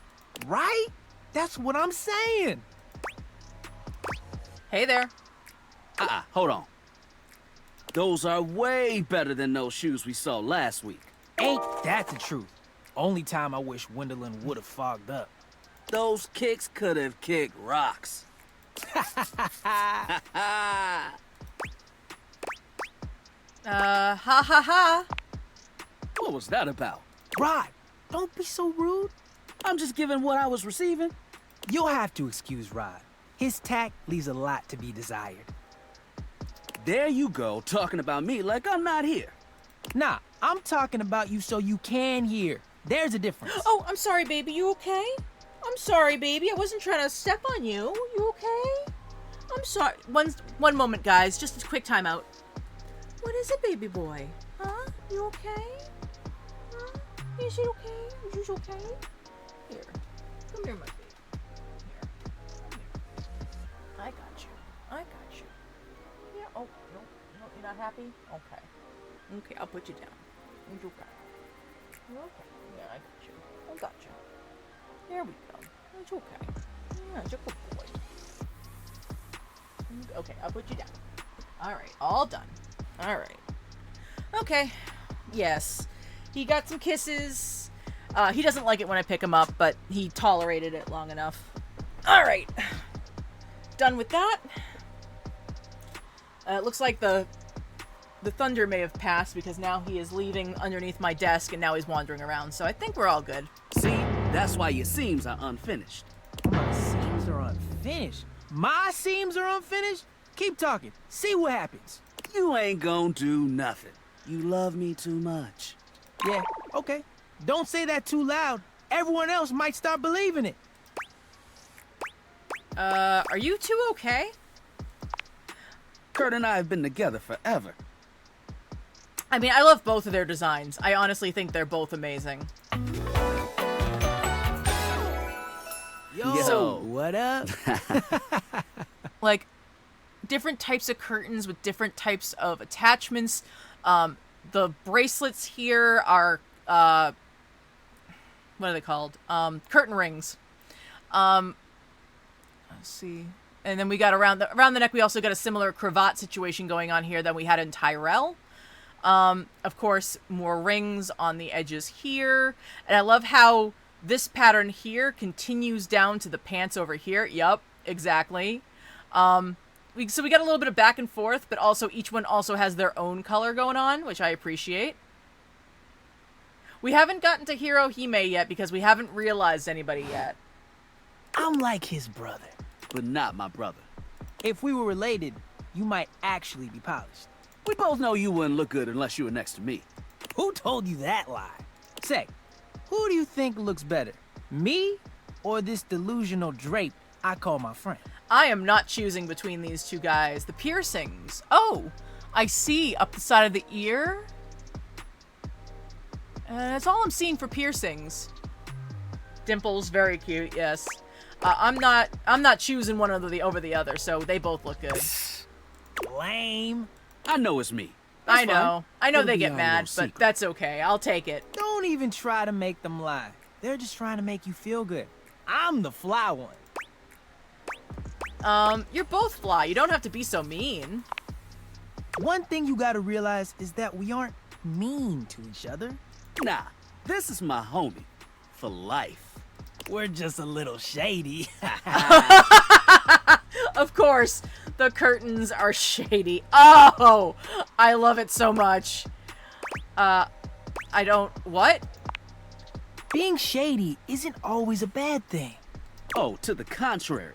Right? That's what I'm saying. Hey there. Hold on. Those are way better than those shoes we saw last week. Ain't that the truth? Only time I wish Wendelin would have fogged up. Those kicks could have kicked rocks. Ha ha ha. What was that about? Rod, don't be so rude. I'm just giving what I was receiving. You'll have to excuse Rod. His tact leaves a lot to be desired. There you go, talking about me like I'm not here. Nah, I'm talking about you so you can hear. There's a difference. Oh, I'm sorry, baby. You okay? I'm sorry, baby. I wasn't trying to step on you. You okay? I'm sorry. One moment, guys. Just a quick timeout. What is it, baby boy? Huh? You okay? Huh? Is it okay? Is it okay? Here. Come here, my baby. Here. Come here. I got you. I got you. Yeah. Oh, no. No, you're not happy? Okay. Okay, I'll put you down. It's okay. Okay. Yeah, I got you. I got you. There we go. It's okay. Yeah, it's a good boy. Okay, I'll put you down. Alright, all done. Alright. Okay. Yes. He got some kisses. He doesn't like it when I pick him up, but he tolerated it long enough. Alright. Done with that. It looks like the thunder may have passed because now he is leaving underneath my desk and now he's wandering around. So I think we're all good. See? That's why your seams are unfinished. My seams are unfinished? My seams are unfinished? Keep talking. See what happens. You ain't gonna do nothing. You love me too much. Yeah, okay. Don't say that too loud. Everyone else might start believing it. Are you two okay? Kurt and I have been together forever. I mean, I love both of their designs. I honestly think they're both amazing. Yo, what up? Like, different types of curtains with different types of attachments. The bracelets here are, what are they called? Curtain rings. Let's see. And then we got around the neck, we also got a similar cravat situation going on here that we had in Tyrell. Of course, more rings on the edges here. And I love how this pattern here continues down to the pants over here. Yup, exactly. So we got a little bit of back and forth, but also each one also has their own color going on, which I appreciate. We haven't gotten to Hirohime yet because we haven't realized anybody yet. I'm like his brother. But not my brother. If we were related, you might actually be polished. We both know you wouldn't look good unless you were next to me. Who told you that lie? Say, who do you think looks better? Me or this delusional drape I call my friend? I am not choosing between these two guys. The piercings. Oh, I see. Up the side of the ear. That's all I'm seeing for piercings. Dimples, very cute. Yes. I'm not choosing one over the other, so they both look good. Lame. I know it's me. That's I know. I know It'll they be get our mad, little but secret. that's okay. I'll take it. Don't even try to make them lie. They're just trying to make you feel good. I'm the fly one. You're both fly. You don't have to be so mean. One thing you gotta realize is that we aren't mean to each other. Nah, this is my homie. For life. We're just a little shady. Of course, the curtains are shady. Oh, I love it so much. I don't... What? Being shady isn't always a bad thing. Oh, to the contrary.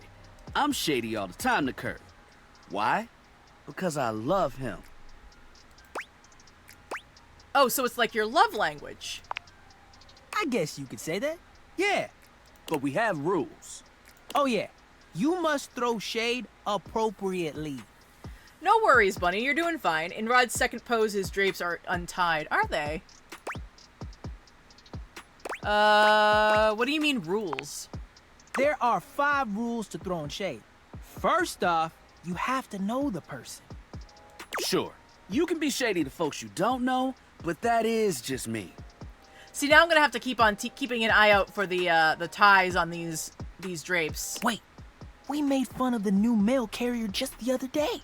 I'm shady all the time to Kurt. Why? Because I love him. Oh, so it's like your love language. I guess you could say that. Yeah. But we have rules. Oh yeah. You must throw shade appropriately. No worries, Bunny. You're doing fine. In Rod's second pose, his drapes are untied. Are they? What do you mean rules? There are 5 rules to throwing shade. First off, you have to know the person. Sure, you can be shady to folks you don't know, but that is just me. See, now I'm gonna have to keep on keeping an eye out for the ties on these drapes. Wait, we made fun of the new mail carrier just the other day.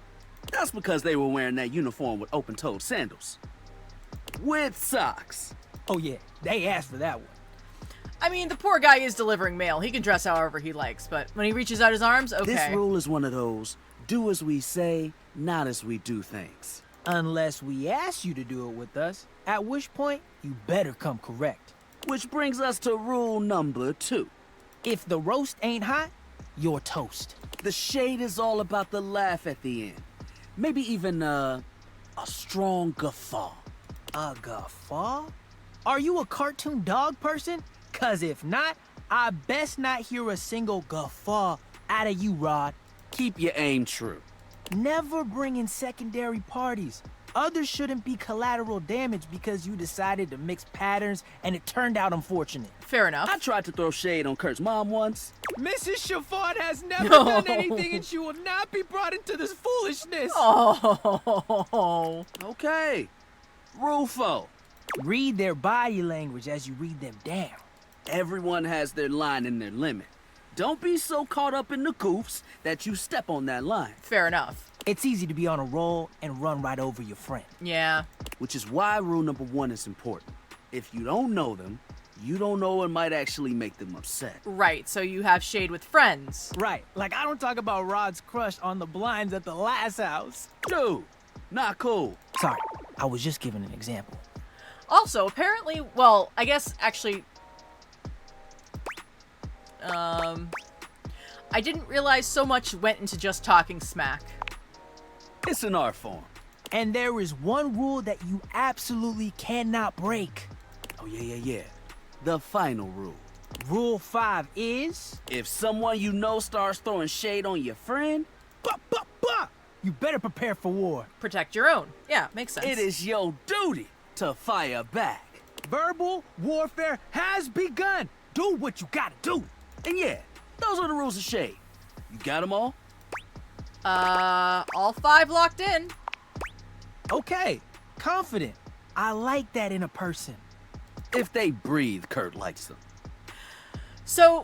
That's because they were wearing that uniform with open-toed sandals. With socks. Oh yeah, they asked for that one. I mean, the poor guy is delivering mail. He can dress however he likes, but when he reaches out his arms, okay. This rule is one of those, do as we say, not as we do things. Unless we ask you to do it with us, at which point, you better come correct. Which brings us to rule number 2. If the roast ain't hot, you're toast. The shade is all about the laugh at the end. Maybe even, a strong guffaw. A guffaw? Are you a cartoon dog person? 'Cause if not, I best not hear a single guffaw out of you, Rod. Keep your aim true. Never bring in secondary parties. Others shouldn't be collateral damage because you decided to mix patterns and it turned out unfortunate. Fair enough. I tried to throw shade on Kurt's mom once. Mrs. Chiffon has never done anything and she will not be brought into this foolishness. Oh. Okay. Rule 4. Read their body language as you read them down. Everyone has their line and their limit. Don't be so caught up in the goofs that you step on that line. Fair enough. It's easy to be on a roll and run right over your friend. Yeah. Which is why rule number 1 is important. If you don't know them, you don't know what might actually make them upset. Right, so you have shade with friends. Right, like I don't talk about Rod's crush on the blinds at the last house. Dude, not cool. Sorry, I was just giving an example. Also, apparently, well, I guess actually... I didn't realize so much went into just talking smack. It's an art form. And there is one rule that you absolutely cannot break. Oh, yeah. The final rule. Rule 5 is... If someone you know starts throwing shade on your friend... You better prepare for war. Protect your own. Yeah, makes sense. It is your duty to fire back. Verbal warfare has begun. Do what you gotta do. And yeah, those are the rules of shade. You got them all? All 5 locked in. Okay, confident. I like that in a person. If they breathe, Kurt likes them. So,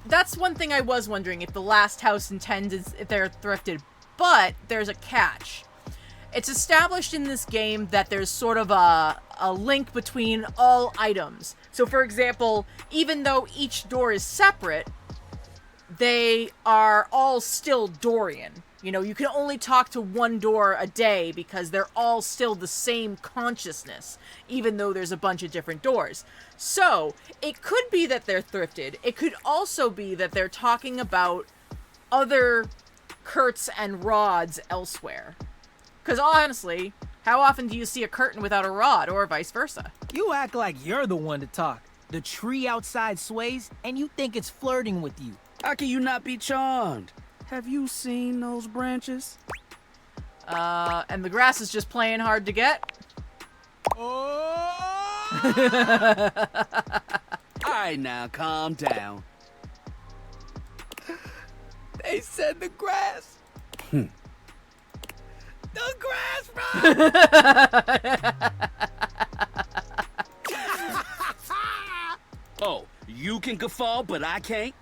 that's one thing I was wondering if the last house intends if they're thrifted, but there's a catch. it's established in this game that there's sort of a link between all items. So for example, even though each door is separate, they are all still Dorian. You know, you can only talk to one door a day because they're all still the same consciousness, even though there's a bunch of different doors. So, it could be that they're thrifted. It could also be that they're talking about other Kurts and rods elsewhere. Because honestly, how often do you see a curtain without a rod, or vice versa? You act like you're the one to talk. The tree outside sways, and you think it's flirting with you. How can you not be charmed? Have you seen those branches? And the grass is just playing hard to get? Alright now, calm down. They said the grass. Hmm. The grass, bro! Oh, you can guffaw, but I can't?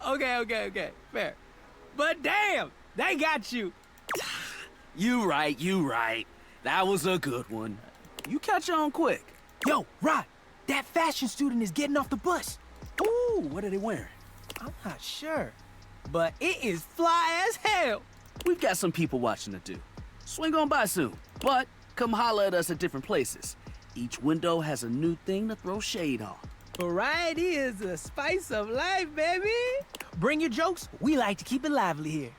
Okay. Fair. But damn, they got you. You right. That was a good one. You catch on quick. Yo, Rod, that fashion student is getting off the bus. Ooh, what are they wearing? I'm not sure, but it is fly as hell. We've got some people watching to do. Swing on by soon, but come holler at us at different places. Each window has a new thing to throw shade on. Variety is the spice of life, baby. Bring your jokes. We like to keep it lively here.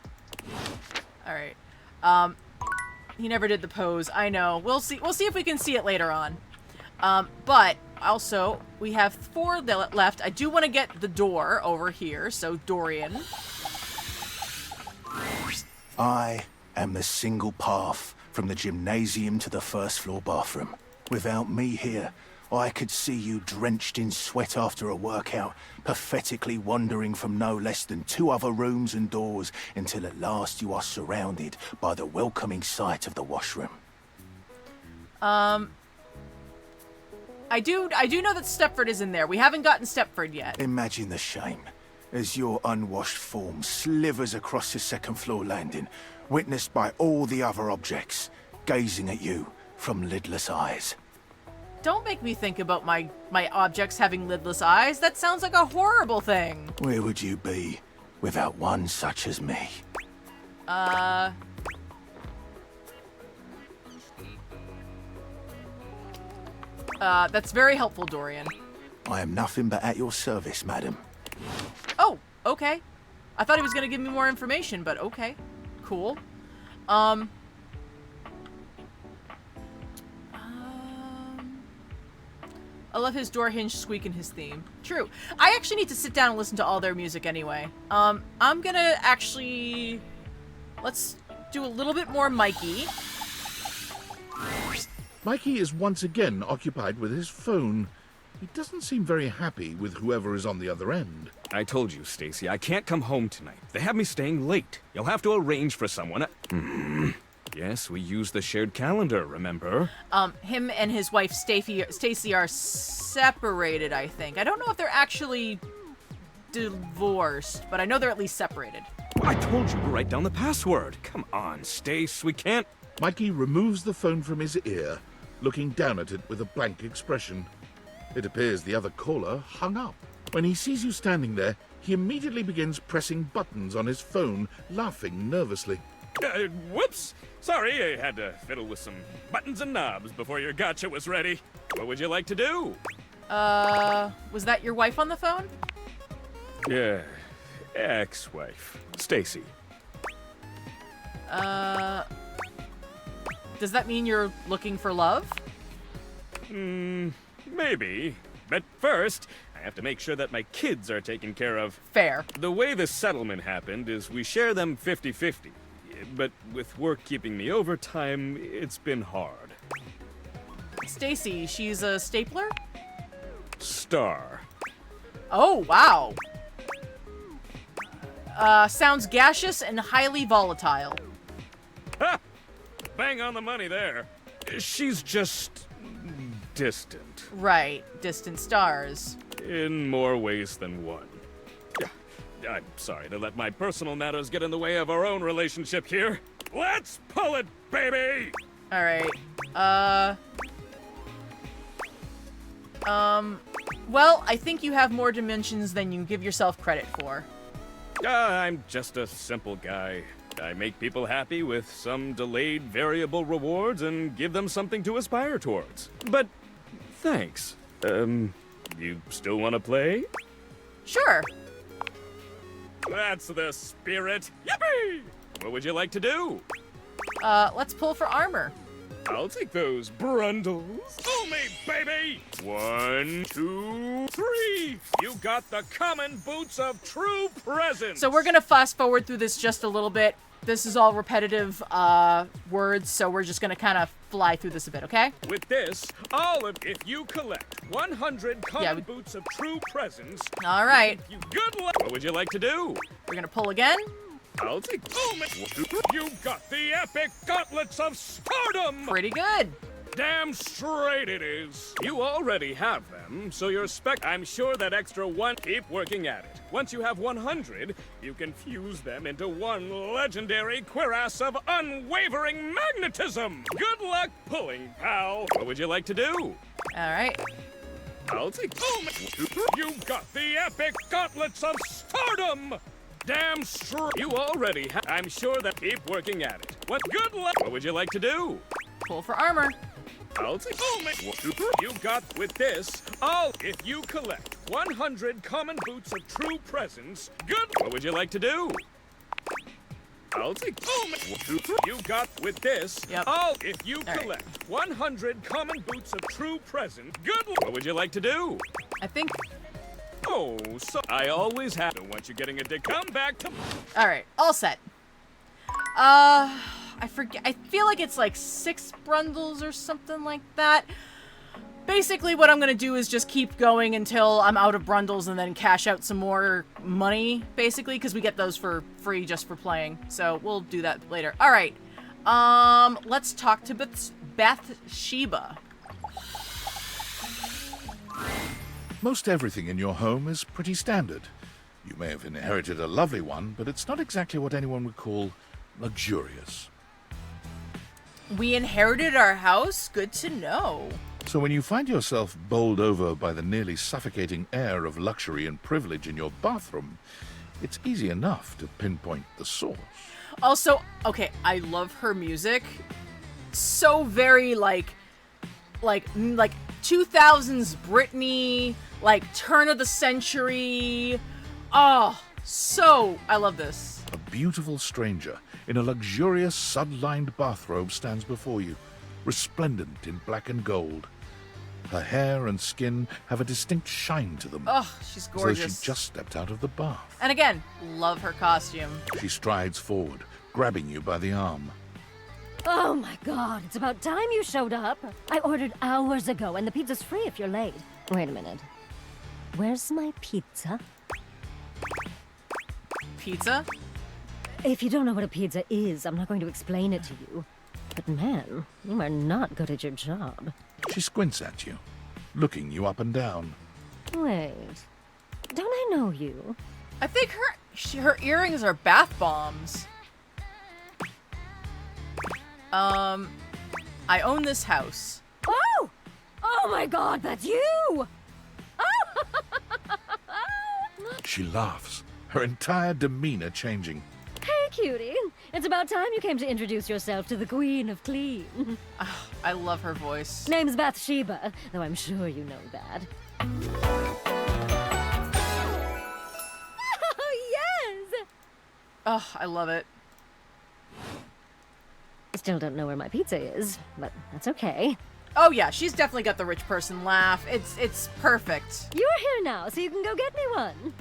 All right. He never did the pose. I know. We'll see if we can see it later on. But also, we have 4 left. I do want to get the door over here. So, Dorian. I am the single path from the gymnasium to the first floor bathroom. Without me here, I could see you drenched in sweat after a workout, pathetically wandering from no less than 2 other rooms and doors until at last you are surrounded by the welcoming sight of the washroom. I do know that Stepford is in there. We haven't gotten Stepford yet. Imagine the shame as your unwashed form slithers across the 2nd floor landing, witnessed by all the other objects, gazing at you from lidless eyes. Don't make me think about my objects having lidless eyes. That sounds like a horrible thing. Where would you be without one such as me? That's very helpful, Dorian. I am nothing but at your service, madam. Oh, okay. I thought he was gonna give me more information, but okay. Cool. I love his door hinge squeak in his theme. True. I actually need to sit down and listen to all their music anyway. I'm gonna actually... Let's do a little bit more Mikey. Mikey is once again occupied with his phone. He doesn't seem very happy with whoever is on the other end. I told you, Stacy, I can't come home tonight. They have me staying late. You'll have to arrange for someone. Yes, we use the shared calendar, remember? Him and his wife Stacy are separated, I think. I don't know if they're actually divorced, but I know they're at least separated. I told you to write down the password. Come on, Stace, we can't... Mikey removes the phone from his ear, looking down at it with a blank expression. It appears the other caller hung up. When he sees you standing there, he immediately begins pressing buttons on his phone, laughing nervously. Whoops! Sorry, I had to fiddle with some buttons and knobs before your gotcha was ready. What would you like to do? Was that your wife on the phone? Yeah, ex-wife, Stacy. Does that mean you're looking for love? Maybe. But first, I have to make sure that my kids are taken care of. Fair. The way this settlement happened is we share them 50-50. But with work keeping me overtime, it's been hard. Stacy, she's a stapler? Star. Oh, wow. Sounds gaseous and highly volatile. Ha! Bang on the money there. She's just... distant. Right, distant stars. In more ways than one. I'm sorry to let my personal matters get in the way of our own relationship here. Let's pull it, baby! All right. Well, I think you have more dimensions than you give yourself credit for. I'm just a simple guy. I make people happy with some delayed variable rewards and give them something to aspire towards. But thanks. You still want to play? Sure. That's the spirit. Yippee! What would you like to do? Let's pull for armor. I'll take those brundles. Pull me, baby! 1, 2, 3. You got the common boots of true presence. So we're gonna fast forward through this just a little bit. This is all repetitive words, so we're just gonna kind of fly through this a bit, okay? With this, if you collect 100 common boots of true presence. All right. Good luck. What would you like to do? We're gonna pull again. I'll take. You got the epic gauntlets of stardom. Pretty good. Damn straight it is. You already have them, so your I'm sure that extra one. Keep working at it. Once you have 100, you can fuse them into one legendary cuirass of unwavering magnetism. Good luck pulling, pal. What would you like to do? All right. I'll take. You got the epic gauntlets of stardom. Damn straight. You already have. I'm sure that. Keep working at it. What? Good luck. What would you like to do? Pull for armor. I'll take. You got with this. If you collect 100 common boots of true presence. Good. What would you like to do? I'll take. You got with this. Yep. If you collect 100 common boots of true presence. Good. What would you like to do? I think. Oh, so I always have. Don't want you getting a dick. Come back to. All right, all set. I forget. I feel like it's like 6 brundles or something like that. Basically, what I'm gonna do is just keep going until I'm out of brundles and then cash out some more money, basically, because we get those for free just for playing. So we'll do that later. All right. Let's talk to Bathsheba. Most everything in your home is pretty standard. You may have inherited a lovely one, but it's not exactly what anyone would call luxurious. We inherited our house? Good to know. So when you find yourself bowled over by the nearly suffocating air of luxury and privilege in your bathroom, it's easy enough to pinpoint the source. Also, okay, I love her music. So very like 2000s Britney, like turn of the century. Oh, so I love this. A beautiful stranger in a luxurious sud-lined bathrobe stands before you, resplendent in black and gold. Her hair and skin have a distinct shine to them. Oh, she's gorgeous. As though she just stepped out of the bath. And again, love her costume. She strides forward, grabbing you by the arm. Oh my god, it's about time you showed up. I ordered hours ago and the pizza's free if you're late. Wait a minute. Where's my pizza? Pizza? If you don't know what a pizza is, I'm not going to explain it to you. But man, you are not good at your job. She squints at you, looking you up and down. Wait, don't I know you? I think her earrings are bath bombs. I own this house. Oh! Oh my god, that's you! She laughs, her entire demeanor changing. Hey, cutie. It's about time you came to introduce yourself to the Queen of Clean. I love her voice. Name's Bathsheba, though I'm sure you know that. Oh, yes! Oh, I love it. Still don't know where my pizza is, but that's okay. Oh yeah, she's definitely got the rich person laugh. It's perfect. You're here now, so you can go get me one.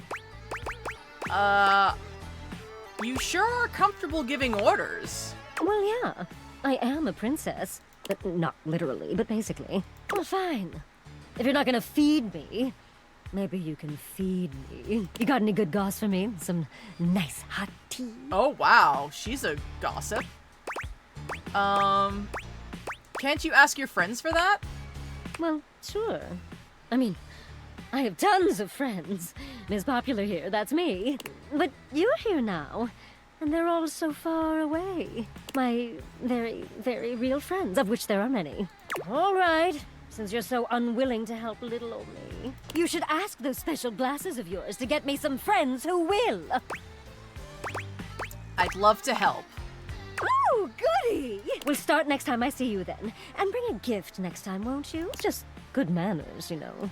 You sure are comfortable giving orders. Well, yeah. I am a princess. But not literally, but basically. Well, fine. If you're not gonna feed me, maybe you can feed me. You got any good goss for me? Some nice hot tea? Oh, wow. She's a gossip. Can't you ask your friends for that? Well, sure. I mean, I have tons of friends. Ms. Popular here, that's me. But you're here now. And they're all so far away. My very, very real friends, of which there are many. All right, since you're so unwilling to help little old me, you should ask those special glasses of yours to get me some friends who will. I'd love to help. Oh, goody! We'll start next time I see you then. And bring a gift next time, won't you? Just good manners, you know.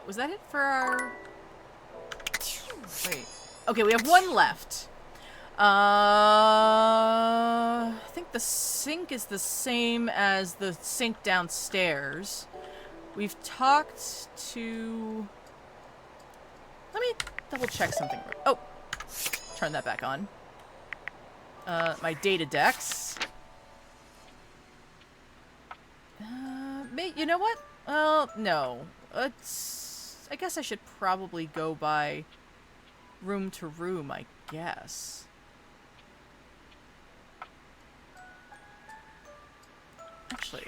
Was that it for our... Wait. Okay, we have one left. I think the sink is the same as the sink downstairs. We've talked to... Let me double check something. Oh, turn that back on. My data decks. You know what? Well, no. I guess I should probably go by room to room, I guess. Actually,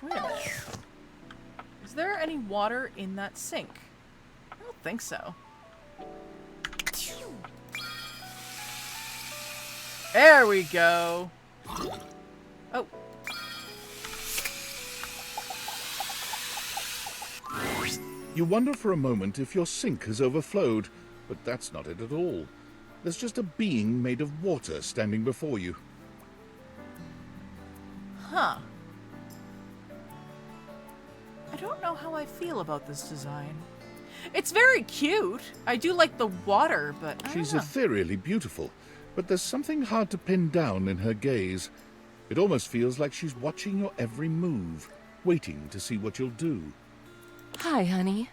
wait a minute. Is there any water in that sink? I don't think so. There we go. Oh. You wonder for a moment if your sink has overflowed, but that's not it at all. There's just a being made of water standing before you. Huh. I don't know how I feel about this design. It's very cute. I do like the water, but I She's don't know. ethereally beautiful, but there's something hard to pin down in her gaze. It almost feels like she's watching your every move, waiting to see what you'll do. Hi, honey.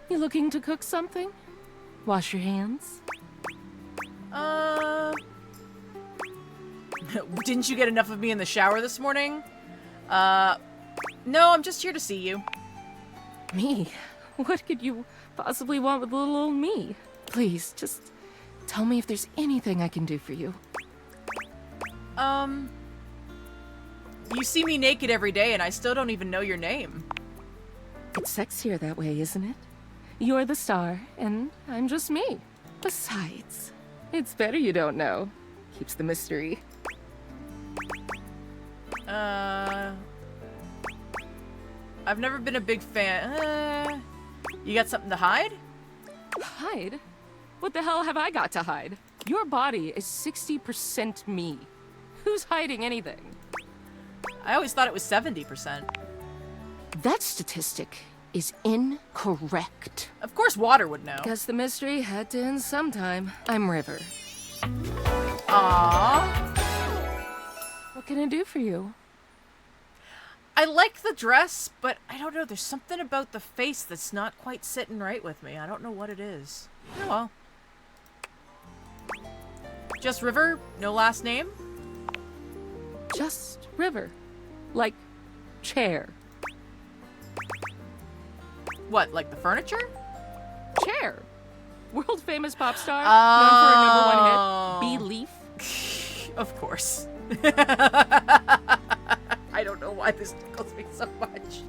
You looking to cook something? Wash your hands? Didn't you get enough of me in the shower this morning? No, I'm just here to see you. Me? What could you possibly want with little old me? Please, just tell me if there's anything I can do for you. You see me naked every day and I still don't even know your name. It's sexier that way, isn't it? You're the star, and I'm just me. Besides, it's better you don't know. Keeps the mystery. I've never been a big fan. You got something to hide? Hide? What the hell have I got to hide? Your body is 60% me. Who's hiding anything? I always thought it was 70%. That statistic is incorrect. Of course Water would know. Guess the mystery had to end sometime. I'm River. Aww. What can I do for you? I like the dress, but I don't know. There's something about the face that's not quite sitting right with me. I don't know what it is. Oh well. Just River? No last name? Just River. Like chair. What, like the furniture? Chair. World famous pop star. Known for her #1 hit, Belief. Of course. I don't know why this tickles me so much.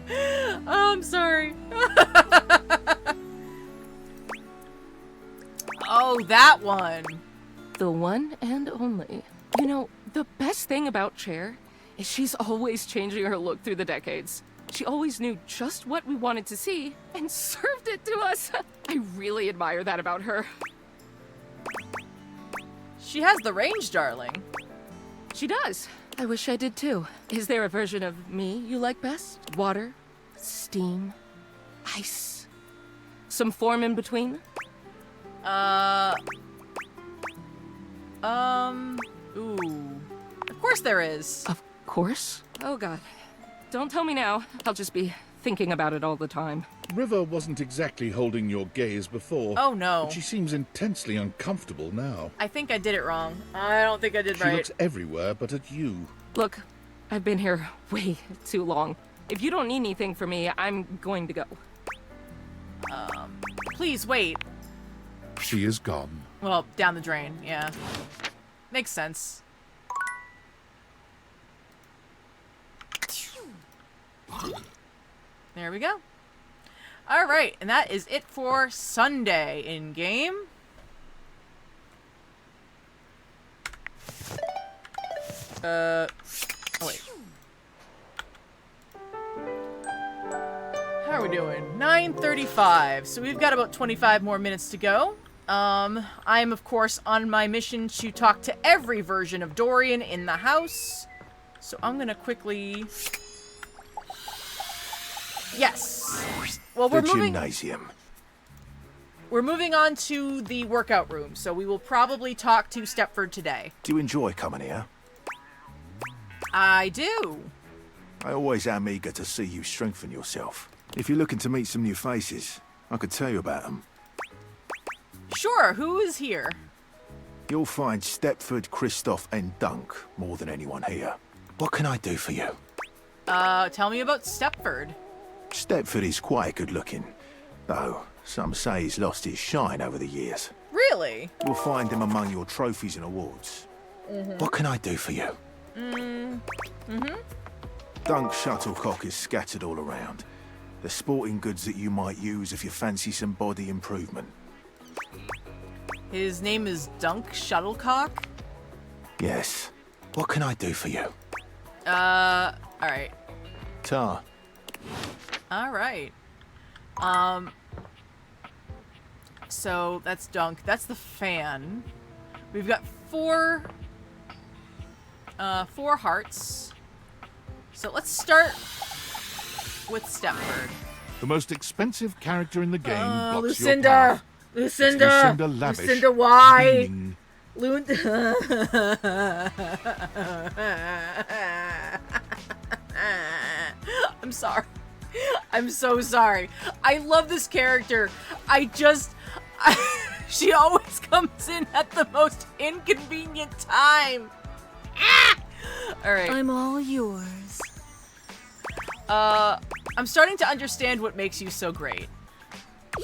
Oh, I'm sorry. Oh, that one. The one and only. You know, the best thing about Chair is she's always changing her look through the decades. She always knew just what we wanted to see and served it to us. I really admire that about her. She has the range, darling. She does. I wish I did too. Is there a version of me you like best? Water? Steam? Ice? Some form in between? Ooh. Of course there is. Of course? Oh god. Don't tell me now. I'll just be thinking about it all the time. River wasn't exactly holding your gaze before. Oh no. But she seems intensely uncomfortable now. I think I did it wrong. I don't think I did She right. looks everywhere but at you. Look, I've been here way too long. If you don't need anything from me, I'm going to go. Please wait. She is gone. Well, down the drain, yeah. Makes sense. There we go. Alright, and that is it for Sunday in-game. Oh, wait. How are we doing? 9:35. So we've got about 25 more minutes to go. I am, of course, on my mission to talk to every version of Dorian in the house. So I'm gonna quickly... Yes. Well, we're the moving... gymnasium. We're moving on to the workout room, so we will probably talk to Stepford today. Do you enjoy coming here? I do. I always am eager to see you strengthen yourself. If you're looking to meet some new faces, I could tell you about them. Sure, who is here? You'll find Stepford, Kristoff, and Dunk more than anyone here. What can I do for you? Tell me about Stepford. Stepford is quite good looking, though some say he's lost his shine over the years. Really? You'll find him among your trophies and awards. What can I do for you? Dunk's shuttlecock is scattered all around. The sporting goods that you might use if you fancy some body improvement. His name is Dunk Shuttlecock? Yes. What can I do for you? Alright. Tar. Alright. So that's Dunk. That's the fan. We've got four hearts. So let's start with Stepford. The most expensive character in the game blocks Lucinda! your path. Lucinda! It's Lucinda Lavish. Lucinda, why? Beaming. I'm sorry. I'm so sorry. I love this character. She always comes in at the most inconvenient time. Alright. I'm all yours. I'm starting to understand what makes you so great.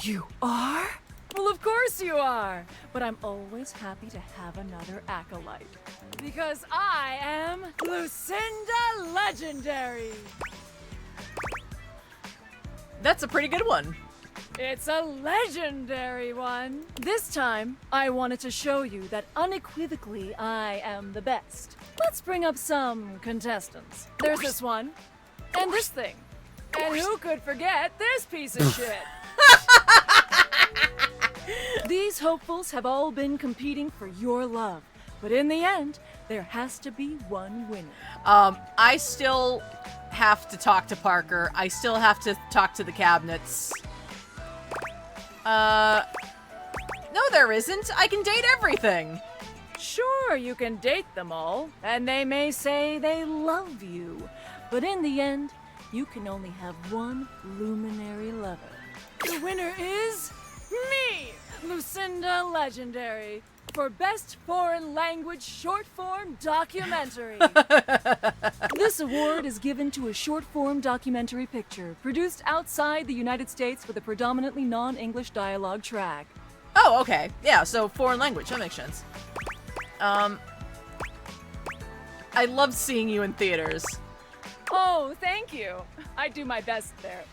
You are? Well, of course you are. But I'm always happy to have another acolyte. Because I am Lucinda Legendary. That's a pretty good one. It's a legendary one. This time, I wanted to show you that unequivocally I am the best. Let's bring up some contestants. There's this one, and this thing. And who could forget this piece of shit? These hopefuls have all been competing for your love. But in the end, there has to be one winner. I still have to talk to Parker. I still have to talk to the cabinets. No, there isn't. I can date everything. Sure, you can date them all, and they may say they love you. But in the end, you can only have one luminary lover. The winner is me, Lucinda Legendary, for Best Foreign Language Short-Form Documentary. This award is given to a short-form documentary picture produced outside the United States with a predominantly non-English dialogue track. Oh, okay. Yeah, so foreign language. That makes sense. I loved seeing you in theaters. Oh, thank you. I do my best there.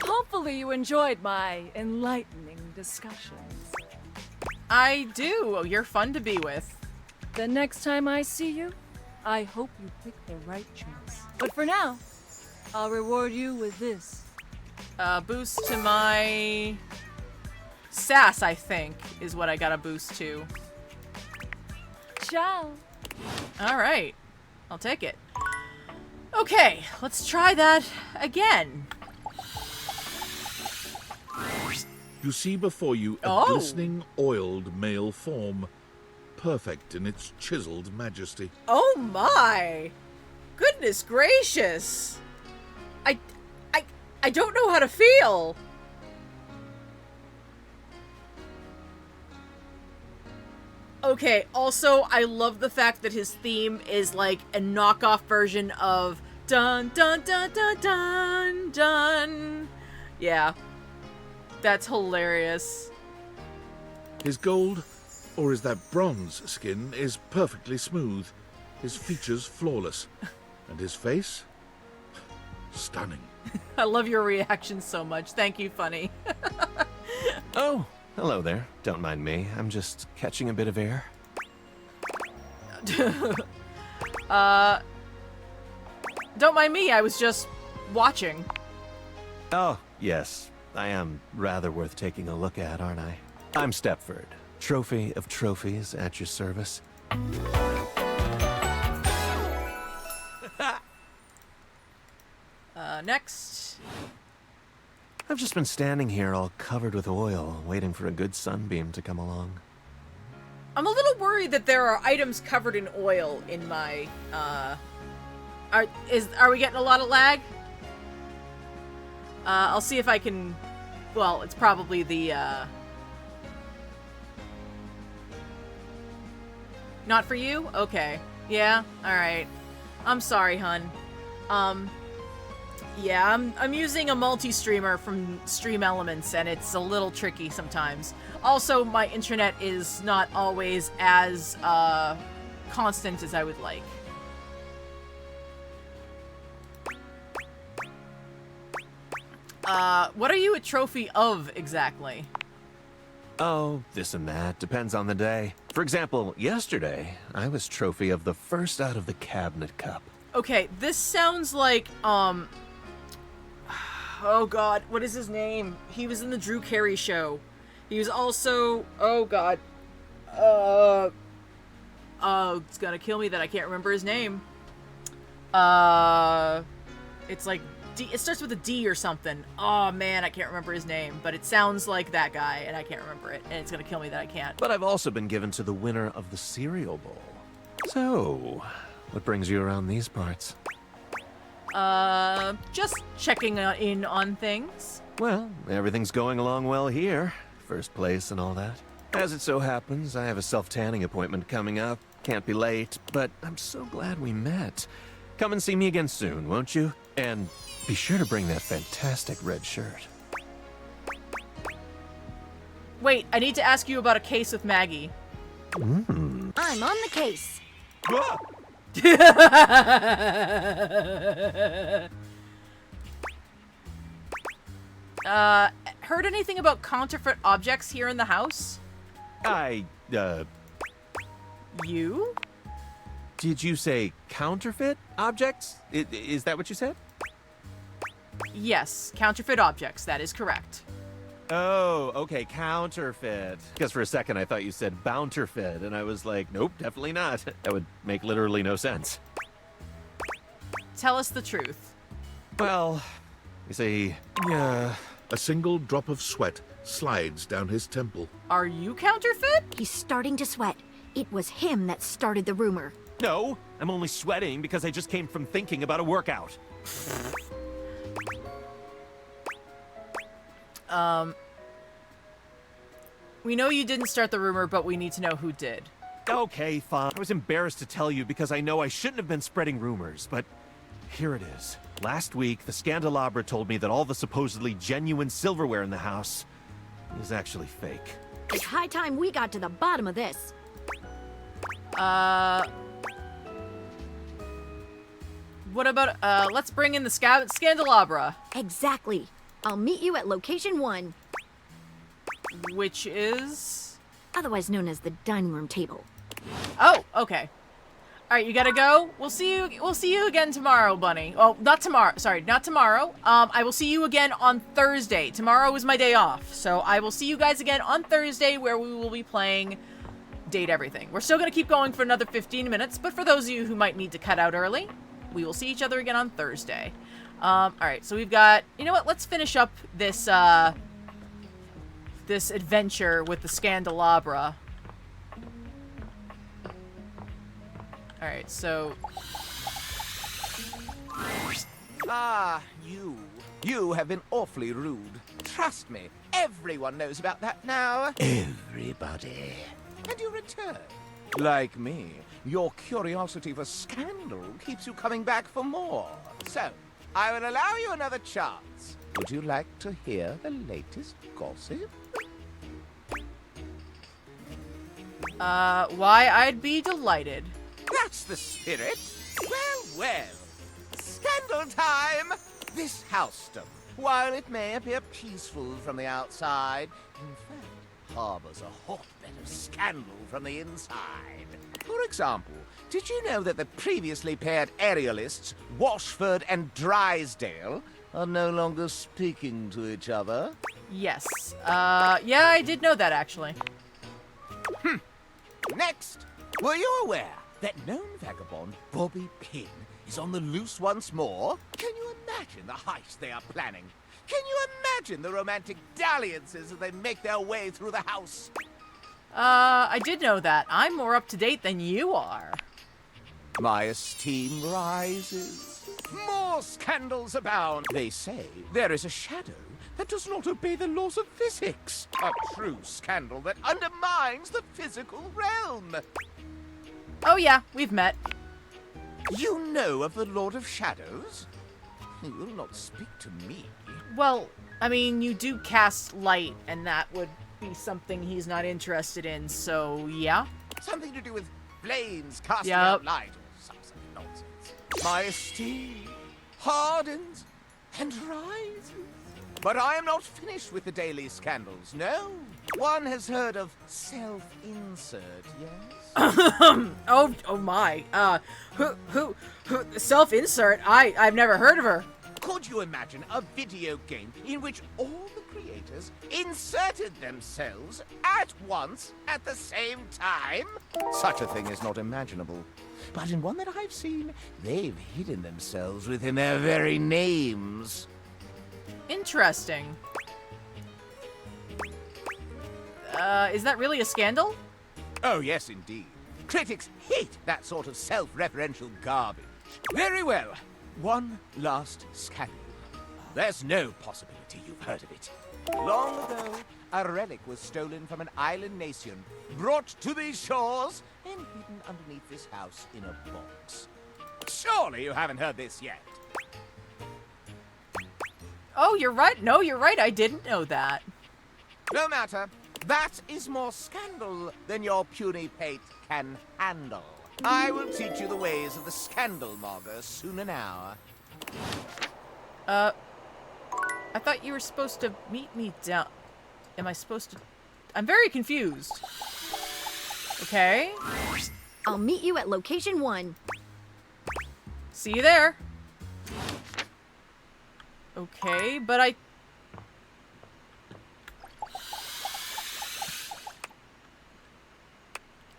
Hopefully you enjoyed my enlightening discussions. I do. You're fun to be with. The next time I see you, I hope you pick the right choice. But for now, I'll reward you with this. Boost to my... sass, I think, is what I got a boost to. Ciao. Alright. I'll take it. Okay, let's try that again. You see before you a glistening, oiled male form, perfect in its chiseled majesty. Oh my! Goodness gracious! I don't know how to feel! Okay, also, I love the fact that his theme is like a knockoff version of dun dun dun dun dun dun. Yeah. That's hilarious. His gold, or is that bronze skin, is perfectly smooth, his features flawless, and his face? Stunning. I love your reaction so much. Thank you, Funny. Oh, hello there. Don't mind me. I'm just catching a bit of air. Don't mind me, I was just watching. Oh, yes. I am rather worth taking a look at, aren't I? I'm Stepford, trophy of trophies at your service. Next. I've just been standing here all covered with oil, waiting for a good sunbeam to come along. I'm a little worried that there are items covered in oil in my, Are we getting a lot of lag? I'll see if I can... Well, it's probably the, Not for you? Okay. Yeah? Alright. I'm sorry, hun. Yeah, I'm using a multi-streamer from Stream Elements, and it's a little tricky sometimes. Also, my internet is not always as, constant as I would like. What are you a trophy of, exactly? Oh, this and that. Depends on the day. For example, yesterday, I was trophy of the first out of the cabinet cup. Okay, this sounds like, oh god, what is his name? He was in the Drew Carey show. He was also, oh god. It's gonna kill me that I can't remember his name. It's like, it starts with a D or something. Oh man, I can't remember his name, but it sounds like that guy, and I can't remember it, and it's gonna kill me that I can't. But I've also been given to the winner of the cereal bowl. So, what brings you around these parts? Just checking in on things. Well, everything's going along well here. First place and all that. As it so happens, I have a self-tanning appointment coming up. Can't be late, but I'm so glad we met. Come and see me again soon, won't you? And be sure to bring that fantastic red shirt. Wait, I need to ask you about a case with Maggie. I'm on the case. Heard anything about counterfeit objects here in the house? You? Did you say counterfeit objects? Is that what you said? Yes, counterfeit objects, that is correct. Oh, okay, counterfeit. Because for a second I thought you said bounterfeit, and I was like, nope, definitely not. That would make literally no sense. Tell us the truth. Well, you see, yeah. A single drop of sweat slides down his temple. Are you counterfeit? He's starting to sweat. It was him that started the rumor. No, I'm only sweating because I just came from thinking about a workout. We know you didn't start the rumor, but we need to know who did. Okay, fine. I was embarrassed to tell you because I know I shouldn't have been spreading rumors, but here it is. Last week, the Scandelabra told me that all the supposedly genuine silverware in the house is actually fake. It's high time we got to the bottom of this. What about, let's bring in the Scandelabra. Exactly. I'll meet you at location 1. Which is? Otherwise known as the dining room table. Oh, okay. Alright, you gotta go. We'll see you again tomorrow, Bunny. Oh, not tomorrow. Sorry, not tomorrow. I will see you again on Thursday. Tomorrow is my day off. So I will see you guys again on Thursday where we will be playing Date Everything. We're still gonna keep going for another 15 minutes, but for those of you who might need to cut out early, we will see each other again on Thursday. Alright, so we've got, you know what, let's finish up this, this adventure with the Scandelabra. Alright, so... Ah, you. You have been awfully rude. Trust me, everyone knows about that now. Everybody. And you return. Like me, your curiosity for scandal keeps you coming back for more. So, I will allow you another chance. Would you like to hear the latest gossip? Why, I'd be delighted. That's the spirit. Well, well. Scandal time! This housedom, while it may appear peaceful from the outside, in fact, harbors a hotbed of scandal from the inside. For example, did you know that the previously paired aerialists, Washford and Drysdale, are no longer speaking to each other? Yes. Yeah, I did know that, actually. Next, were you aware that known vagabond Bobby Pin is on the loose once more? Can you imagine the heist they are planning? Can you imagine the romantic dalliances as they make their way through the house? I did know that. I'm more up to date than you are. My esteem rises. More scandals abound. They say there is a shadow that does not obey the laws of physics. A true scandal that undermines the physical realm. Oh yeah, we've met. You know of the Lord of Shadows? He will not speak to me. Well, I mean, you do cast light, and that would be something he's not interested in, so yeah. Something to do with flames casting Yep. out light or some such nonsense. My esteem hardens and rises. But I am not finished with the daily scandals, no. One has heard of self-insert, yes? oh my. Who, self-insert? I've never heard of her. Could you imagine a video game in which all the creators inserted themselves at once at the same time? Such a thing is not imaginable. But in one that I've seen, they've hidden themselves within their very names. Interesting. Is that really a scandal? Oh, yes, indeed. Critics hate that sort of self-referential garbage. Very well. One last scandal. There's no possibility you've heard of it. Long ago, a relic was stolen from an island nation, brought to these shores, and hidden underneath this house in a box. Surely you haven't heard this yet. Oh, you're right. No, you're right. I didn't know that. No matter. That is more scandal than your puny pate can handle. I will teach you the ways of the scandal monger soon enow. I thought you were supposed to meet me down... Am I supposed to... I'm very confused. Okay. I'll meet you at location 1. See you there. Okay, but I...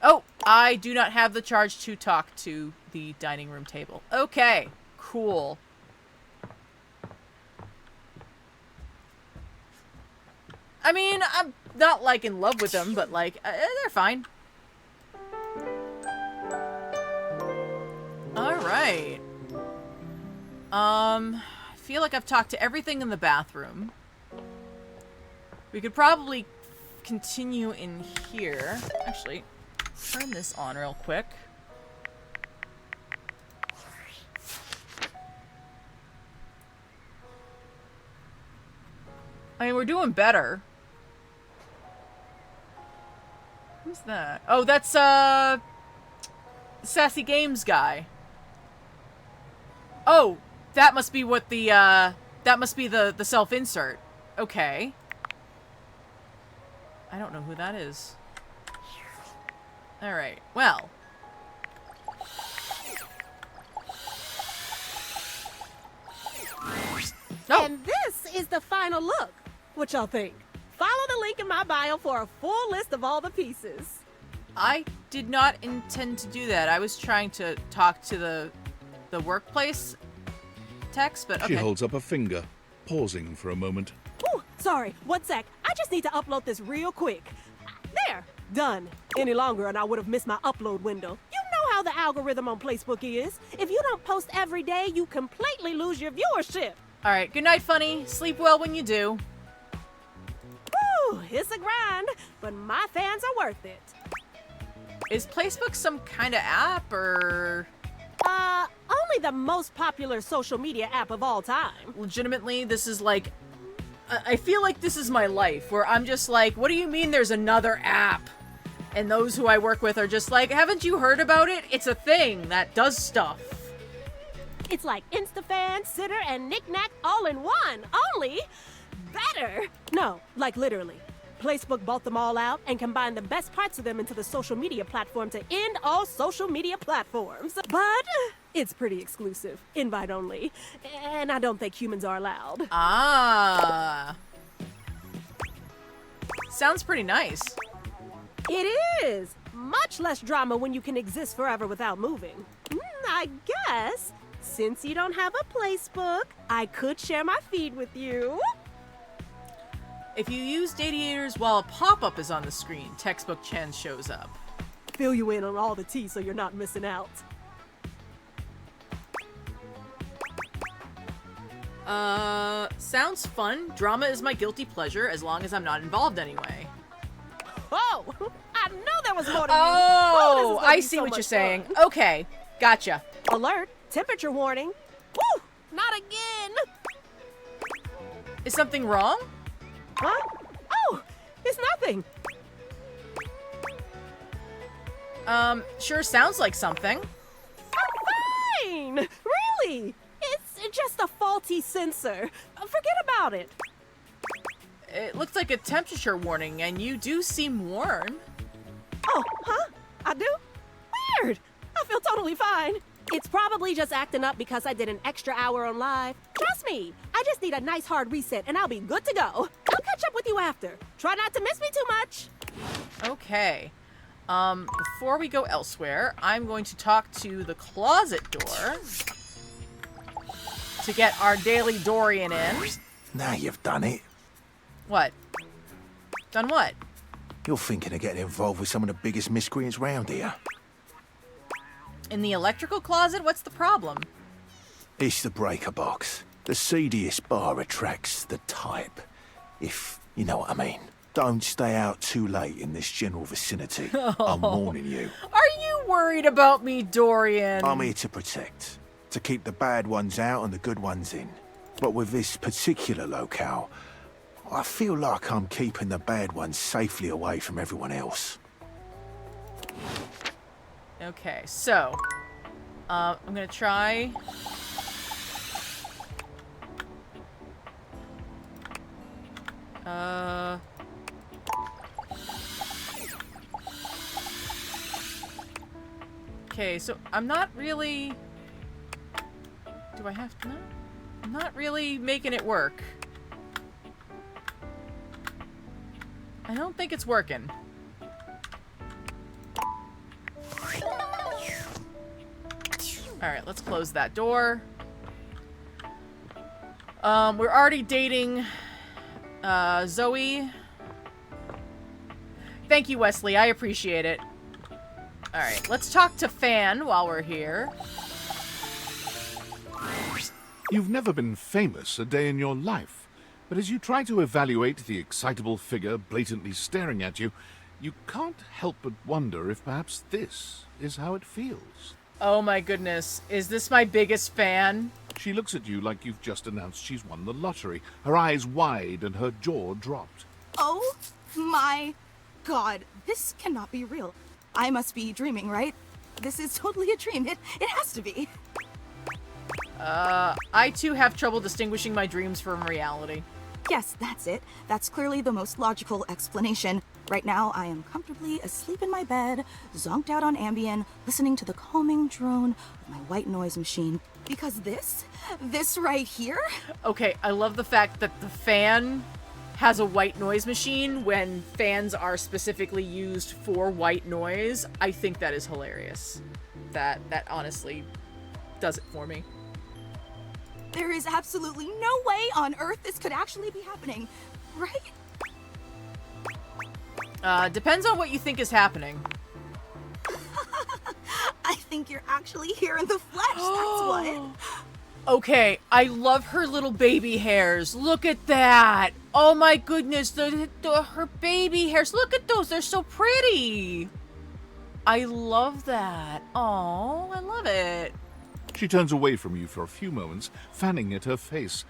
Oh, I do not have the charge to talk to the dining room table. Okay, cool. I mean, I'm not, like, in love with them, but, like, they're fine. Alright. I feel like I've talked to everything in the bathroom. We could probably continue in here. Actually, turn this on real quick. I mean, we're doing better. Who's that? Oh, that's, Sassy Games guy. Oh, that must be what the, that must be the self-insert. Okay. I don't know who that is. Alright, well. Oh. And this is the final look. What y'all think? Follow the link in my bio for a full list of all the pieces. I did not intend to do that. I was trying to talk to the workplace text, but okay. She holds up a finger, pausing for a moment. Ooh, sorry, 1 sec. I just need to upload this real quick. There, done. Any longer and I would have missed my upload window. You know how the algorithm on Facebook is. If you don't post every day, you completely lose your viewership. Alright, good night, funny. Sleep well when you do. Woo, it's a grind, but my fans are worth it. Is Facebook some kind of app, or...? Only the most popular social media app of all time. Legitimately, this is like... I feel like this is my life, where I'm just like, what do you mean there's another app? And those who I work with are just like, haven't you heard about it? It's a thing that does stuff. It's like InstaFan, Sitter, and Knick-Knack all in one, only better. No, like literally. Placebook bought them all out and combined the best parts of them into the social media platform to end all social media platforms. But it's pretty exclusive, invite only, and I don't think humans are allowed. Ah. Sounds pretty nice. It is! Much less drama when you can exist forever without moving. I guess, since you don't have a Placebook, I could share my feed with you. If you use Dadiators while a pop-up is on the screen, Textbook Chen shows up. Fill you in on all the tea so you're not missing out. Sounds fun. Drama is my guilty pleasure as long as I'm not involved anyway. Oh, I knew there was more to Oh, you. I see what you're saying. Okay, gotcha. Alert, temperature warning. Woo, not again. Is something wrong? Huh? Oh, it's nothing. Sure sounds like something. Fine, really. It's just a faulty sensor. Forget about it. It looks like a temperature warning, and you do seem warm. Oh, huh? I do? Weird. I feel totally fine. It's probably just acting up because I did an extra hour on live. Trust me, I just need a nice hard reset and I'll be good to go. I'll catch up with you after. Try not to miss me too much. Okay. Before we go elsewhere, I'm going to talk to the closet door to get our daily Dorian in. Now you've done it. What? Done what? You're thinking of getting involved with some of the biggest miscreants round here. In the electrical closet? What's the problem? It's the breaker box. The seediest bar attracts the type. If you know what I mean. Don't stay out too late in this general vicinity. I'm warning you. Are you worried about me, Dorian? I'm here to protect. To keep the bad ones out and the good ones in. But with this particular locale, I feel like I'm keeping the bad ones safely away from everyone else. Okay, so I'm gonna try. Okay, so I'm not really. Do I have to? No? I'm not really making it work. I don't think it's working. Alright, let's close that door. We're already dating Zoe. Thank you, Wesley. I appreciate it. Alright, let's talk to Fan while we're here. You've never been famous a day in your life, but as you try to evaluate the excitable figure blatantly staring at you, you can't help but wonder if perhaps this is how it feels. Oh my goodness, is this my biggest fan? She looks at you like you've just announced she's won the lottery, her eyes wide and her jaw dropped. Oh my god, this cannot be real. I must be dreaming, right? This is totally a dream. It has to be. I too have trouble distinguishing my dreams from reality. Yes, that's it. That's clearly the most logical explanation. Right now, I am comfortably asleep in my bed, zonked out on Ambien, listening to the calming drone of my white noise machine. Because this right here? Okay, I love the fact that the fan has a white noise machine when fans are specifically used for white noise. I think that is hilarious. That honestly does it for me. There is absolutely no way on Earth this could actually be happening, right? Depends on what you think is happening. I think you're actually here in the flesh, that's what. Okay, I love her little baby hairs. Look at that. Oh my goodness, her baby hairs. Look at those, they're so pretty. I love that. Oh, I love it. She turns away from you for a few moments, fanning at her face.